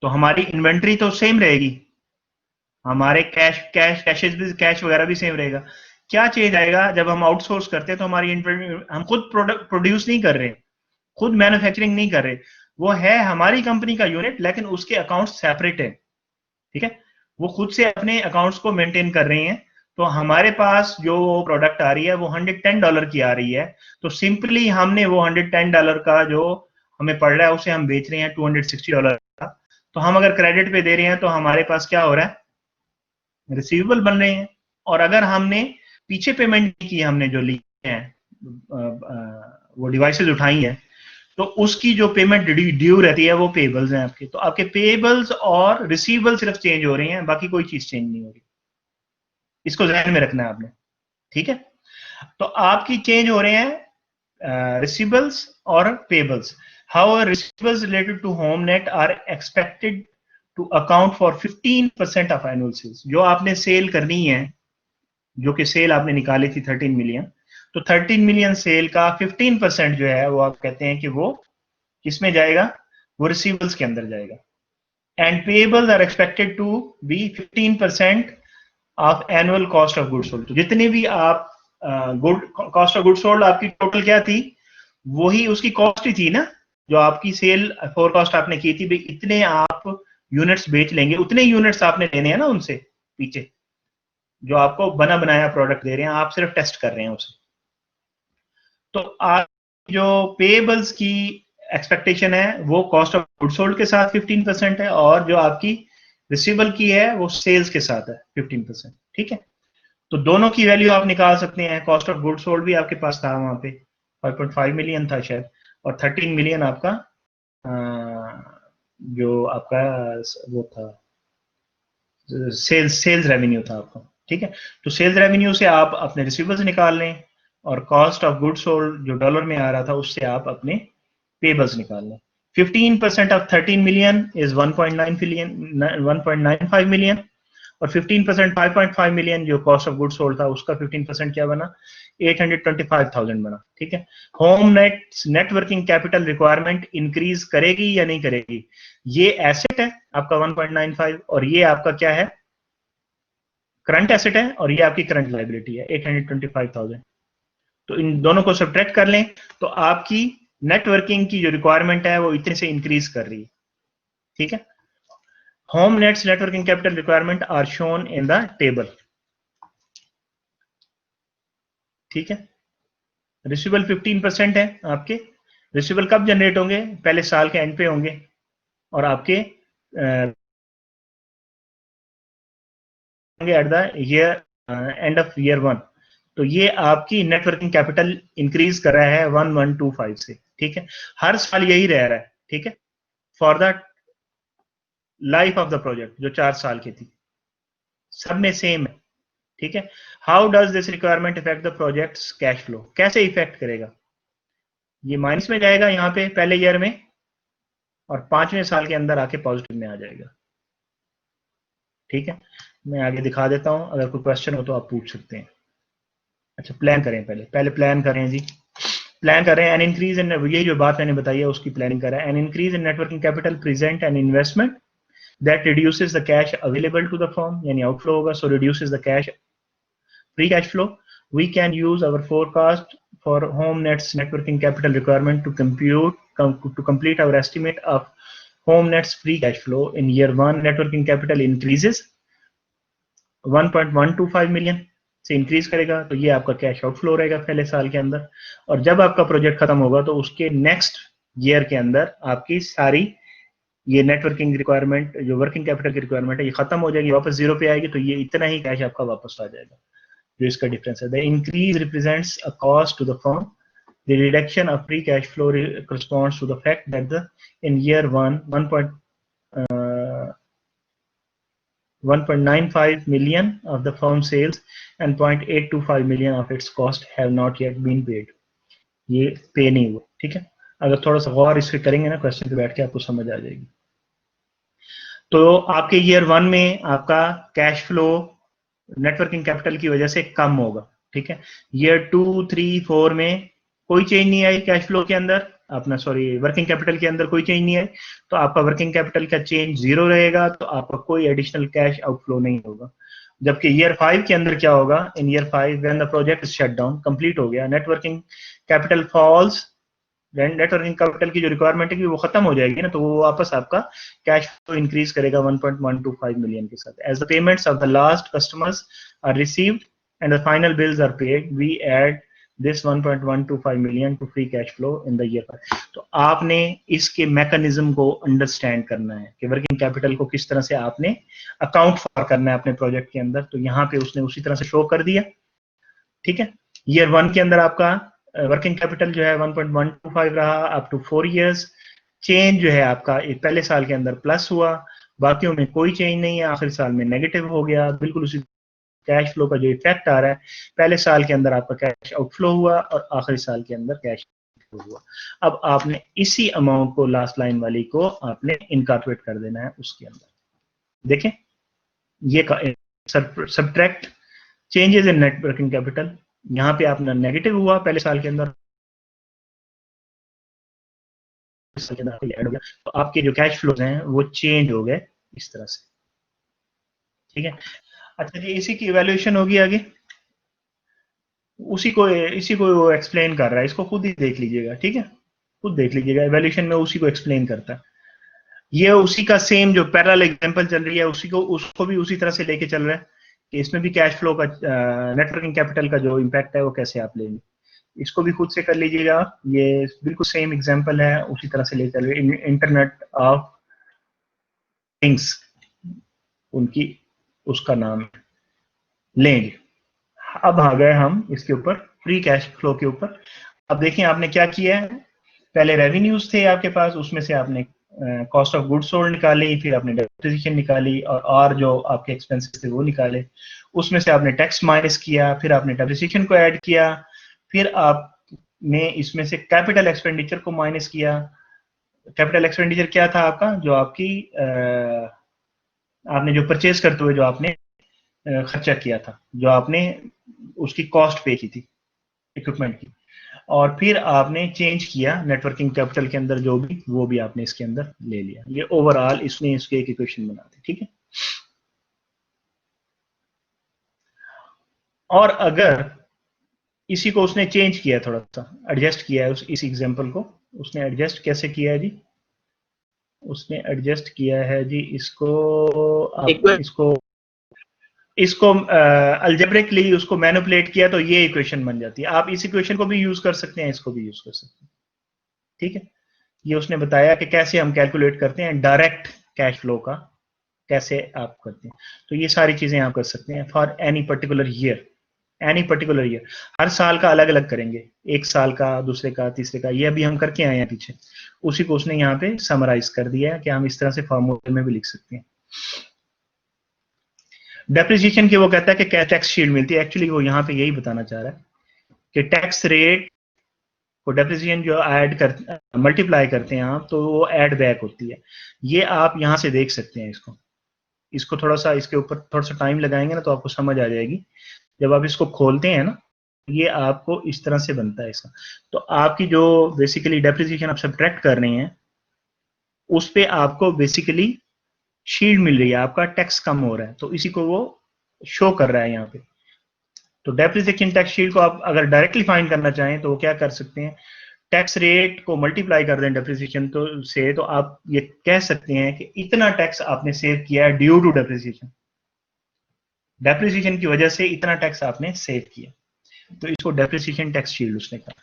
तो हमारी इन्वेंट्री तो सेम रहेगी, हमारे कैशेस भी, कैश वगैरह भी सेम रहेगा। क्या चेंज आएगा जब हम आउटसोर्स करते हैं, तो हमारी इन्वेंट्री, हम खुद प्रोडक्ट प्रोड्यूस नहीं कर रहे, खुद मैन्युफैक्चरिंग नहीं कर रहे, वो है हमारी कंपनी का यूनिट लेकिन उसके अकाउंट सेपरेट है। ठीक है, वो खुद से अपने अकाउंट्स को मेंटेन कर रहे हैं। तो हमारे पास जो प्रोडक्ट आ रही है वो $110 की आ रही है, तो सिंपली हमने वो $110 का जो हमें पड़ रहा है उसे हम बेच रहे हैं $260 का। तो हम अगर क्रेडिट पे दे रहे हैं तो हमारे पास क्या हो रहा है, रिसीवेबल बन रहे हैं। और अगर हमने पीछे पेमेंट की, हमने जो ली है वो डिवाइसेस उठाई है, तो उसकी जो पेमेंट ड्यू रहती है वो पेबल्स हैं आपके। तो आपके पेबल्स और रिसीवेबल सिर्फ चेंज हो रहे हैं, बाकी कोई चीज चेंज नहीं हो रही। इसको ध्यान में रखना है आपने। ठीक है, तो आपकी चेंज हो रहे हैं रिसीवेबल्स और payables. How receivables related to HomeNet are expected to account for 15% of annual sales. जो आपने सेल करनी है, जो कि सेल आपने निकाली थी 13 मिलियन, तो 13 मिलियन सेल का 15% जो है वो आप कहते हैं कि वो किसमें जाएगा, वो रिसीवेबल्स के अंदर जाएगा। And payables are expected to be 15% of annual cost of good sold. तो जितने भी आप good cost of good sold आपकी टोटल क्या थी, वही उसकी कॉस्ट ही थी ना, जो आपकी सेल फोरकास्ट आपने की थी, भाई इतने आप यूनिट्स बेच लेंगे, उतने यूनिट्स आपने लेने हैं ना उनसे पीछे, जो आपको बना बनाया प्रोडक्ट दे रहे हैं, आप सिर्फ टेस्ट कर रहे हैं उसे। तो आप जो पेबल्स की एक्सपेक्टेशन है वो कॉस्ट ऑफ गुड सोल्ड के साथ 15% है, और जो आपकी रिसीवेबल की है वो सेल्स के साथ है 15%। ठीक है, तो दोनों की वैल्यू आप निकाल सकते हैं। कॉस्ट ऑफ गुड सोल्ड भी आपके पास था वहां पे 5.5 मिलियन था शायद, और 13 मिलियन आपका जो आपका वो था सेल्स रेवेन्यू था आपका, ठीक है। तो सेल्स रेवेन्यू से आप अपने रिसीवेबल्स निकाल लें और कॉस्ट ऑफ गुड्स सोल्ड जो डॉलर में आ रहा था उससे आप अपने पेबल्स निकाल लें। 15% ऑफ 13 मिलियन इज 1.95 मिलियन और 15% 5.5 मिलियन जो कॉस्ट ऑफ गुड सोल्ड था उसका 15% क्या बना, 825,000 बना, ठीक है। Home networking capital requirement increase करेगी या नहीं करेगी? ये एसेट है आपका 1.95 और ये आपका क्या है, करंट एसेट है और ये आपकी करंट लाइबिलिटी है 825,000। तो इन दोनों को सब्ट्रैक्ट कर लें तो आपकी नेटवर्किंग की जो रिक्वायरमेंट है वो इतने से इंक्रीज कर रही है, ठीक है। HomeNet's networking capital requirement are shown in the table, ठीक है। रिसीवेबल 15% है आपके। रिसीवेबल कब जनरेट होंगे? पहले साल के एंड पे होंगे और आपके at the year end of year 1। तो ये आपकी नेटवर्किंग कैपिटल इंक्रीज कर रहा है 1125 से, ठीक है। हर साल यही रह रहा है, ठीक है, for the life of the project जो 4 साल की थी, सब में सेम है, ठीक है। How does this requirement effect the project cash flow? कैसे इफेक्ट करेगा? ये माइनस में जाएगा यहाँ पे पहले ईयर में और 5वें साल के अंदर आके पॉजिटिव में आ जाएगा, ठीक है। मैं आगे दिखा देता हूं, अगर कोई क्वेश्चन हो तो आप पूछ सकते हैं। अच्छा, प्लान करें, पहले प्लान करें जी। प्लान कर रहे हैं एन इंक्रीज इन, यही जो बात मैंने बताई है उसकी प्लानिंग कर रहा है। An increase in networking capital present an investment that reduces the cash available to the firm, यानी आउटफ्लो होगा, so reduces the cash free cash flow. We can use our forecast for HomeNet's networking capital requirement to complete our estimate of HomeNet's free cash flow. In year 1, networking capital increases 1.125 million से increase करेगा, तो ये आपका cash outflow रहेगा पहले साल के अंदर। और जब आपका प्रोजेक्ट खत्म होगा तो उसके नेक्स्ट ईयर के अंदर आपकी सारी ये नेटवर्किंग रिक्वायरमेंट जो वर्किंग कैपिटल की रिक्वायरमेंट है ये खत्म हो जाएगी, वापस जीरो पे आएगी, तो ये इतना ही कैश आपका वापस आ जाएगा, जो इसका डिफरेंस है। The increase represents a cost to the firm, the reduction of free cash flow corresponds to the fact that the in year 1.95 million of the firm sales and 0.825 million of its cost have not yet been paid. ये पे नहीं हुआ, ठीक है। अगर थोड़ा सा गौर इस पे करेंगे ना क्वेश्चन पे बैठ के आपको समझ आ जाएगी। तो आपके ईयर 1 में आपका कैश फ्लो नेटवर्किंग कैपिटल की वजह से कम होगा, ठीक है। ईयर 2, 3, 4 में कोई चेंज नहीं आई कैश फ्लो के अंदर, अपना सॉरी वर्किंग कैपिटल के अंदर कोई चेंज नहीं आई, तो आपका वर्किंग कैपिटल का चेंज जीरो रहेगा, तो आपका कोई एडिशनल कैश आउटफ्लो नहीं होगा। जबकि ईयर 5 के अंदर क्या होगा? In year 5 when the project is shut down, complete हो गया, networking capital falls, networking capital की जो रिक्वायरमेंट है वो खत्म हो जाएगी ना, तो वो वापस आपका कैश फ्लो इंक्रीज करेगा 1.125 मिलियन के साथ। As the payments of the last customers are received and the final bills are paid, we add this 1.125 million to free cash flow in the year 5। तो आपने इसके मैकेनिज्म को understand करना है कि वर्किंग कैपिटल को किस तरह से आपने अकाउंट फॉर करना है अपने प्रोजेक्ट के अंदर, तो यहाँ पे उसने उसी तरह से शो कर दिया, ठीक है। ईयर 1 के अंदर आपका वर्किंग कैपिटल जो है 1.125 रहा अप टू 4 इयर्स। चेंज जो है आपका पहले साल के अंदर प्लस हुआ, बाकियों में कोई चेंज नहीं है, आखिरी साल में नेगेटिव हो गया। बिल्कुल उसी कैश फ्लो का जो इफेक्ट आ रहा है, पहले साल के अंदर आपका कैश आउटफ्लो हुआ और आखिरी साल के अंदर कैश हुआ। अब आपने इसी अमाउंट को लास्ट लाइन वाली को आपने इनकॉर्पोरेट कर देना है उसके अंदर। देखें ये subtract changes in net working capital, यहाँ पे आपने नेगेटिव हुआ पहले साल के अंदर, ऐड हो गया, तो आपके जो कैश फ्लोज हैं वो चेंज हो गए इस तरह से, ठीक है। अच्छा जी, इसी की इवैल्यूएशन होगी आगे, इसी को एक्सप्लेन कर रहा है, इसको खुद ही देख लीजिएगा, ठीक है, खुद देख लीजिएगा, इवैल्यूएशन में उसी को एक्सप्लेन करता है। ये उसी का सेम जो पैरेलल एग्जांपल चल रही है उसको भी उसी तरह से लेके चल रहा है कि इसमें भी कैश फ्लो का नेटवर्किंग कैपिटल का जो इम्पैक्ट है वो कैसे आप लेंगे, इसको भी खुद से कर लीजिएगा। ये बिल्कुल सेम एग्जांपल है, उसी तरह से ले चल रहे। इंटरनेट ऑफ थिंग्स उनकी उसका नाम लेंगे। अब आ गए हम इसके ऊपर फ्री कैश फ्लो के ऊपर। अब देखिए आपने क्या किया है, पहले रेवेन्यूज थे आपके पास, उसमें से आपने कॉस्ट ऑफ गुड्स सोल्ड निकाली, फिर आपने डेप्रिसिएशन निकाली, और जो आपके एक्सपेंसेस थे वो निकाले, उसमें से आपने टैक्स माइनस किया, फिर आपने डेप्रिसिएशन को ऐड किया, फिर आपने इसमें से कैपिटल एक्सपेंडिचर को माइनस किया। कैपिटल एक्सपेंडिचर क्या था आपका, जो आपकी आपने जो परचेज करते हुए जो आपने खर्चा किया था, जो आपने उसकी कॉस्ट पे की थी इक्विपमेंट की, और फिर आपने चेंज किया नेटवर्किंग कैपिटल के अंदर जो भी, वो भी आपने इसके अंदर ले लिया। ये ओवरऑल इसने इसके एक इक्वेशन बना दी, ठीक है। और अगर इसी को उसने चेंज किया, थोड़ा सा एडजस्ट किया है, इस एग्जांपल को उसने एडजस्ट कैसे किया है जी, उसने एडजस्ट किया है जी इसको, इसको अल्जेब्रिकली उसको मैनिपुलेट किया, तो ये इक्वेशन बन जाती है। आप इस इक्वेशन को भी यूज कर सकते हैं, इसको भी यूज कर सकते हैं, ठीक है। ये उसने बताया कि कैसे हम कैलकुलेट करते हैं डायरेक्ट कैश फ्लो का, कैसे आप करते हैं। तो ये सारी चीजें आप कर सकते हैं for any particular year, any particular year, हर साल का अलग अलग करेंगे, एक साल का, दूसरे का, तीसरे का, ये अभी हम करके आए हैं पीछे, उसी को उसने यहाँ पे समराइज कर दिया है कि हम इस तरह से फॉर्मूले में भी लिख सकते हैं। डेप्रिसिएशन की वो कहता है कि क्या टैक्स शील्ड मिलती है, एक्चुअली वो यहाँ पे यही बताना चाह रहा है कि टैक्स रेट को डेप्रिसिएशन जो ऐड कर मल्टीप्लाई करते हैं आप, तो वो ऐड बैक होती है। ये आप यहाँ से देख सकते हैं इसको थोड़ा सा, इसके ऊपर थोड़ा सा टाइम लगाएंगे ना तो आपको समझ आ जाएगी। जब आप इसको खोलते हैं ना, ये आपको इस तरह से बनता है इसका। तो आपकी जो बेसिकली डेप्रिसिएशन आप सब्ट्रैक्ट कर रहे हैं, उस पे आपको बेसिकली शील्ड मिल रही है, आपका टैक्स कम हो रहा है, तो इसी को वो शो कर रहा है यहाँ पे। तो डेप्रिसिएशन टैक्स शील्ड को आप अगर डायरेक्टली फाइंड करना चाहें तो वो क्या कर सकते हैं, टैक्स रेट को मल्टीप्लाई कर दें डेप्रिसिएशन तो आप ये कह सकते हैं कि इतना टैक्स आपने सेव किया है ड्यू टू डेप्रिसिएशन, डेप्रिसिएशन की वजह से इतना टैक्स आपने सेव किया, तो इसको डेप्रिसिएशन टैक्स शील्ड उसने कहा।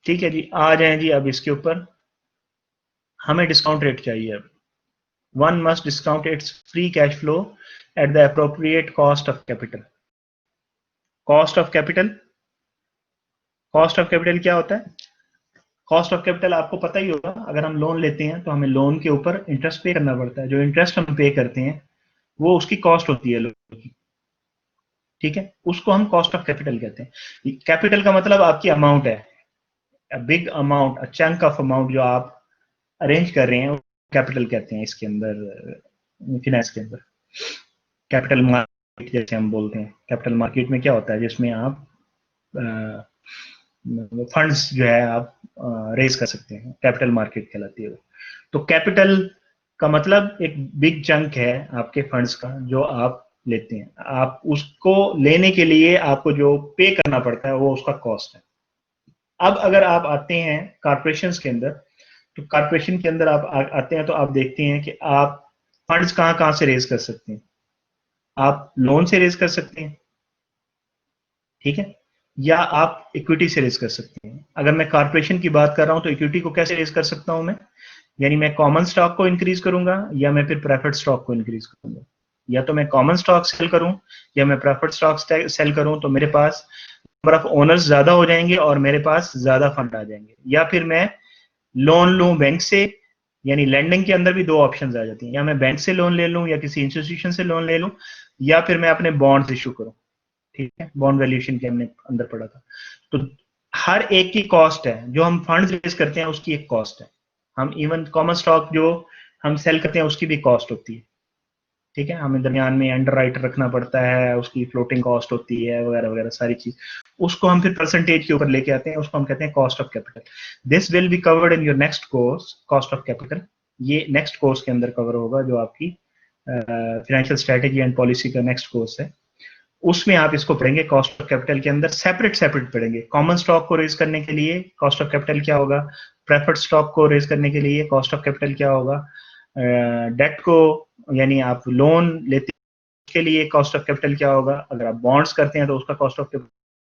ठीक है जी, आ जाए जी अब इसके ऊपर, हमें डिस्काउंट रेट चाहिए अब। One must discount it's free cash flow at the appropriate cost of capital. Cost of capital, cost of capital क्या होता है, कॉस्ट ऑफ कैपिटल आपको पता ही होगा, अगर हम लोन लेते हैं तो हमें लोन के ऊपर इंटरेस्ट पे करना पड़ता है, जो इंटरेस्ट हम पे करते हैं वो उसकी कॉस्ट होती है लोन की, ठीक है, उसको हम कॉस्ट ऑफ कैपिटल कहते हैं। कैपिटल का मतलब आपकी अमाउंट है, a big amount, a chunk of amount जो आप अरेंज कर रहे हैं, कैपिटल कहते हैं इसके अंदर, फिनेंस के अंदर। कैपिटल मार्केट जैसे हम बोलते हैं, कैपिटल मार्केट में क्या होता है, जिसमें आप फंड्स जो है आप रेज कर सकते हैं, कैपिटल मार्केट कहलाती है वो। तो कैपिटल का मतलब एक बिग चंक है आपके फंड्स का जो आप लेते हैं, आप उसको लेने के लिए आपको जो पे करना पड़ता है वो उसका कॉस्ट है। अब अगर आप आते हैं कॉर्पोरेशंस के अंदर, तो कॉर्पोरेशन के अंदर आप आते हैं तो आप देखते हैं कि आप फंड्स कहां कहां से रेज कर सकते हैं। आप लोन से रेज कर सकते हैं, ठीक है, या आप इक्विटी से रेज कर सकते हैं। अगर मैं कॉर्पोरेशन की बात कर रहा हूं तो इक्विटी को कैसे रेज कर सकता हूं मैं, यानी मैं कॉमन स्टॉक को इंक्रीज करूंगा या मैं फिर प्रेफर्ड स्टॉक को इंक्रीज करूंगा। या तो मैं कॉमन स्टॉक सेल करूं या मैं प्रेफर्ड स्टॉक सेल करूं, तो मेरे पास नंबर ऑफ ओनर्स ज्यादा हो जाएंगे और मेरे पास ज्यादा फंड आ जाएंगे। या फिर मैं लोन लूं बैंक से, यानी लैंडिंग के अंदर भी दो ऑप्शंस आ जाती हैं, या मैं बैंक से लोन ले लूं या किसी इंस्टीट्यूशन से लोन ले लूं, या फिर मैं अपने बॉन्ड्स इशू करूं, ठीक है, बॉन्ड वैल्यूएशन के हमने अंदर पढ़ा था। तो हर एक की कॉस्ट है, जो हम फंड रेज करते हैं उसकी एक कॉस्ट है, हम इवन कॉमन स्टॉक जो हम सेल करते हैं उसकी भी कॉस्ट होती है, ठीक है, हमें दरमियान में अंडर राइटर रखना पड़ता है, उसकी फ्लोटिंग कॉस्ट होती है वगैरह वगैरह सारी चीज, उसको हम फिर परसेंटेज के ऊपर लेके आते हैं, उसको हम कहते हैं cost of capital. This will be covered in your next course, cost of capital, ये नेक्स्ट कोर्स के अंदर कवर होगा, जो आपकी फाइनेंशियल स्ट्रेटेजी एंड पॉलिसी का नेक्स्ट कोर्स है, उसमें आप इसको पढ़ेंगे। कॉस्ट ऑफ कैपिटल के अंदर सेपरेट सेपरेट पढ़ेंगे, कॉमन स्टॉक को रेज करने के लिए कॉस्ट ऑफ कैपिटल क्या होगा, प्रेफर्ड स्टॉक को रेज करने के लिए कॉस्ट ऑफ कैपिटल क्या होगा, डेट को यानी आप लोन लेते के लिए कॉस्ट ऑफ कैपिटल क्या होगा, अगर आप बॉन्ड्स करते हैं तो उसका कॉस्ट ऑफ कैपिटल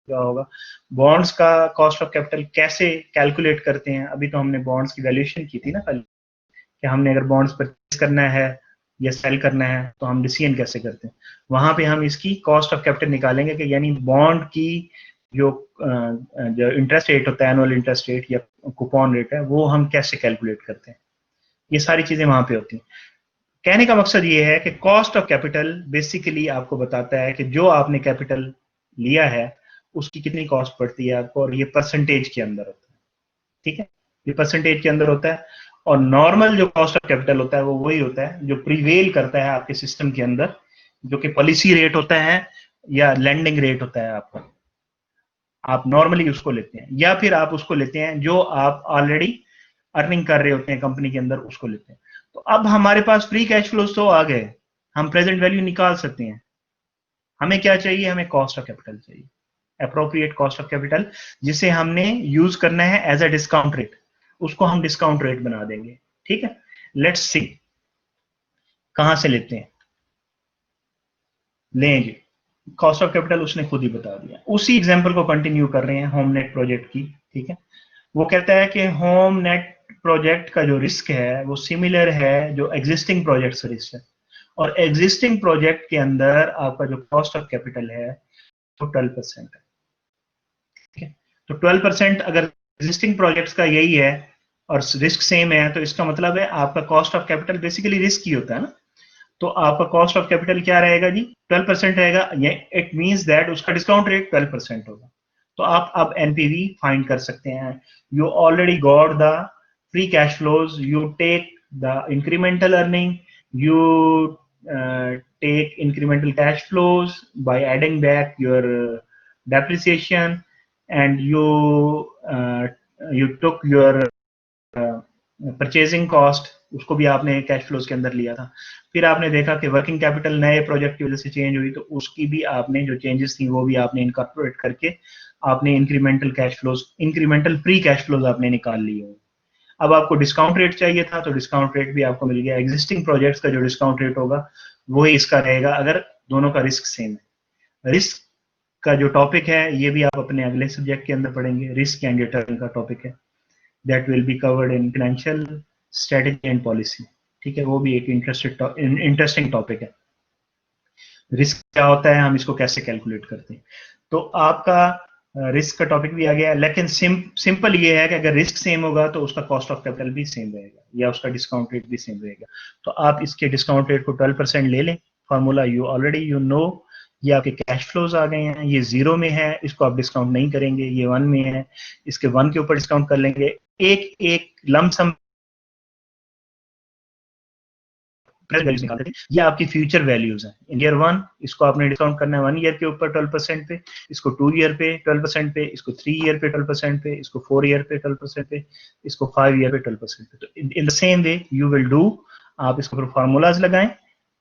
क्या होगा, बॉन्ड्स का कॉस्ट ऑफ कैपिटल कैसे कैलकुलेट करते हैं। अभी तो हमने बॉन्ड्स की वैल्यूएशन की थी ना कल, कि हमने अगर बॉन्ड्स परचेज करना है या सेल करना है तो हम डिसीजन कैसे करते हैं, वहां पे हम इसकी कॉस्ट ऑफ कैपिटल निकालेंगे कि यानी बॉन्ड की जो इंटरेस्ट रेट होता है, एनुअल इंटरेस्ट रेट या कूपन रेट है, वो हम कैसे कैलकुलेट करते हैं। ये सारी चीजें वहां पे होती हैं। कहने का मकसद ये है कि कॉस्ट ऑफ कैपिटल बेसिकली आपको बताता है कि जो आपने कैपिटल लिया है उसकी कितनी कॉस्ट पड़ती है आपको, और ये परसेंटेज के अंदर होता है, ठीक है, ये परसेंटेज के अंदर होता है। और नॉर्मल जो कॉस्ट ऑफ कैपिटल होता है वो वही होता है जो प्रीवेल करता है आपके सिस्टम के अंदर, जो कि पॉलिसी रेट होता है या लैंडिंग रेट होता है आपका। आप नॉर्मली उसको लेते हैं, या फिर आप उसको लेते हैं जो आप ऑलरेडी अर्निंग कर रहे होते हैं कंपनी के अंदर, उसको लेते हैं। तो अब हमारे पास फ्री कैश फ्लोज तो आ गए, हम प्रेजेंट वैल्यू निकाल सकते हैं। हमें क्या चाहिए, हमें कॉस्ट ऑफ कैपिटल चाहिए, अप्रोप्रिएट कॉस्ट ऑफ कैपिटल, जिसे हमने यूज करना है एज अ डिस्काउंट रेट, उसको हम डिस्काउंट रेट बना देंगे। ठीक है, लेट्स सी कहां से लेते हैं, लेंगे कॉस्ट ऑफ कैपिटल, उसने खुद ही बता दिया। उसी एग्जांपल को कंटिन्यू कर रहे हैं होम नेट प्रोजेक्ट की। ठीक है, वो कहता है कि होम नेट प्रोजेक्ट का जो रिस्क है वो सिमिलर है जो एग्जिस्टिंग प्रोजेक्ट से रिस्क है, और एग्जिस्टिंग प्रोजेक्ट के अंदर आपका जो कॉस्ट ऑफ कैपिटल है वो 12% है। ठीक है, तो 12% अगर एग्जिस्टिंग प्रोजेक्ट्स का यही है और रिस्क सेम है, तो इसका मतलब है आपका cost of capital basically risk ही होता है ना। तो आपका कॉस्ट ऑफ कैपिटल क्या रहेगा जी, 12% रहेगा। ये इट मींस दैट उसका डिस्काउंट रेट 12% होगा। तो आप अब एनपीवी फाइंड कर सकते हैं। You already got the free cash flows, you take the incremental earning, you take incremental cash flows by adding back your depreciation, and you took your purchasing cost, उसको भी आपने कैश फ्लोज के अंदर लिया था। फिर आपने देखा कि वर्किंग कैपिटल नए प्रोजेक्ट की वजह से चेंज हुई, तो उसकी भी आपने जो चेंजेस थी वो भी आपने इनकॉर्पोरेट करके आपने incremental cash flows, incremental free cash flows आपने निकाल लिए। अब आपको डिस्काउंट रेट चाहिए था, तो डिस्काउंट रेट भी आपको मिल गया। एग्जिस्टिंग प्रोजेक्ट्स का जो डिस्काउंट रेट होगा वही इसका रहेगा, अगर दोनों का रिस्क सेम है। रिस्क का जो टॉपिक है ये भी आप अपने अगले सब्जेक्ट के अंदर पढ़ेंगे, रिस्क एंड रिटर्न का टॉपिक है, that will be covered in financial strategy and policy। ठीक है, वो भी एक इंटरेस्टिंग टॉपिक है। रिस्क क्या होता है, हम इसको कैसे कैलकुलेट करते हैं। तो आपका रिस्क का टॉपिक भी आ गया, लेकिन सिंपल ये है कि अगर रिस्क सेम होगा तो उसका कॉस्ट ऑफ कैपिटल भी सेम रहेगा या उसका डिस्काउंट रेट भी सेम रहेगा। तो आप इसके डिस्काउंट रेट को 12% ले लें। Formula you already you know, ये आपके कैश फ्लोज आ गए हैं, ये 0 में है, इसको आप डिस्काउंट नहीं करेंगे, ये 1 में है, इसके 1 के ऊपर डिस्काउंट कर लेंगे। एक एक लमसम वैल्यूज निकालते थे, ये आपकी फ्यूचर वैल्यूज हैं। इन ईयर 1 इसको आपने डिस्काउंट करना है 1 ईयर के ऊपर 12% पे, इसको 2 ईयर पे 12% पे, इसको 3 ईयर पे 12% पे, इसको 4 ईयर पे 12% पे, इसको 5 ईयर पे 12% पे। तो in the same way you will do, आप इसको फिर फार्मूलाज लगाएं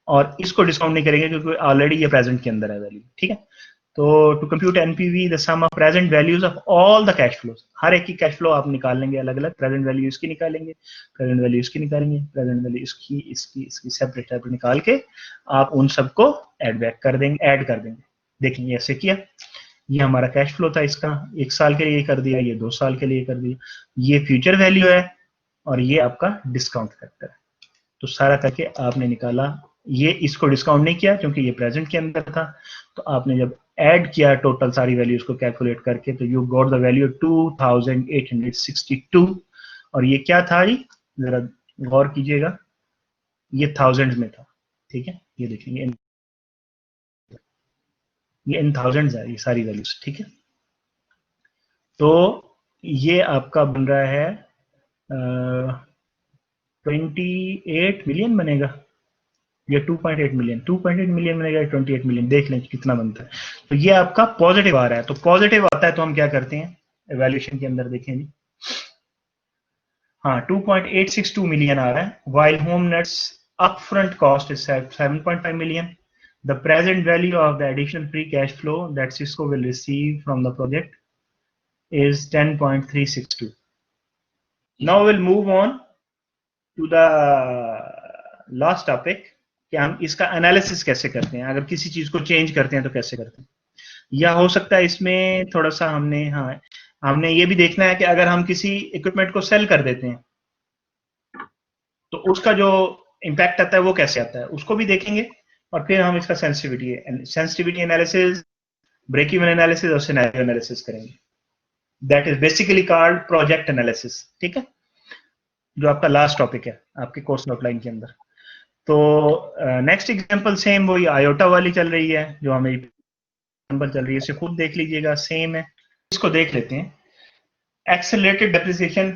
और इसको डिस्काउंट नहीं करेंगे क्योंकि ऑलरेडी ये प्रेजेंट के अंदर है वैल्यू। ठीक है, तो to compute NPV the sum of present values of all the cash flows, हर एक की कैश फ्लो आप निकाल लेंगे अलग अलग। प्रेजेंट वैल्यू इसकी निकालेंगे, प्रेजेंट वैल्यू इसकी निकालेंगे, प्रेजेंट वैल्यू इसकी इसकी इसकी सेपरेट सेपरेट निकाल के आप उन सबको ऐड बैक कर देंगे, ऐड कर देंगे। देखेंगे ऐसे किया, ये हमारा कैश फ्लो था, इसका 1 साल के लिए कर दिया, ये 2 साल के लिए कर दिया, ये फ्यूचर वैल्यू है और ये आपका डिस्काउंट फैक्टर है। तो सारा करके आपने निकाला, ये इसको डिस्काउंट नहीं किया क्योंकि ये प्रेजेंट के अंदर था। तो आपने जब ऐड किया टोटल सारी वैल्यूज को कैलकुलेट करके, तो यू गॉट द वैल्यू 2862। और ये क्या था जी, जरा गौर कीजिएगा, ये थाउजेंड्स में था। ठीक है, ये देखेंगे ये इन थाउजेंड्स है ये सारी वैल्यूज। ठीक है, तो ये आपका बन रहा है 28 मिलियन बनेगा, ये 2.8 मिलियन, 2.8 मिलियन बनेगा, 28 मिलियन, देख लें कितना बनता है। तो ये आपका पॉजिटिव आ रहा है। तो पॉजिटिव आता है तो हम क्या करते हैं एवैल्यूएशन के अंदर, देखें जी, हाँ 2.862 मिलियन आ रहा है, while HomeNet's upfront cost is 7.5 million. The present value of the additional free cash flow that Cisco will receive from the project is 10.362. Now we'll move on to the last topic कि हम इसका analysis कैसे करते हैं, अगर किसी चीज को चेंज करते हैं तो कैसे करते हैं। या हो सकता है इसमें थोड़ा सा हमने ये भी देखना है कि अगर हम किसी इक्विपमेंट को सेल कर देते हैं तो उसका जो इम्पैक्ट आता है वो कैसे आता है, उसको भी देखेंगे। और फिर हम इसका sensitivity analysis, break even analysis और सिनेरियो एनालिसिस करेंगे। That is basically called project analysis. ठीक है, जो आपका लास्ट टॉपिक है आपके कोर्स आउटलाइन के अंदर। तो नेक्स्ट एग्जांपल सेम वही आयोटा वाली चल रही है जो हमें एग्जांपल चल रही है, इसे खुद देख लीजिएगा, सेम है। इसको देख लेते हैं एक्सेलरेटेड डेप्रिसिएशन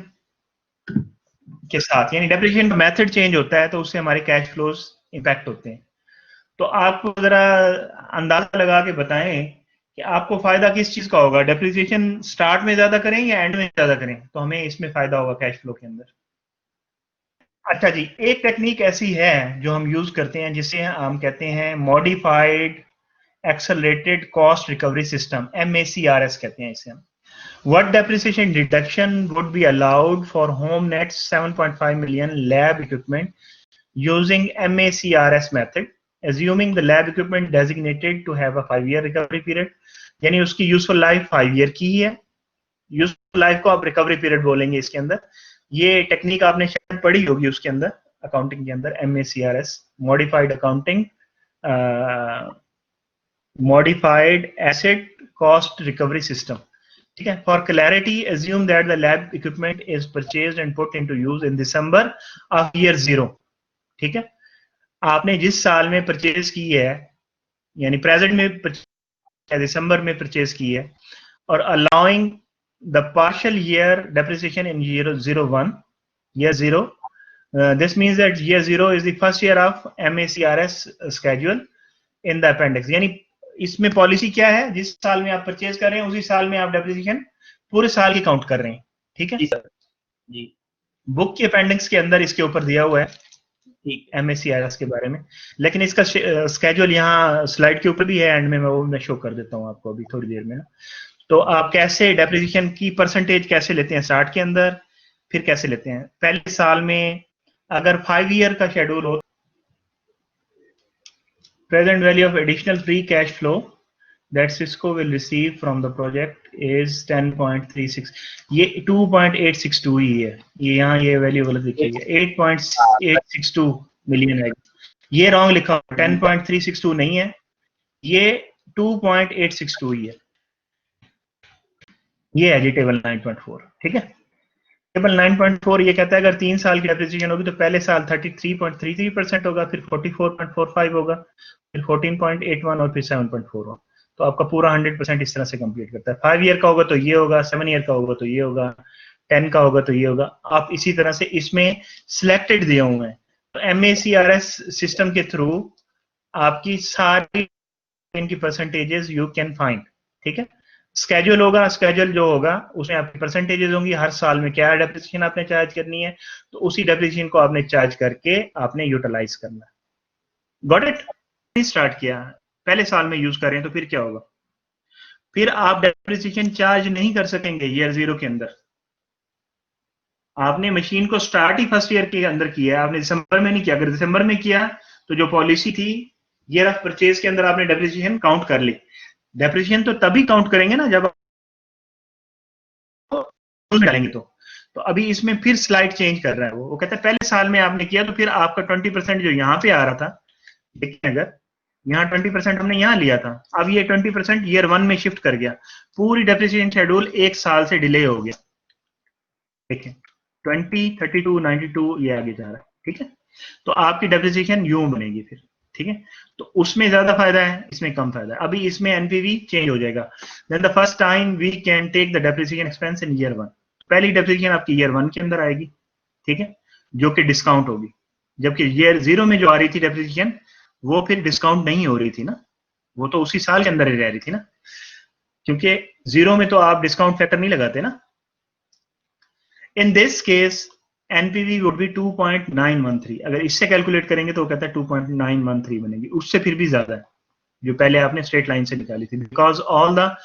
के साथ, यानी डेप्रिसिएशन का मेथड चेंज होता है तो उससे हमारे कैश फ्लोज इंपैक्ट होते हैं। तो आपको जरा अंदाजा लगा के बताएं कि आपको फायदा किस चीज का होगा, डेप्रिसिएशन स्टार्ट में ज्यादा करें या एंड में ज्यादा करें, तो हमें इसमें फायदा होगा कैश फ्लो के अंदर। अच्छा जी, एक टेक्निक ऐसी है जो हम यूज करते हैं जिसे हम कहते हैं modified accelerated cost recovery system, MACRS कहते हैं इसे हम। What depreciation deduction would be allowed for HomeNet's 7.5 million lab equipment using MACRS method, assuming the lab equipment designated to have a 5-year recovery period, यानी उसकी useful life 5 year की ही है। Useful life को आप रिकवरी पीरियड बोलेंगे इसके अंदर। ये टेक्निक आपने शायद पढ़ी होगी उसके अंदर, अकाउंटिंग के अंदर, MACRS, modified accounting modified asset cost recovery system. ठीक है, for clarity assume that the lab equipment is purchased and put into use in December of year 0। ठीक है, आपने जिस साल में परचेज की है, यानी प्रेजेंट में दिसंबर में परचेज की है, और allowing the partial year depreciation in year 0, this means that year 0 is the first year of MACRS schedule in the appendix। यानी इसमें पॉलिसी क्या है, जिस साल में आप परचेज कर रहे हैं उसी साल में आप डेप्रिसिएशन पूरे साल की काउंट कर रहे हैं। ठीक है जी सर जी। बुक के अपेंडिक्स के अंदर इसके ऊपर दिया हुआ है MACRS के बारे में, लेकिन इसका स्केड्यूल यहाँ स्लाइड के ऊपर भी है, एंड में मैं शो कर देता हूँ आपको अभी थोड़ी देर में। तो आप कैसे डेप्रिसिएशन की परसेंटेज कैसे लेते हैं स्टार्ट के अंदर, फिर कैसे लेते हैं पहले साल में। अगर 5 ईयर का शेड्यूल हो, present value of additional free cash flow that Cisco will receive from the project is 10.36। ये 2.862 ही है, ये यहाँ ये वैल्यू गलत लिखी है, 8.862 मिलियन है, ये रॉन्ग लिखा हुआ, 10.362 नहीं है, ये 2.862 ही है। ये है जी टेबल 9.4। ठीक है, टेबल 9.4 ये कहता है अगर 3 साल की डेप्रिसिएशन होगी तो पहले साल 33.33% होगा, फिर 44.45 होगा, फिर 14.81 और फिर 7.4 होगा। तो आपका पूरा 100% इस तरह से कंप्लीट करता है। 5 ईयर का होगा तो ये होगा, 7 ईयर का होगा तो ये होगा, 10 का होगा तो ये होगा। आप इसी तरह से इसमें सिलेक्टेड दिए हुए हैं, तो MACRS सिस्टम के थ्रू आपकी सारी इनकी परसेंटेजेस यू कैन फाइंड। ठीक है, स्केड्यूल होगा, स्केड्यूल जो होगा उसमें आपकी परसेंटेजेस होंगी, हर साल में क्या डेप्रिसिएशन आपने चार्ज करनी है, तो उसी डेप्रिसिएशन को आपने चार्ज करके आपने यूटिलाइज करना है। Got it? स्टार्ट किया, पहले साल में यूज कर रहे हैं तो फिर क्या होगा, फिर आप डेप्रिसिएशन चार्ज नहीं कर सकेंगे ईयर 0 के अंदर। आपने मशीन को स्टार्ट ही फर्स्ट ईयर के अंदर किया है, आपने दिसंबर में नहीं किया। अगर दिसंबर में किया तो जो पॉलिसी थी ईयर ऑफ परचेज के अंदर आपने डेप्रिसिएशन काउंट कर ली। डेप्रिसिएशन तो तभी काउंट करेंगे ना जब डालेंगे। तो अभी इसमें फिर स्लाइड चेंज कर रहा है वो कहता है पहले साल में आपने किया तो फिर आपका 20% जो यहाँ पे आ रहा था, देखिए अगर यहाँ 20% हमने यहाँ लिया था, अब ये 20% ईयर 1 में शिफ्ट कर गया, पूरी डेप्रिसिएशन शेड्यूल 1 साल से डिले हो गया। देखिए 20, 32, 92 ये आगे जा रहा है। ठीक है, तो आपकी डेप्रिसिएशन यूं बनेगी फिर। ठीक है, तो उसमें ज्यादा फायदा है, इसमें कम फायदा है। अभी इसमें एनपीवी चेंज हो जाएगा। Then the first time we can take the depreciation expense in year 1। पहली डेप्रिसिएशन आपकी ईयर 1 के अंदर आएगी। ठीक है, जो कि डिस्काउंट होगी, जबकि ईयर 0 में जो आ रही थी डेप्रिसिएशन वो फिर डिस्काउंट नहीं हो रही थी ना, वो तो उसी साल के अंदर ही रह रही थी ना, क्योंकि 0 में तो आप डिस्काउंट फैक्टर नहीं लगाते ना। In this case NPV would be 2.913। अगर इससे कैलकुलेट करेंगे तो वो कहता है 2.913 बनेगी, उससे फिर भी ज्यादा है जो पहले आपने स्ट्रेट लाइन से निकाली थी, because all the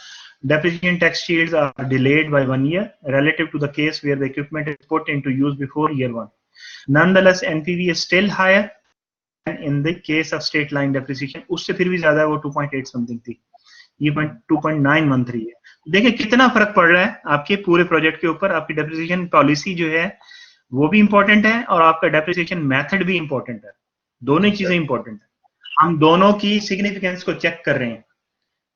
depreciation tax shields are delayed by 1 year relative to the case where the equipment is put into use before year 1. Nonetheless, NPV is still higher than in the case of straight line depreciation। उससे फिर भी ज्यादा है, वो 2.8 something थी, ये 2.913 है। देखिए कितना फर्क पड़ रहा है आपके पूरे प्रोजेक्ट के ऊपर। आपकी डेप्रिसिएशन पॉलिसी जो है वो भी इंपॉर्टेंट है और आपका डेप्रिसिएशन मेथड भी इंपॉर्टेंट है, दोनों चीजें इंपॉर्टेंट है। हम दोनों की सिग्निफिकेंस को चेक कर रहे हैं,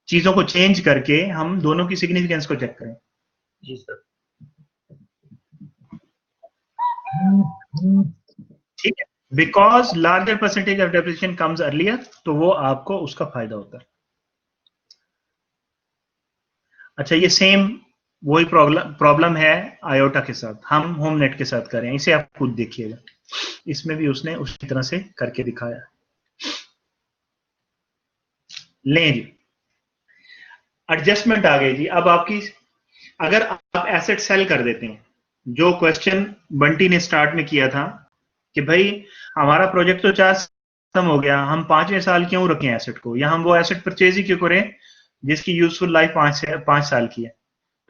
चीजों को चेंज करके हम दोनों की सिग्निफिकेंस को चेक करें। जी सर। ठीक है, because larger percentage of depreciation comes earlier, तो वो आपको उसका फायदा होता है। अच्छा, ये सेम वही प्रॉब्लम है आयोटा के साथ, हम होम नेट के साथ करें, इसे आप खुद देखिएगा, इसमें भी उसने उसी तरह से करके दिखाया। लें जी, एडजस्टमेंट आ गई जी। अब आपकी, अगर आप एसेट सेल कर देते हैं, जो क्वेश्चन बंटी ने स्टार्ट में किया था कि भाई हमारा प्रोजेक्ट तो 4 खत्म हो गया, हम 5वें साल क्यों रखें एसेट को, या हम वो एसेट परचेज ही क्यों करें जिसकी यूजफुल लाइफ 5 साल की है।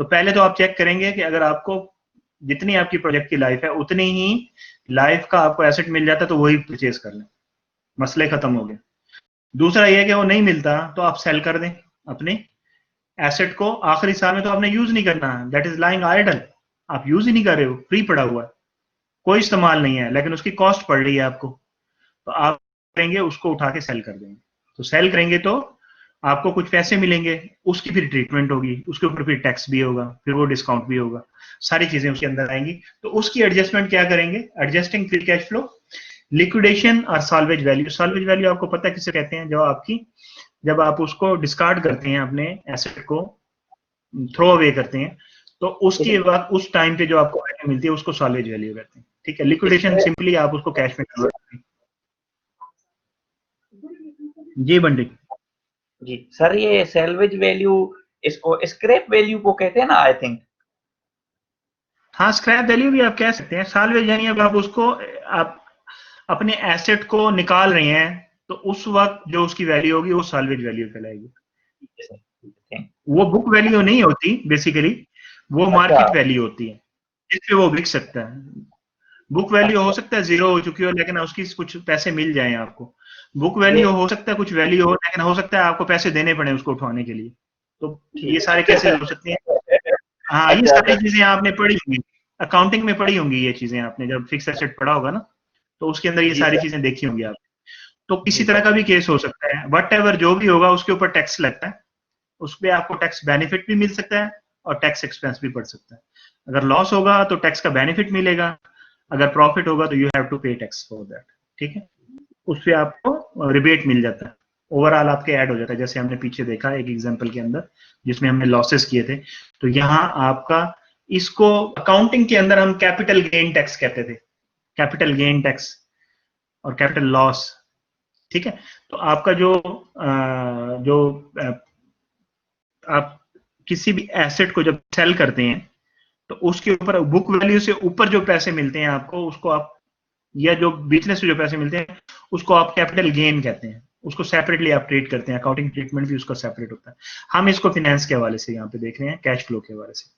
तो पहले तो आप चेक करेंगे कि अगर आपको जितनी आपकी प्रोजेक्ट की लाइफ है उतनी ही लाइफ का आपको एसेट मिल जाता है तो वही परचेज कर लें, मसले खत्म हो गए। दूसरा यह कि वो नहीं मिलता तो आप सेल कर दें अपने एसेट को, आखिरी साल में तो आपने यूज नहीं करना है, दैट इज लाइंग आइडल, आप यूज ही नहीं कर रहे हो, फ्री पड़ा हुआ है, कोई इस्तेमाल नहीं है, लेकिन उसकी कॉस्ट पड़ रही है आपको, तो आप करेंगे उसको उठा के सेल कर देंगे। तो सेल करेंगे तो आपको कुछ पैसे मिलेंगे, उसकी फिर ट्रीटमेंट होगी, उसके ऊपर फिर टैक्स भी होगा, फिर वो डिस्काउंट भी होगा, सारी चीजें उसके अंदर आएंगी। तो उसकी एडजस्टमेंट क्या करेंगे, adjusting free cash flow, liquidation और साल्वेज वैल्यू। साल्वेज वैल्यू आपको पता है किसे कहते हैं, जो आपकी, जब आप उसको डिस्कार्ड करते हैं, अपने एसेट को थ्रो अवे करते हैं, तो उसके बाद उस टाइम पे जो आपको वैल्यू मिलती है उसको साल्वेज वैल्यू कहते हैं। ठीक है, लिक्विडेशन सिंपली आप उसको कैश में कन्वर्ट करते हैं। जी बंटी जी सर, ये सैल्वेज वैल्यू, इसको स्क्रैप वैल्यू को कहते हैं ना, आई थिंक। हाँ, स्क्रैप वैल्यू भी आप कह सकते हैं। साल्वेज यानी अब आप उसको, आप अपने एसेट को निकाल रहे हैं तो उस वक्त जो उसकी वैल्यू होगी वो साल्वेज वैल्यू कहलाएगी। वो बुक वैल्यू नहीं होती बेसिकली, वो अच्छा मार्केट वैल्यू होती है जिसपे वो बिक सकता है। बुक वैल्यू हो सकता है जीरो हो चुकी हो लेकिन उसकी कुछ पैसे मिल जाएं आपको, बुक वैल्यू हो सकता है कुछ वैल्यू हो लेकिन हो सकता है आपको पैसे देने पड़े उसको उठाने के लिए। तो ये सारे केसेस हो सकते हैं। हाँ, ये अच्छा सारी अच्छा। चीजें आपने पढ़ी होंगी, अकाउंटिंग में पढ़ी होंगी ये चीजें, आपने जब फिक्स एसेट पढ़ा होगा ना, तो उसके अंदर ये जी सारी सर। चीजें देखी होंगी आप। तो किसी जी तरह सर। का भी केस हो सकता है, वट एवर जो भी होगा उसके ऊपर टैक्स लगता है, उस पर आपको टैक्स बेनिफिट भी मिल सकता है और टैक्स एक्सपेंस भी पड़ सकता है। अगर लॉस होगा तो टैक्स का बेनिफिट मिलेगा, अगर प्रॉफिट होगा तो यू हैव टू पे टैक्स फॉर दैट। ठीक है, उससे आपको रिबेट मिल जाता है, ओवरऑल आपके ऐड हो जाता है। जैसे हमने पीछे देखा एक एग्जांपल के अंदर जिसमें हमने लॉसेस किए थे, तो यहाँ आपका, इसको अकाउंटिंग के अंदर हम कैपिटल गेन टैक्स कहते थे, कैपिटल गेन टैक्स और कैपिटल लॉस। ठीक है, तो आपका जो आप किसी भी एसेट को जब सेल करते हैं तो उसके ऊपर बुक वैल्यू से ऊपर जो पैसे मिलते हैं आपको, उसको आप, या जो बिजनेस से जो पैसे मिलते हैं उसको आप कैपिटल गेन कहते हैं, उसको सेपरेटली आप ट्रीट करते हैं, अकाउंटिंग ट्रीटमेंट भी उसका सेपरेट होता है। हम इसको फाइनेंस के हवाले से यहाँ पे देख रहे हैं, कैश फ्लो के हवाले से।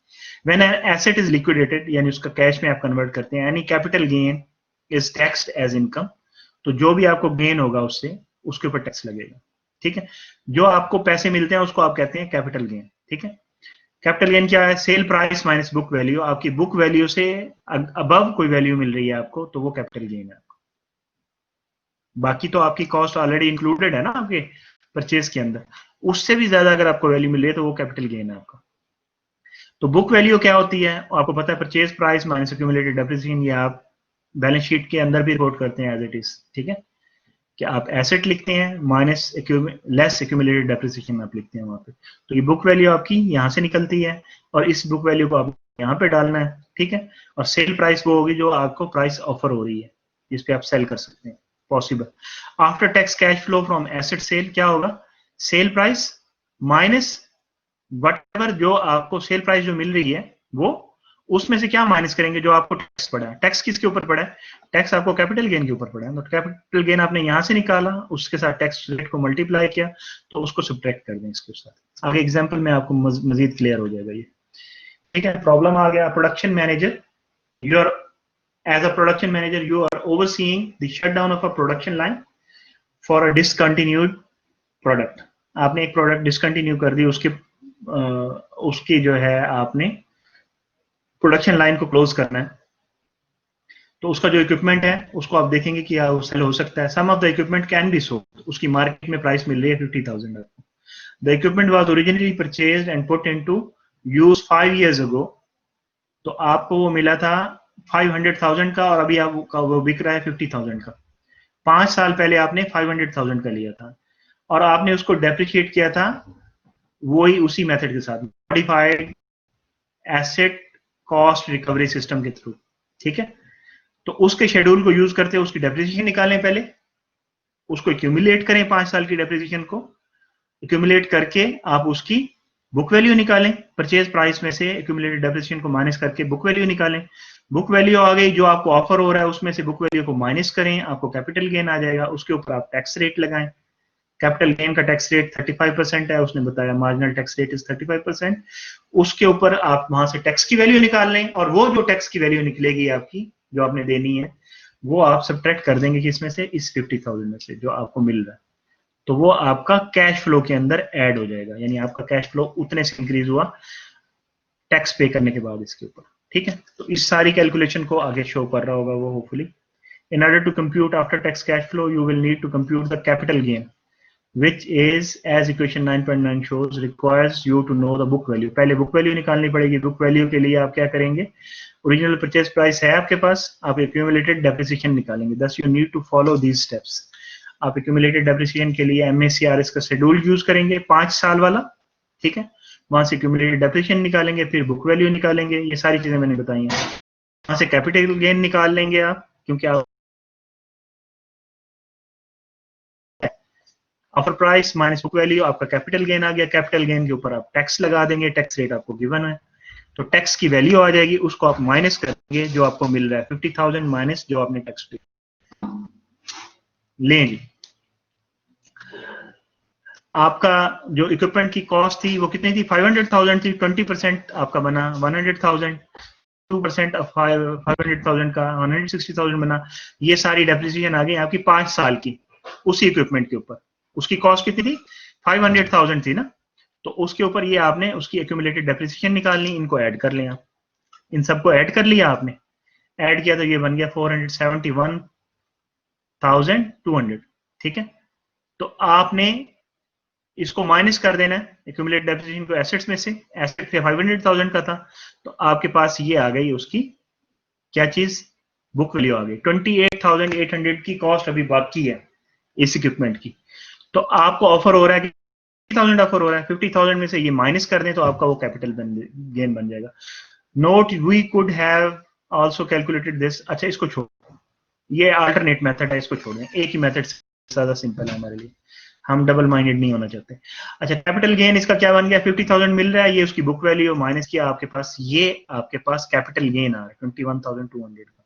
When an asset is liquidated, यानी उसका कैश में आप कन्वर्ट करते हैं, any capital gain is taxed as income, तो जो भी आपको गेन होगा उससे, उसके ऊपर टैक्स लगेगा। ठीक है, जो आपको पैसे मिलते हैं उसको आप कहते हैं कैपिटल गेन। ठीक है, कैपिटल गेन क्या है, sale price minus book value, आपकी बुक वैल्यू से अबव कोई वैल्यू मिल रही है आपको तो वो कैपिटल गेन है। बाकी तो आपकी कॉस्ट ऑलरेडी इंक्लूडेड है ना आपके परचेज के अंदर, उससे भी ज्यादा अगर आपको वैल्यू मिल रही है तो वो कैपिटल गेन है आपका। तो बुक वैल्यू क्या होती है आपको पता है, purchase price minus accumulated depreciation, ये आप बैलेंस शीट के अंदर भी रिपोर्ट करते हैं एज इट इज। ठीक है, कि आप एसेट लिखते हैं माइनस लेस एक्यूमुलेटेड डेप्रिसिएशन आप लिखते हैं वहां पे, तो ये बुक वैल्यू आपकी यहाँ से निकलती है और इस बुक वैल्यू को आप यहाँ पे डालना है। ठीक है, और सेल प्राइस वो होगी जो आपको प्राइस ऑफर हो रही है जिस पे आप सेल कर सकते हैं, possible. After tax cash flow from asset sale क्या होगा, सेल प्राइस माइनस वट, जो आपको सेल प्राइस जो मिल रही है वो, उसमें से क्या माइनस करेंगे, जो आपको टैक्स पड़ा है। टैक्स किसके ऊपर पड़ा है, टैक्स आपको कैपिटल गेन के ऊपर पड़ा है, तो कैपिटल गेन आपने यहां से निकाला, उसके साथ टैक्स रेट को मल्टीप्लाई किया, तो उसको सब्ट्रैक्ट कर दें इसके साथ। आगे एग्जांपल में आपको मजीद क्लियर हो जाएगा ये। ठीक है, प्रॉब्लम आ गया, production manager, you are, as a production manager you are overseeing the shutdown of a production line for a discontinued product. आपने एक प्रोडक्ट डिसकंटिन्यू कर दी, उसकी जो है आपने प्रोडक्शन लाइन को क्लोज करना है, तो उसका जो इक्विपमेंट है उसको आप देखेंगे कि सेल हो सकता है। Some of the equipment can be sold, उसकी मार्केट में प्राइस मिल रही है 50,000 आपको। The equipment was originally purchased and put into use 5 years ago, तो आपको वो मिला था 500,000 का और अभी आपका वो बिक रहा है 50,000 का। 5 साल पहले आपने 500,000 का लिया था और आपने उसको डेप्रिशिएट किया था वही उसी मेथड के साथ, modified asset cost recovery system के थ्रू। ठीक है, तो उसके शेड्यूल को यूज करते उसकी डेप्रिसिएशन निकालें, पहले उसको एक्यूमुलेट करें 5 साल की डेप्रिसिएशन को, एक्यूमुलेट करके आप उसकी बुक वैल्यू निकालें, परचेज प्राइस में से एक्यूमुलेटेड डेप्रिसिएशन को माइनस करके बुक वैल्यू निकालें। बुक वैल्यू आ गई, जो आपको ऑफर हो रहा है उसमें से बुक वैल्यू को माइनस करें, आपको कैपिटल गेन आ जाएगा, उसके ऊपर आप टैक्स रेट लगाएं। कैपिटल गेन का टैक्स रेट 35% है, उसने बताया मार्जिनल टैक्स रेट इज 35%। उसके ऊपर आप वहां से टैक्स की वैल्यू निकाल लें और वो जो टैक्स की वैल्यू निकलेगी आपकी जो आपने देनी है वो आप सब्ट्रैक्ट कर देंगे किसमें से, इस 50,000 में से जो आपको मिल रहा है, तो वो आपका कैश फ्लो के अंदर ऐड हो जाएगा, यानी आपका कैश फ्लो उतने से इंक्रीज हुआ टैक्स पे करने के बाद इसके ऊपर। ठीक है, तो इस सारी कैलकुलेशन को आगे शो कर रहा होगा वो hopefully. In order to compute after tax cash flow you will need to compute the capital gain which is as equation 9.9 shows requires you to know the book value। पहले book value निकालनी पड़ेगी। Book value के लिए आप क्या करेंगे, original purchase price है आपके पास, आप एक्यूमुलेटेड डेप्रिसिएशन निकालेंगे। thus you need to follow these steps। आप एक्यूमुलेटेड डेप्रिसिएशन के लिए MACRS का शेड्यूल यूज करेंगे 5 साल वाला। ठीक है, वहां से एक्यूमुलेटेड डेप्रिसिएशन निकालेंगे, फिर बुक वैल्यू निकालेंगे, ये सारी चीजें मैंने बताई हैं। वहां से कैपिटल गेन निकाल लेंगे आप, क्योंकि आप offer price minus book value, आपका कैपिटल गेन आ गया। कैपिटल गेन के ऊपर आप टैक्स लगा देंगे, टैक्स रेट आपको गिवन है, तो टैक्स की वैल्यू आ जाएगी, उसको आप माइनस करेंगे जो आपको मिल रहा है 50,000 माइनस जो आपने टैक्स पे लेंगे। आपका जो इक्विपमेंट की कॉस्ट थी वो कितनी थी, 500,000 थी, 20% आपका बना 100,000, 2% ऑफ 500,000 का 160,000 बना। ये सारी डेप्रिसिएशन आ गई आपकी 5 साल की उसी इक्विपमेंट के ऊपर। उसकी कॉस्ट कितनी थी, 500,000 थी ना, तो उसके ऊपर ये आपने उसकी एक्यूमुलेटेड डेप्रिसिएशन निकालनी, इनको ऐड कर लें आप। इन सबको ऐड कर लिया आपने, ऐड किया तो ये बन गया 471,200। ठीक है, तो आपने इसको माइनस कर देना है एक्यूमुलेटेड डेप्रिसिएशन को एसेट्स में से। एसेट से 500,000 का था, तो आपके पास ये आ गई उसकी क्या चीज, बुक वैल्यू आ गई। 28,800 की कॉस्ट अभी बाकी है इस इक्विपमेंट की, तो आपको ऑफर हो रहा है कि 50,000 ऑफर हो रहा है, 50,000 में से ये माइनस कर दें तो आपका वो कैपिटल गेन बन जाएगा। Note we could have also calculated this. अच्छा, इसको छोड़, ये अल्टरनेट मेथड है, इसको छोड़ दें, एक ही मेथड ज्यादा सिंपल है हमारे लिए, हम डबल माइंडेड नहीं होना चाहते। अच्छा, कैपिटल गेन इसका क्या बन गया, 50,000 मिल रहा है, ये उसकी बुक वैल्यू माइनस किया आपके पास, ये आपके पास कैपिटल गेन आ रहा है 21,200 का।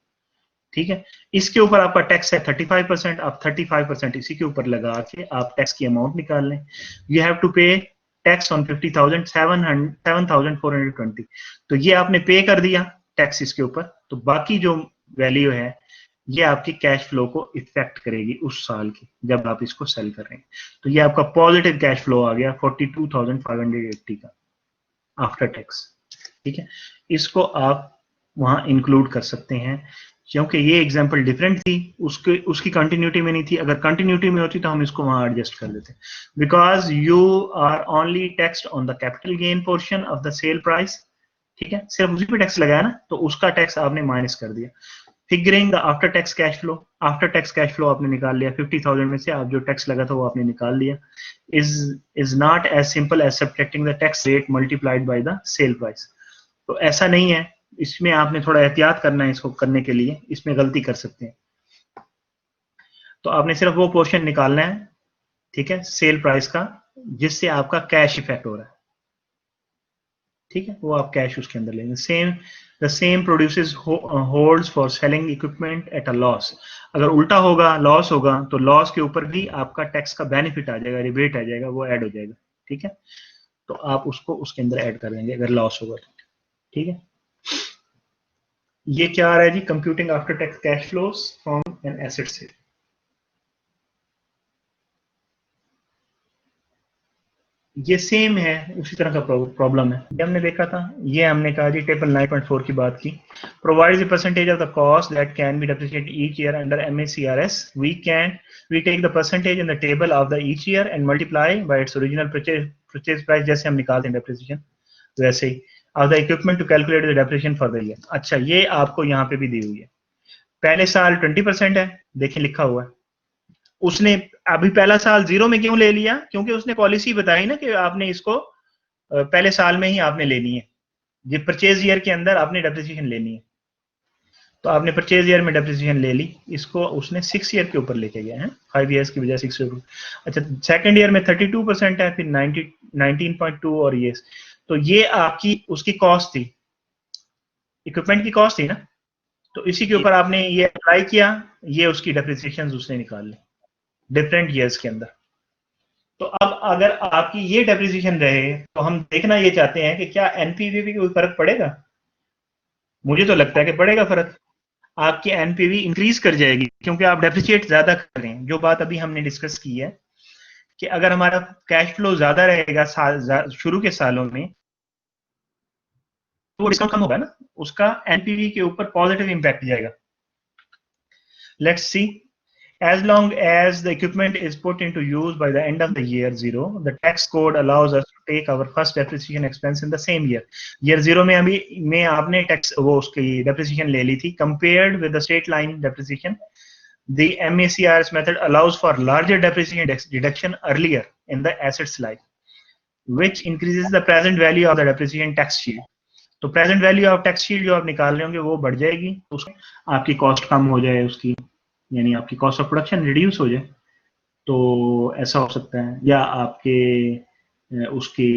ठीक है, इसके ऊपर आपका टैक्स है 35%, आप 35% इसी के ऊपर लगा के आप टैक्स की अमाउंट निकाल लें। यू हैव टू पे टैक्स ऑन 50,000 7,420। तो ये आपने पे कर दिया टैक्स इसके ऊपर, तो बाकी जो वैल्यू है ये आपकी कैश फ्लो को इफेक्ट करेगी उस साल की जब आप इसको सेल कर रहे हैं। तो ये आपका पॉजिटिव कैश फ्लो आ गया 42,580 का आफ्टर टैक्स। ठीक है, इसको आप वहां इंक्लूड कर सकते हैं, क्योंकि ये एग्जांपल डिफरेंट थी, उसकी कंटिन्यूटी में नहीं थी। अगर कंटिन्यूटी में होती तो हम इसको वहां एडजस्ट कर देते, because you are only taxed on the capital gain portion of the sale price. ठीक है, सिर्फ उसी पे टैक्स लगाया ना, तो उसका टैक्स आपने माइनस कर दिया। Figuring the after tax cash flow, after tax cash flow आपने निकाल लिया, 50,000 में से आप जो टैक्स लगा था वो आपने निकाल लिया। Is not as simple as subtracting the tax rate multiplied by the sale price. तो ऐसा नहीं है, इसमें आपने थोड़ा एहतियात करना है, इसको करने के लिए इसमें गलती कर सकते हैं। तो आपने सिर्फ वो पोर्शन निकालना है, ठीक है, सेल प्राइस का जिससे आपका कैश इफेक्ट हो रहा है। ठीक है, वो आप कैश उसके अंदर लेंगे। The same produces holds for selling equipment at a loss. अगर उल्टा होगा, लॉस होगा, तो लॉस के ऊपर भी आपका टैक्स का बेनिफिट आ जाएगा, रिबेट आ जाएगा, वो ऐड हो जाएगा। ठीक है, तो आप उसको उसके अंदर ऐड कर देंगे अगर लॉस होगा तो। ठीक है, ये क्या आ रहा है जी, computing after tax cash flows from an asset sale. ये सेम है, उसी तरह का प्रॉब्लम है, ये हमने देखा था। ये हमने कहा जी टेबल 9.4 की बात की, provides the percentage of the cost that can be depreciated each year under MACRS। We take the percentage in the table of the each year and multiply by its original purchase price. जैसे हम निकालते हैं depreciation वैसे ही of the equipment to calculate the depreciation for the year. अच्छा, ये आपको यहाँ पे भी दी हुई है। पहले साल 20% है, देखिए लिखा हुआ है। उसने अभी पहला साल 0 में क्यों ले लिया? क्योंकि उसने पॉलिसी बताई ना कि आपने इसको पहले साल में ही आपने लेनी है, ये परचेज ईयर के अंदर आपने डेप्रिसिएशन लेनी है। तो आपने परचेज ईयर में डेप्रिसिएशन ले ली, इसको उसने 6 ईयर के ऊपर लेके गया है, 5 ईयर्स की बजाय 6 ईयर। अच्छा, सेकंड ईयर में 32% है, फिर 19.2 और ये। तो ये आपकी उसकी कॉस्ट थी, इक्विपमेंट की कॉस्ट थी ना, तो इसी के ऊपर आपने ये अप्लाई किया, ये उसकी डेप्रिसिएशन उसने निकाल ली डिफरेंट ईयर्स के अंदर। तो अब अगर आपकी ये डेप्रिसिएशन रहे तो हम देखना ये चाहते हैं कि क्या एनपीवी में कोई फर्क पड़ेगा? मुझे तो लगता है कि पड़ेगा फर्क। आपकी एनपीवी इंक्रीज कर जाएगी क्योंकि आप डेप्रिशिएट ज्यादा कर रहे हैं। जो बात अभी हमने डिस्कस की है कि अगर हमारा कैश फ्लो ज्यादा रहेगा शुरू के सालों में, तो वो डिस्काउंट कम होगा ना, उसका एनपीवी के ऊपर पॉजिटिव इंपैक्ट जाएगा। Let's see, as long as the equipment is put into use by the end of the year 0, the tax code allows us to take our first depreciation expense in the same year. Year 0 में अभी में आपने tax वो उसकी depreciation ले ली थी, compared with the straight line depreciation. The MACRS method allows for larger depreciation deduction earlier in the asset's life, which increases the present value of the depreciation tax shield. तो present value of tax sheet जो आप निकाल रहे होंगे वो बढ़ जाएगी, उसमें आपकी कॉस्ट कम हो जाए उसकी, यानी आपकी कॉस्ट ऑफ प्रोडक्शन रिड्यूस हो जाए। तो ऐसा हो सकता है, या आपके उसकी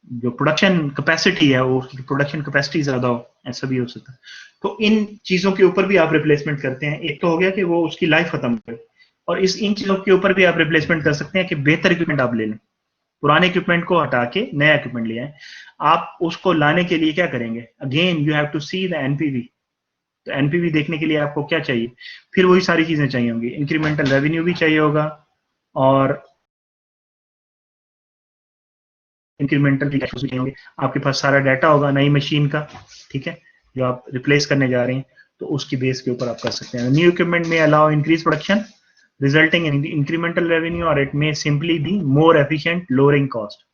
जो प्रोडक्शन कैपेसिटी है वो उसकी प्रोडक्शन कैपेसिटी ज्यादा हो, ऐसा भी हो सकता है। तो इन चीजों के ऊपर भी आप रिप्लेसमेंट करते हैं। एक तो हो गया कि वो उसकी लाइफ खत्म करे, और इन चीजों के ऊपर भी आप रिप्लेसमेंट कर सकते हैं कि बेहतर इक्विपमेंट आप ले लें, पुराने इक्विपमेंट को हटा के नया इक्विपमेंट ले आए। आप उसको लाने के लिए क्या करेंगे? Again you have to see the NPV. तो एनपीवी देखने के लिए आपको क्या चाहिए? फिर वही सारी चीजें चाहिए होंगी, इंक्रीमेंटल रेवेन्यू भी चाहिए होगा, और इंक्रीमेंटल कैश फ्लो भी चाहिए होंगे। आपके पास सारा डाटा होगा नई मशीन का, ठीक है, जो आप रिप्लेस करने जा रहे हैं, तो उसकी बेस के ऊपर आप कर सकते हैं। न्यू इक्विपमेंट में allow increase production resulting in incremental revenue, और it may simply be more efficient lowering cost.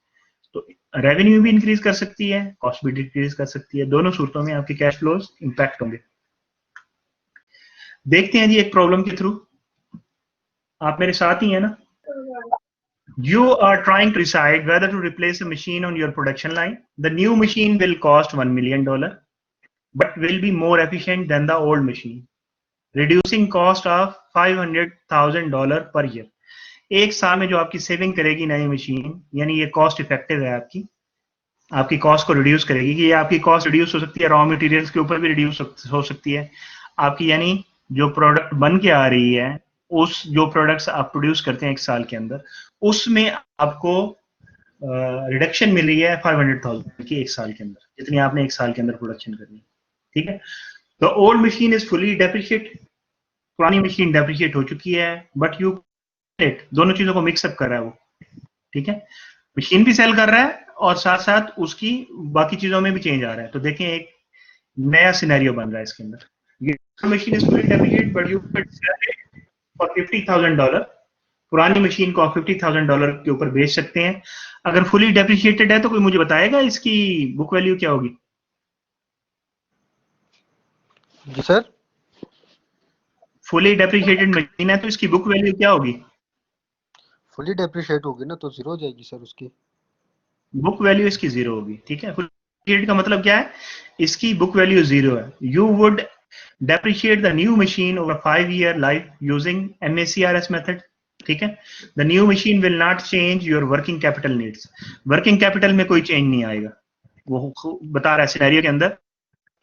तो रेवेन्यू भी इंक्रीज कर सकती है, कॉस्ट भी डिक्रीज कर सकती है, दोनों सूरतों में आपके कैश फ्लोज इंपैक्ट होंगे। देखते हैं जी एक प्रॉब्लम के थ्रू, आप मेरे साथ ही हैं ना? You are trying to decide whether to replace a machine on your production line. The new machine will cost $1 million, but will be more efficient than the old machine, reducing cost of $500,000 per year. एक साल में जो आपकी saving करेगी नई machine, यानी ये cost effective है, आपकी कॉस्ट को रिड्यूस करेगी। कि ये आपकी कॉस्ट रिड्यूस हो सकती है, रॉ मटेरियल्स के ऊपर भी रिड्यूस हो सकती है आपकी, यानी जो प्रोडक्ट बन के आ रही है, उस जो प्रोडक्ट्स आप प्रोड्यूस करते हैं एक साल के अंदर, उसमें आपको रिडक्शन मिल रही है 500,000 की एक साल के अंदर, जितनी आपने एक साल के अंदर प्रोडक्शन करनी है, ठीक है। तो old machine is fully depreciate, पुरानी मशीन डेप्रिशिएट हो चुकी है, बट यू दोनों चीजों को मिक्सअप कर रहा है वो, ठीक है। मशीन भी सेल कर रहा है और साथ साथ उसकी बाकी चीजों में भी चेंज आ रहा है। तो देखें एक नया सिनेरियो बन रहा है इसके अंदर। Machine is fully depreciate but you can sell it for $50,000। पुरानी मशीन को आप $50,000 के ऊपर बेच सकते हैं। अगर फुली डेप्रिशिएटेड है तो कोई मुझे बताएगा इसकी बुक वैल्यू क्या होगी? जी सर, फुली डेप्रिशिएटेड मशीन है तो इसकी बुक वैल्यू क्या होगी? फुली डेप्रिशिएट होगी ना तो जीरो हो जाएगी सर उसकी बुक वैल्यू इसकी जीरो होगी, ठीक है। फुल डेप्रिशिएट का मतलब क्या है? इसकी बुक वैल्यू जीरो है। You would depreciate the new machine over 5-year life using MACRS method, ठीक है। The new machine will not change your working capital needs. Working capital में कोई चेंज नहीं आएगा, वो बता रहा है सिनेरियो के अंदर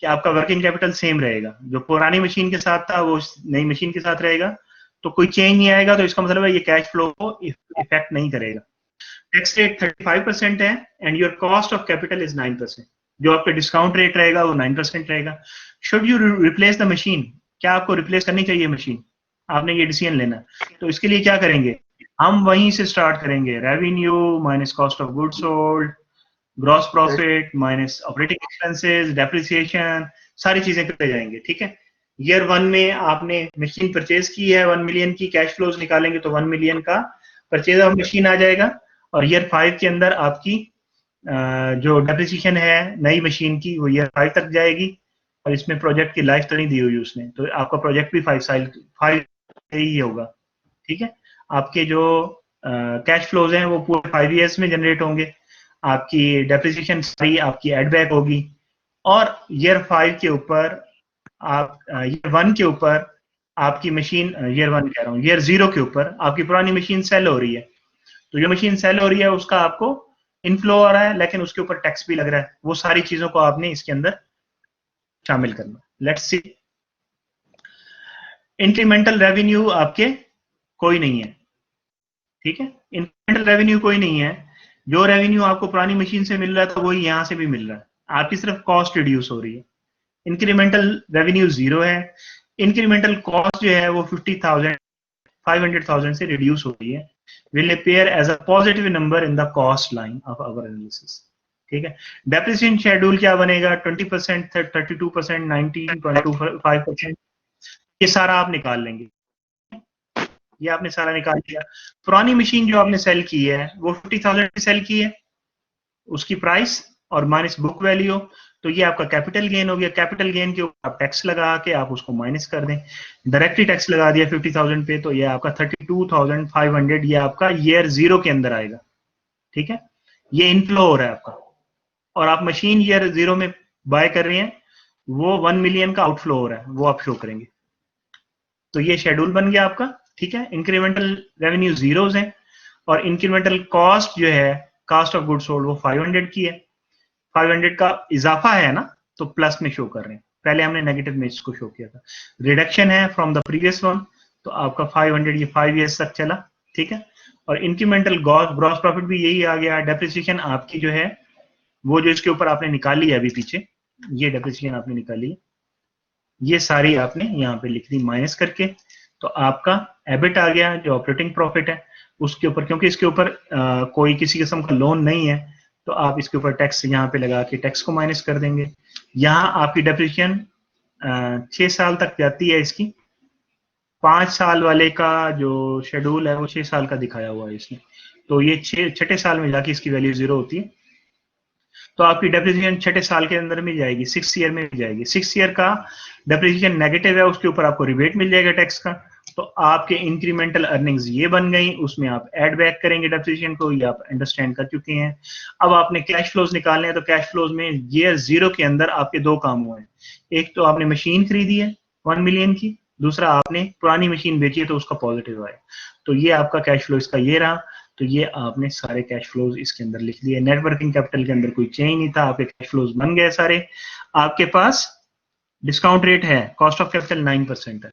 कि आपका वर्किंग कैपिटल सेम रहेगा, जो पुरानी मशीन के साथ था वो नई मशीन के साथ रहेगा, तो कोई चेंज नहीं आएगा। तो इसका मतलब है ये कैश फ्लो को इफेक्ट नहीं करेगा। टैक्स रेट 35% है and your cost of capital is 9%। जो आपका डिस्काउंट रेट रहेगा वो 9% रहेगा। Should you replace the machine? क्या आपको रिप्लेस करनी चाहिए मशीन? आपने ये डिसीजन लेना। तो इसके लिए क्या करेंगे? हम वहीं से स्टार्ट करेंगे, revenue minus cost of goods sold, gross profit minus operating expenses, depreciation, सारी चीजें करते जाएंगे, ठीक है। ईयर 1 में आपने मशीन परचेज की है 1 मिलियन की, कैश फ्लोज निकालेंगे तो 1 मिलियन का परचेज ऑफ मशीन आ जाएगा। और ईयर 5 के अंदर आपकी जो डेप्रिसिएशन है नई मशीन की वो ईयर 5 तक जाएगी, और इसमें प्रोजेक्ट की लाइफ तो नहीं दी हुई उसने, तो आपका प्रोजेक्ट भी 5 ही होगा। ठीक है, आपके जो कैश फ्लोज हैं वो पूरे 5 ईयर्स में जनरेट होंगे, आपकी डेप्रिसिएशन सारी आपकी एड बैक होगी, और ईयर 5 के ऊपर आप ईयर 1 के ऊपर आपकी मशीन, ईयर 1 कह रहा हूँ, ईयर 0 के ऊपर आपकी पुरानी मशीन सेल हो रही है, तो जो मशीन सेल हो रही है उसका आपको इनफ्लो आ रहा है, लेकिन उसके ऊपर टैक्स भी लग रहा है, वो सारी चीजों को आपने इसके अंदर शामिल करना। लेट्स सी, इंक्रीमेंटल रेवेन्यू आपके कोई नहीं है। ठीक है, इंक्रीमेंटल रेवेन्यू कोई नहीं है, जो रेवेन्यू आपको पुरानी मशीन से मिल रहा था वही यहां से भी मिल रहा है, आपकी सिर्फ कॉस्ट रिड्यूस हो रही है। इंक्रीमेंटल रेवेन्यू 0 है, इंक्रीमेंटल कॉस्ट जो है वो 500,000 से रिड्यूस हो रही है, will appear as a positive number in the cost line of our analysis। ठीक है, डेप्रिसिएशन शेड्यूल क्या बनेगा, 20%, 32%, 19.25%, ये सारा आप निकाल लेंगे, ये आपने सारा निकाल लिया। पुरानी मशीन जो आपने सेल की है वो 50,000 की सेल की है, उसकी प्राइस और माइनस बुक वैल्यू, तो ये आपका कैपिटल गेन हो गया। कैपिटल गेन के ऊपर आप टैक्स लगा के आप उसको माइनस कर दें, डायरेक्टली टैक्स लगा दिया 50,000 पे, तो ये आपका 32,500 ये आपका ईयर 0 के अंदर आएगा। ठीक है, ये इनफ्लो हो रहा है आपका, और आप मशीन ईयर 0 में बाय कर रहे हैं, वो 1 मिलियन का आउटफ्लो हो रहा है, वो आप शो करेंगे। तो ये शेड्यूल बन गया आपका। ठीक है, इंक्रीमेंटल रेवेन्यू जीरोज हैं, और इंक्रीमेंटल कॉस्ट जो है, कॉस्ट ऑफ गुड सोल्ड, वो 500 की है। 500 का इजाफा है ना, तो प्लस में शो कर रहे हैं, पहले हमने नेगेटिव में इसको शो किया था। रिडक्शन है फ्रॉम द प्रीवियस वन, तो आपका 500 ये 5 ईयर्स तक चला। ठीक है, और इंक्रीमेंटल ग्रॉस प्रॉफिट भी यही आ गया। डेप्रिसिएशन आपकी जो है वो जो इसके ऊपर आपने निकाली है अभी पीछे, ये डेप्रिसिएशन आपने निकाली है, ये सारी आपने यहाँ पे लिख दी माइनस करके, तो आपका एबिट आ गया जो ऑपरेटिंग प्रॉफिट है उसके ऊपर, क्योंकि इसके ऊपर कोई किसी किस्म का लोन नहीं है, तो आप इसके ऊपर टैक्स यहाँ पे लगा के टैक्स को माइनस कर देंगे। यहाँ आपकी डेप्रिसिएशन 6 साल तक जाती है इसकी, 5 साल वाले का जो शेड्यूल है वो 6 साल का दिखाया हुआ है इसमें, तो ये छठे साल में जाके इसकी वैल्यू 0 होती है, तो आपकी डेप्रिसिएशन छठे साल के अंदर मिल जाएगी, 6 ईयर में मिल जाएगी। 6 ईयर का डेप्रिसिएशन नेगेटिव है, उसके ऊपर आपको रिबेट मिल जाएगा टैक्स का, तो आपके इंक्रीमेंटल अर्निंग्स ये बन गई, उसमें आप ऐड बैक करेंगे डेप्रिसिएशन को, ये आप अंडरस्टैंड कर चुके हैं। अब आपने कैश फ्लोज निकालने हैं, तो कैश फ्लोज में ईयर 0 के अंदर आपके 2 काम हुए हैं, एक तो आपने मशीन खरीदी है 1 मिलियन की, दूसरा आपने पुरानी मशीन बेची है तो उसका पॉजिटिव आया, तो ये आपका कैश फ्लो इसका ये रहा। तो ये आपने सारे कैश फ्लोज इसके अंदर लिख दिए, नेट वर्किंग कैपिटल के अंदर कोई चेंज नहीं था, आपके कैश फ्लोज बन गए सारे। आपके पास डिस्काउंट रेट है, कॉस्ट ऑफ कैपिटल 9% है,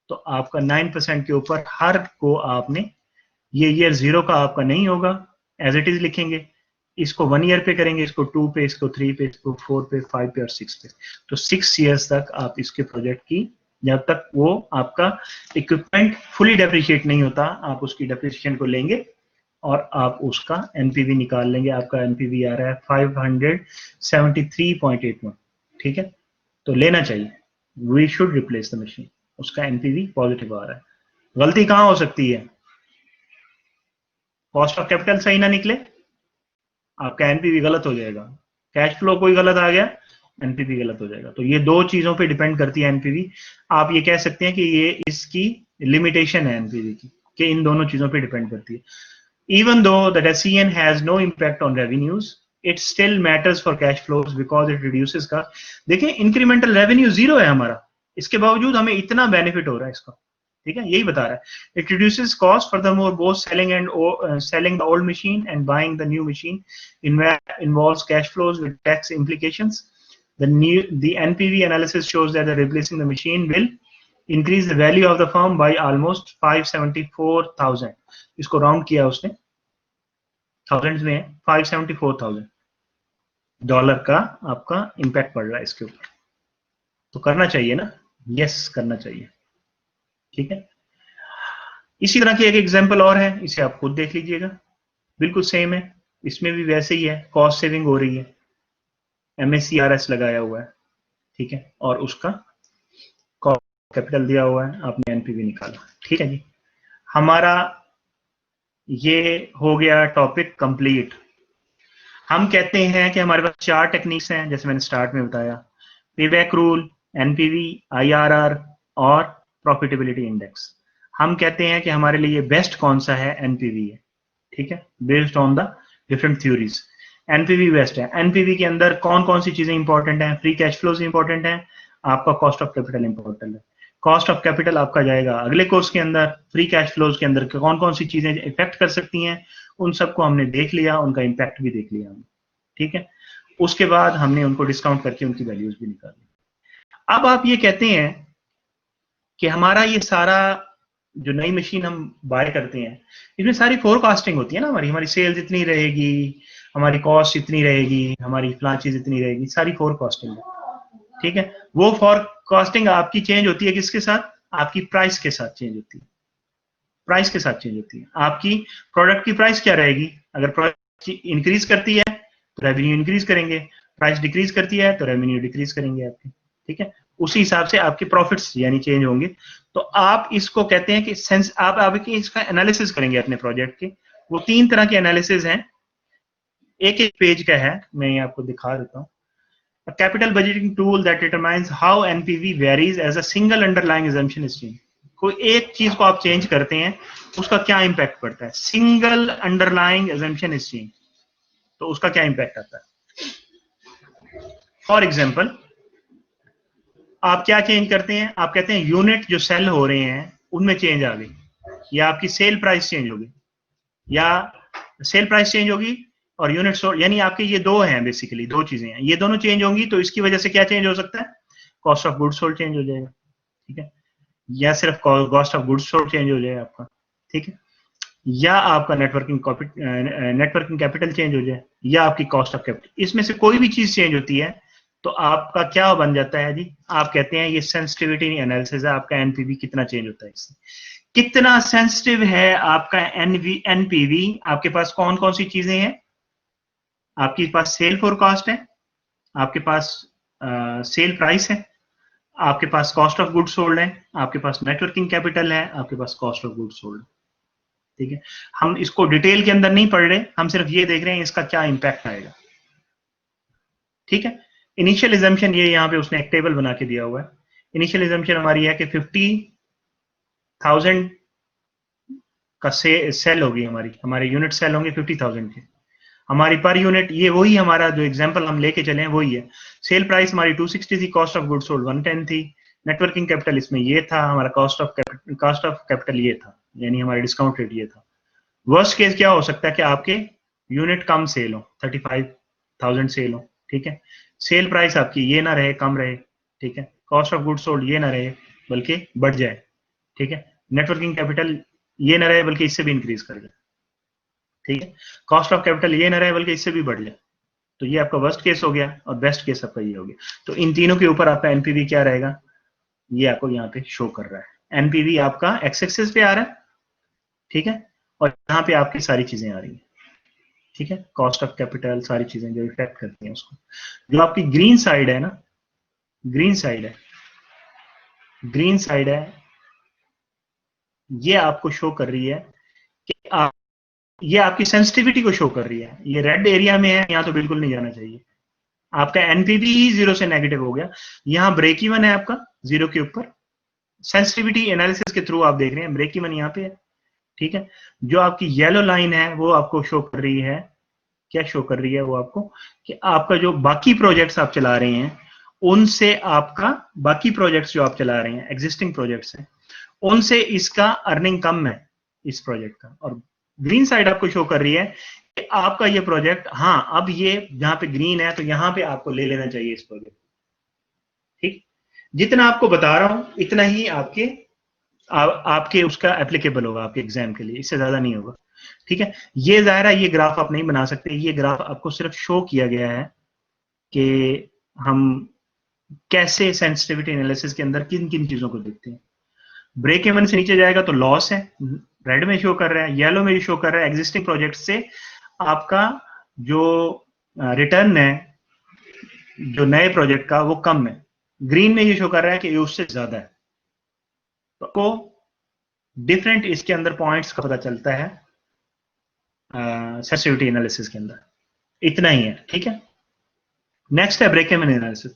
तो आपका 9% के ऊपर हर को आपने, ये ईयर 0 का आपका नहीं होगा, एज इट इज लिखेंगे, इसको 1 ईयर पे करेंगे, इसको 2 पे, इसको 3 पे, इसको 4 पे, 5 पे और 6 पे, तो 6 ईयर्स तक आप इसके प्रोजेक्ट की, जब तक वो आपका इक्विपमेंट फुली डेप्रिशिएट नहीं होता, आप उसकी डेप्रिसिएशन को लेंगे और आप उसका एनपीवी निकाल लेंगे। आपका एनपीवी आ रहा है 573.81। ठीक है, तो लेना चाहिए, we should replace the machine, उसका एनपीवी पॉजिटिव आ रहा है। गलती कहां हो सकती है, कॉस्ट ऑफ कैपिटल सही ना निकले, आपका एनपीवी गलत हो जाएगा, कैश फ्लो कोई गलत आ गया, एनपीवी गलत हो जाएगा। तो ये 2 चीजों पे डिपेंड करती है एनपीवी। आप ये कह सकते हैं कि ये इसकी लिमिटेशन है एनपीवी की, कि इन दोनों चीजों पे डिपेंड करती है। Even though the decision has no impact on revenues, it still matters for cash flows because it reduces का, देखें इंक्रीमेंटल रेवेन्यू 0 है हमारा, इसके बावजूद हमें इतना बेनिफिट हो रहा है इसका। ठीक है, यही बता रहा है, it reduces cost, furthermore both selling the old machine and buying the new machine involves cash flows with tax implications. The NPV analysis shows that replacing the machine will increase the value of the firm by almost 574,000, इसको round किया उसने, thousands में है, $574,000 का आपका impact पड़ रहा है इसके ऊपर, तो करना चाहिए ना, यस करना चाहिए। ठीक है, इसी तरह की एक एग्जांपल और है, इसे आप खुद देख लीजिएगा, बिल्कुल सेम है, इसमें भी वैसे ही है, कॉस्ट सेविंग हो रही है, MACRS लगाया हुआ है। ठीक है, और उसका कैपिटल दिया हुआ है, आपने एनपीवी निकाला। ठीक है जी, हमारा ये हो गया टॉपिक कंप्लीट। हम कहते हैं कि हमारे पास 4 टेक्निक्स हैं, जैसे मैंने स्टार्ट में बताया, पेबैक रूल, एनपीवी, आईआरआर और प्रॉफिटेबिलिटी इंडेक्स। हम कहते हैं कि हमारे लिए बेस्ट कौन सा है, एनपीवी है, ठीक है, based on the different theories. NPV best है। एनपीवी के अंदर कौन कौन सी चीजें इंपॉर्टेंट हैं? फ्री कैश फ्लोज इंपॉर्टेंट है, आपका कॉस्ट ऑफ कैपिटल इंपॉर्टेंट है। कॉस्ट ऑफ कैपिटल आपका जाएगा अगले कोर्स के अंदर। फ्री कैश फ्लोज के अंदर कौन कौन सी चीजें इफेक्ट कर सकती हैं, उन सबको हमने देख लिया, उनका इम्पैक्ट भी देख लिया हमने, ठीक है। उसके बाद हमने उनको डिस्काउंट करके उनकी वैल्यूज भी निकाल ली। अब आप ये कहते हैं कि हमारा ये सारा जो नई मशीन हम बाय करते हैं, इसमें सारी फोरकास्टिंग होती है ना, हमारी हमारी सेल्स इतनी रहेगी, हमारी कॉस्ट इतनी रहेगी, हमारी फलां चीज इतनी रहेगी, सारी फोरकास्टिंग है, ठीक है। वो फोरकास्टिंग आपकी चेंज होती है किसके साथ? आपकी प्राइस के साथ चेंज होती है, प्राइस के साथ चेंज होती है। आपकी प्रोडक्ट की प्राइस क्या रहेगी? अगर प्रोडक्ट इंक्रीज करती है तो रेवेन्यू इंक्रीज करेंगे, प्राइस डिक्रीज करती है तो रेवेन्यू डिक्रीज करेंगे आपके, ठीक है। उसी हिसाब से आपके प्रॉफिट्स यानी चेंज होंगे। तो आप इसको कहते हैं कि सेंस आप इसका एनालिसिस करेंगे अपने प्रोजेक्ट के। वो 3 तरह के एनालिसिस हैं, एक एक पेज का है, मैं ये आपको दिखा देता हूँ। A capital budgeting tool that determines how NPV varies as a single underlying assumption is changed. कोई एक चीज को आप चेंज करते हैं, उसका क्या इंपैक्ट पड़ता है? Single underlying assumption is changed, तो उसका क्या इंपैक्ट आता है? फॉर एग्जाम्पल, आप क्या चेंज करते हैं? आप कहते हैं यूनिट जो सेल हो रहे हैं उनमें चेंज आ गई, या आपकी सेल प्राइस चेंज होगी, या सेल प्राइस चेंज होगी और यूनिट सोल्ड, यानी आपके ये दो हैं, बेसिकली 2 चीजें हैं, ये दोनों चेंज होंगी। तो इसकी वजह से क्या चेंज हो सकता है? Cost of goods sold change हो जाएगा, ठीक है, या सिर्फ cost of goods sold change हो जाएगा आपका, ठीक है, या आपका नेटवर्किंग कैपिटल चेंज हो जाए, या आपकी कॉस्ट ऑफ कैपिटल। इसमें से कोई भी चीज चेंज होती है तो आपका क्या बन जाता है जी? आप कहते हैं ये सेंसिटिविटी एनालिसिस है, आपका एनपीवी कितना चेंज होता है इससे, कितना सेंसिटिव है आपका एनपीवी। आपके पास कौन कौन सी चीजें हैं? आपके पास सेल फोरकास्ट है, आपके पास सेल प्राइस है, आपके पास कॉस्ट ऑफ गुड्स सोल्ड है, आपके पास नेटवर्किंग कैपिटल है, आपके पास कॉस्ट ऑफ गुड्स सोल्ड, ठीक है। हम इसको डिटेल के अंदर नहीं पढ़ रहे, हम सिर्फ ये देख रहे हैं इसका क्या इंपैक्ट आएगा, ठीक है। इनिशियल एजम्पशन, ये यहाँ पे उसने एक टेबल बना के दिया हुआ है। इनिशियल एजम्पशन हमारी है कि 50,000 का सेल होगी, हमारे यूनिट सेल होंगे 50,000 के। हमारी पर यूनिट, ये वही हमारा जो एग्जांपल हम लेके चले हैं वही है। सेल प्राइस हमारी 260 थी, कॉस्ट ऑफ गुड्स सोल्ड 110 थी, नेटवर्किंग कैपिटल इसमें ये था, हमारा कॉस्ट ऑफ कैपिटल ये था, यानी हमारा डिस्काउंट रेट ये था। वर्स्ट केस क्या हो सकता है कि आपके यूनिट कम सेल हो, 35,000 सेल हो, ठीक है, सेल प्राइस आपकी ये ना रहे, कम रहे, ठीक है, कॉस्ट ऑफ गुड्स सोल्ड ये ना रहे बल्कि बढ़ जाए, ठीक है, नेटवर्किंग कैपिटल ये ना रहे बल्कि इससे भी इंक्रीज कर जाए, ठीक है, कॉस्ट ऑफ कैपिटल ये ना रहे बल्कि इससे भी बढ़ जाए। तो ये आपका वर्स्ट केस हो गया और बेस्ट केस आपका ये हो गया। तो इन तीनों के ऊपर आपका एनपीवी क्या रहेगा, ये आपको यहाँ पे शो कर रहा है। एनपीवी आपका एक्स एक्सिस पे आ रहा है, ठीक है, और यहाँ पे आपकी सारी चीजें आ रही है, ठीक है, कॉस्ट ऑफ कैपिटल, सारी चीजें जो इफेक्ट करती हैं उसको। जो आपकी ग्रीन साइड है ना, ग्रीन साइड है, ये आपको शो कर रही है कि ये आपकी सेंसिटिविटी को शो कर रही है। ये रेड एरिया में है, यहाँ तो बिल्कुल नहीं जाना चाहिए। आपका एनपीवी ही 0 से नेगेटिव हो गया, यहाँ ब्रेक इवन है आपका 0 के ऊपर। सेंसिटिविटी एनालिसिस के थ्रू आप देख रहे हैं ब्रेक इवन यहाँ पे है, ठीक है। जो आपकी येलो लाइन है वो आपको शो कर रही है, क्या शो कर रही है वो आपको, कि आपका जो बाकी प्रोजेक्ट्स आप चला रहे हैं उनसे, आपका बाकी प्रोजेक्ट्स जो आप चला रहे हैं, एग्जिस्टिंग प्रोजेक्ट्स हैं, उनसे इसका अर्निंग कम है इस प्रोजेक्ट का। और ग्रीन साइड आपको शो कर रही है कि आपका ये प्रोजेक्ट, हाँ अब ये जहां पे ग्रीन है तो यहां पे आपको ले लेना चाहिए इस प्रोजेक्ट, ठीक। जितना आपको बता रहा हूं इतना ही आपके उसका एप्लीकेबल होगा आपके एग्जाम के लिए, इससे ज्यादा नहीं होगा, ठीक है। ये जाहिर है ये ग्राफ आप नहीं बना सकते, ये ग्राफ आपको सिर्फ शो किया गया है कि हम कैसे सेंसिटिविटी एनालिसिस के अंदर किन किन चीजों को देखते हैं। ब्रेक इवन से नीचे जाएगा तो लॉस है, रेड में शो कर रहा है, येलो में शो कर रहा है एग्जिस्टिंग प्रोजेक्ट से आपका जो रिटर्न है जो नए प्रोजेक्ट का वो कम है, ग्रीन में ये शो कर रहा है कि ये उससे ज्यादा है। तो डिफरेंट इसके अंदर पॉइंट्स का पता चलता है सेंसिटिविटी एनालिसिस के अंदर, इतना ही है, ठीक है। नेक्स्ट है break even analysis.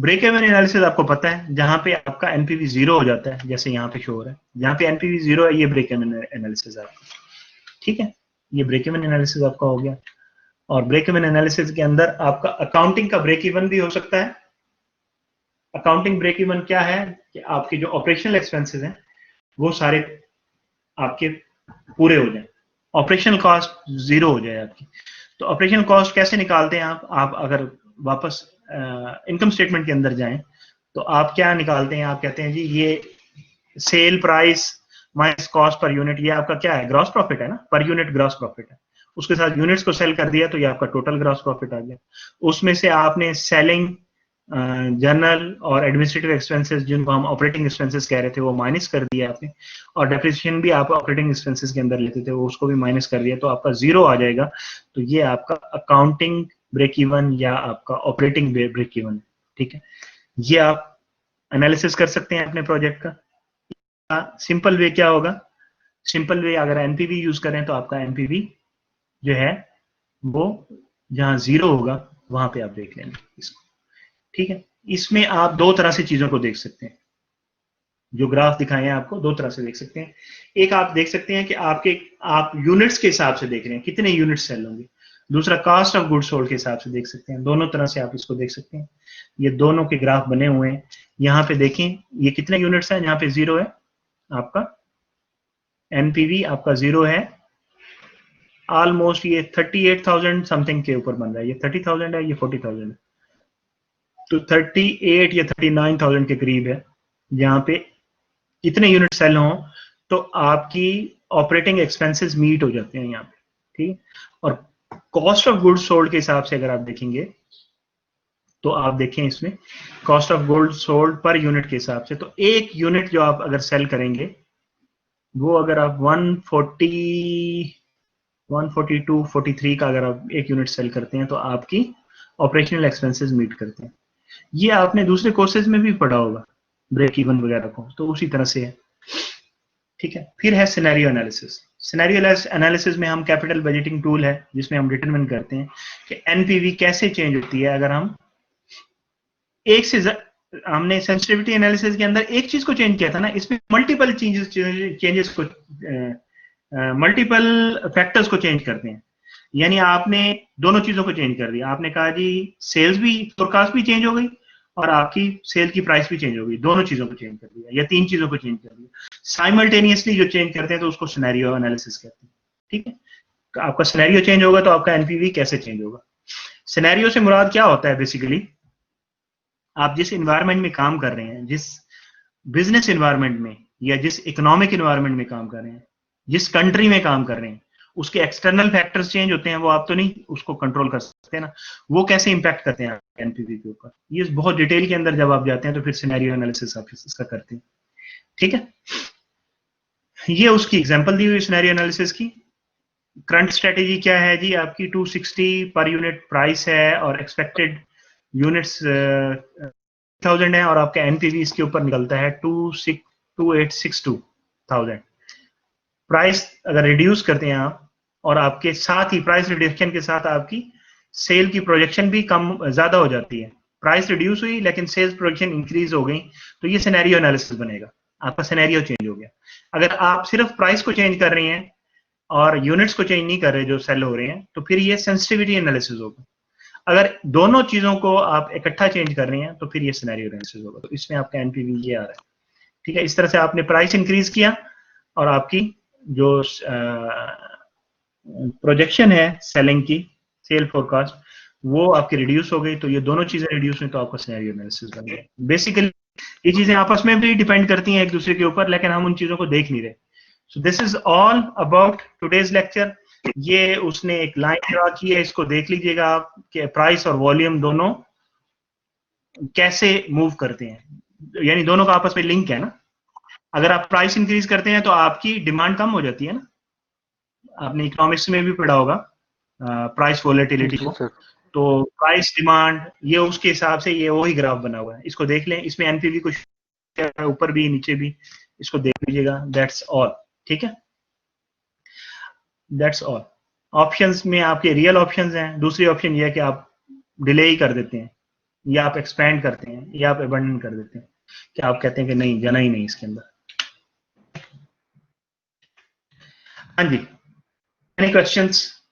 Break even analysis आपको पता है जहां पे आपका एनपीवी 0 हो जाता है, जैसे यहाँ पे शो हो रहा है, जहां पे एनपीवी 0 है, ये ब्रेक इवन एनालिसिस है आपका, ठीक है। ये ब्रेक इवन एनालिसिस आपका हो गया। और ब्रेक इवन एनालिसिस के अंदर आपका अकाउंटिंग का ब्रेक इवन भी हो सकता है। अकाउंटिंग ब्रेक इवन क्या है कि आपके जो ऑपरेशनल एक्सपेंसेस हैं वो सारे आपके पूरे हो जाए, ऑपरेशनल कॉस्ट 0 हो जाए आपकी। तो ऑपरेशनल कॉस्ट कैसे निकालते हैं आप अगर वापस इनकम स्टेटमेंट के अंदर जाएं तो आप क्या निकालते हैं, आप कहते हैं जी ये sale price minus cost per unit, ये आपका क्या है, ग्रॉस प्रॉफिट है ना, पर यूनिट ग्रॉस प्रॉफिट है। उसके साथ यूनिट्स को सेल कर दिया तो ये आपका टोटल ग्रॉस प्रॉफिट आ गया। उसमें से आपने सेलिंग, जनरल और एडमिनिस्ट्रेटिव एक्सपेंसेस, जिनको हम ऑपरेटिंग एक्सपेंसेस कह रहे थे, वो माइनस कर दिया आपने। और डेप्रिसिएशन भी आप ऑपरेटिंग एक्सपेंसेस के अंदर लेते थे, वो उसको भी माइनस कर दिया, तो आपका 0 आ जाएगा। तो ये आपका अकाउंटिंग ब्रेक इवन या आपका ऑपरेटिंग ब्रेक इवन है, ठीक है। ये आप एनालिसिस कर सकते हैं अपने प्रोजेक्ट का। सिंपल वे क्या होगा, सिंपल वे अगर एनपीवी यूज करें तो आपका एनपीवी जो है वो जहां 0 होगा वहां पे आप देख लेंगे इसको, ठीक है। इसमें आप दो तरह से चीजों को देख सकते हैं, जो ग्राफ दिखाए हैं आपको दो तरह से देख सकते हैं। एक आप देख सकते हैं कि आप यूनिट्स के हिसाब से देख रहे हैं, कितने यूनिट्स सेल होंगे। दूसरा कॉस्ट ऑफ गुड्स सोल्ड के हिसाब से देख सकते हैं। दोनों तरह से आप इसको देख सकते हैं। ये दोनों के ग्राफ बने हुए हैं। यहाँ पे देखें ये कितने यूनिट्स हैं, यहाँ पे 0 है आपका, एनपीवी आपका 0 है। ऑलमोस्ट ये 38,000 समथिंग के ऊपर बन रहा है, ये 30,000 है, ये 40,000 है, तो 38 या 39,000 के करीब है। जहां पे इतने यूनिट सेल हों तो आपकी ऑपरेटिंग एक्सपेंसेस मीट हो जाते हैं यहाँ पे, ठीक। और कॉस्ट ऑफ गुड्स सोल्ड के हिसाब से अगर आप देखेंगे तो आप देखें इसमें cost of goods sold per unit के हिसाब से, तो एक यूनिट जो आप अगर सेल करेंगे वो अगर आप 140, 142, 43 का अगर आप एक यूनिट सेल करते हैं तो आपकी ऑपरेशनल एक्सपेंसेस मीट करते हैं। ये आपने दूसरे कोर्सेज में भी पढ़ा होगा ब्रेक इवन वगैरह को, तो उसी तरह से है, ठीक है। फिर है सिनेरियो एनालिसिस। सिनेरियो एनालिसिस में हम कैपिटल बजटिंग टूल है जिसमें हम डिटरमिन करते हैं कि एनपीवी कैसे चेंज होती है अगर हम एक से हमने सेंसिटिविटी एनालिसिस के अंदर एक चीज को चेंज किया था ना, इसमें मल्टीपल चेंजेस को मल्टीपल फैक्टर्स को चेंज करते हैं। यानी आपने दोनों चीजों को चेंज कर दिया। आपने कहा जी सेल्स भी, फोरकास्ट भी चेंज हो गई और आपकी सेल की प्राइस भी चेंज हो गई, दोनों चीजों को चेंज कर दिया या तीन चीजों को चेंज कर दिया साइमल्टेनियसली। जो चेंज करते हैं तो उसको सिनेरियो एनालिसिस कहते हैं, ठीक है। आपका सिनेरियो चेंज होगा तो आपका एनपीवी कैसे चेंज होगा। सिनेरियो से मुराद क्या होता है, बेसिकली आप जिस इन्वायरमेंट में काम कर रहे हैं, जिस बिजनेस इन्वायरमेंट में या जिस इकोनॉमिक इन्वायरमेंट में काम कर रहे हैं, जिस कंट्री में काम कर रहे हैं, उसके एक्सटर्नल फैक्टर्स चेंज होते हैं, वो आप तो नहीं उसको कंट्रोल कर सकते ना, वो कैसे इंपैक्ट करते हैं एनपीवी के ऊपर। ये बहुत डिटेल के अंदर जब आप जाते हैं तो फिर सिनेरियो एनालिसिस आप इसका करते हैं, ठीक है। ये उसकी एग्जांपल दी हुई सिनेरियो एनालिसिस की। करंट स्ट्रेटेजी क्या है जी, आपकी 260 पर यूनिट प्राइस है और एक्सपेक्टेड यूनिट्स 1000 है और आपका एनपीवी इसके ऊपर निकलता है 2862,000। प्राइस अगर रिड्यूस करते हैं आप और आपके साथ ही प्राइस रिडक्शन के साथ आपकी सेल की प्रोजेक्शन भी कम ज्यादा हो जाती है। प्राइस रिड्यूस हुई लेकिन सेल्स प्रोजेक्शन इंक्रीज हो गई, तो ये सिनेरियो एनालिसिस बनेगा, आपका सिनेरियो चेंज हो गया। अगर आप सिर्फ प्राइस को चेंज कर रहे हैं और यूनिट्स को चेंज नहीं कर रहे जो सेल हो रहे हैं, तो फिर ये सेंसिटिविटी एनालिसिस होगा। अगर दोनों चीजों को आप इकट्ठा चेंज कर रहे हैं तो फिर ये सिनेरियो एनालिसिस होगा। तो इसमें आपका एनपीवी ये आ रहा है, ठीक है। इस तरह से आपने प्राइस इंक्रीज किया और आपकी जो प्रोजेक्शन है सेलिंग की, सेल फोरकास्ट, वो आपकी रिड्यूस हो गई। तो ये दोनों चीजें रिड्यूस हुई तो आपका सिनेरियो एनालिसिस बन गया। बेसिकली ये चीजें आपस में भी डिपेंड करती हैं एक दूसरे के ऊपर, लेकिन हम उन चीजों को देख नहीं रहे। So this is all about today's lecture. ये उसने एक लाइन ड्रा की है, इसको देख लीजिएगा आप कि प्राइस और वॉल्यूम दोनों कैसे मूव करते हैं, यानी दोनों का आपस में लिंक है ना। अगर आप प्राइस इंक्रीज करते हैं तो आपकी डिमांड कम हो जाती है ना, आपने इकोनॉमिक्स में भी पढ़ा होगा प्राइस वोलेटिलिटी को। सर तो प्राइस डिमांड ये उसके हिसाब से ये वही ग्राफ बना हुआ है, इसको देख लें। इसमें एनपीवी कुछ ऊपर भी नीचे भी, इसको देख लीजिएगा। दैट्स ऑल, ठीक है, दैट्स ऑल। ऑप्शंस में आपके रियल ऑप्शंस हैं, दूसरी ऑप्शन ये है कि आप डिले ही कर देते हैं, या आप एक्सपेंड करते हैं, या आप अबंडन कर देते हैं, कि आप कहते हैं कि नहीं, जाना ही नहीं इसके अंदर। हाँ जी, एनी क्वेश्चंस?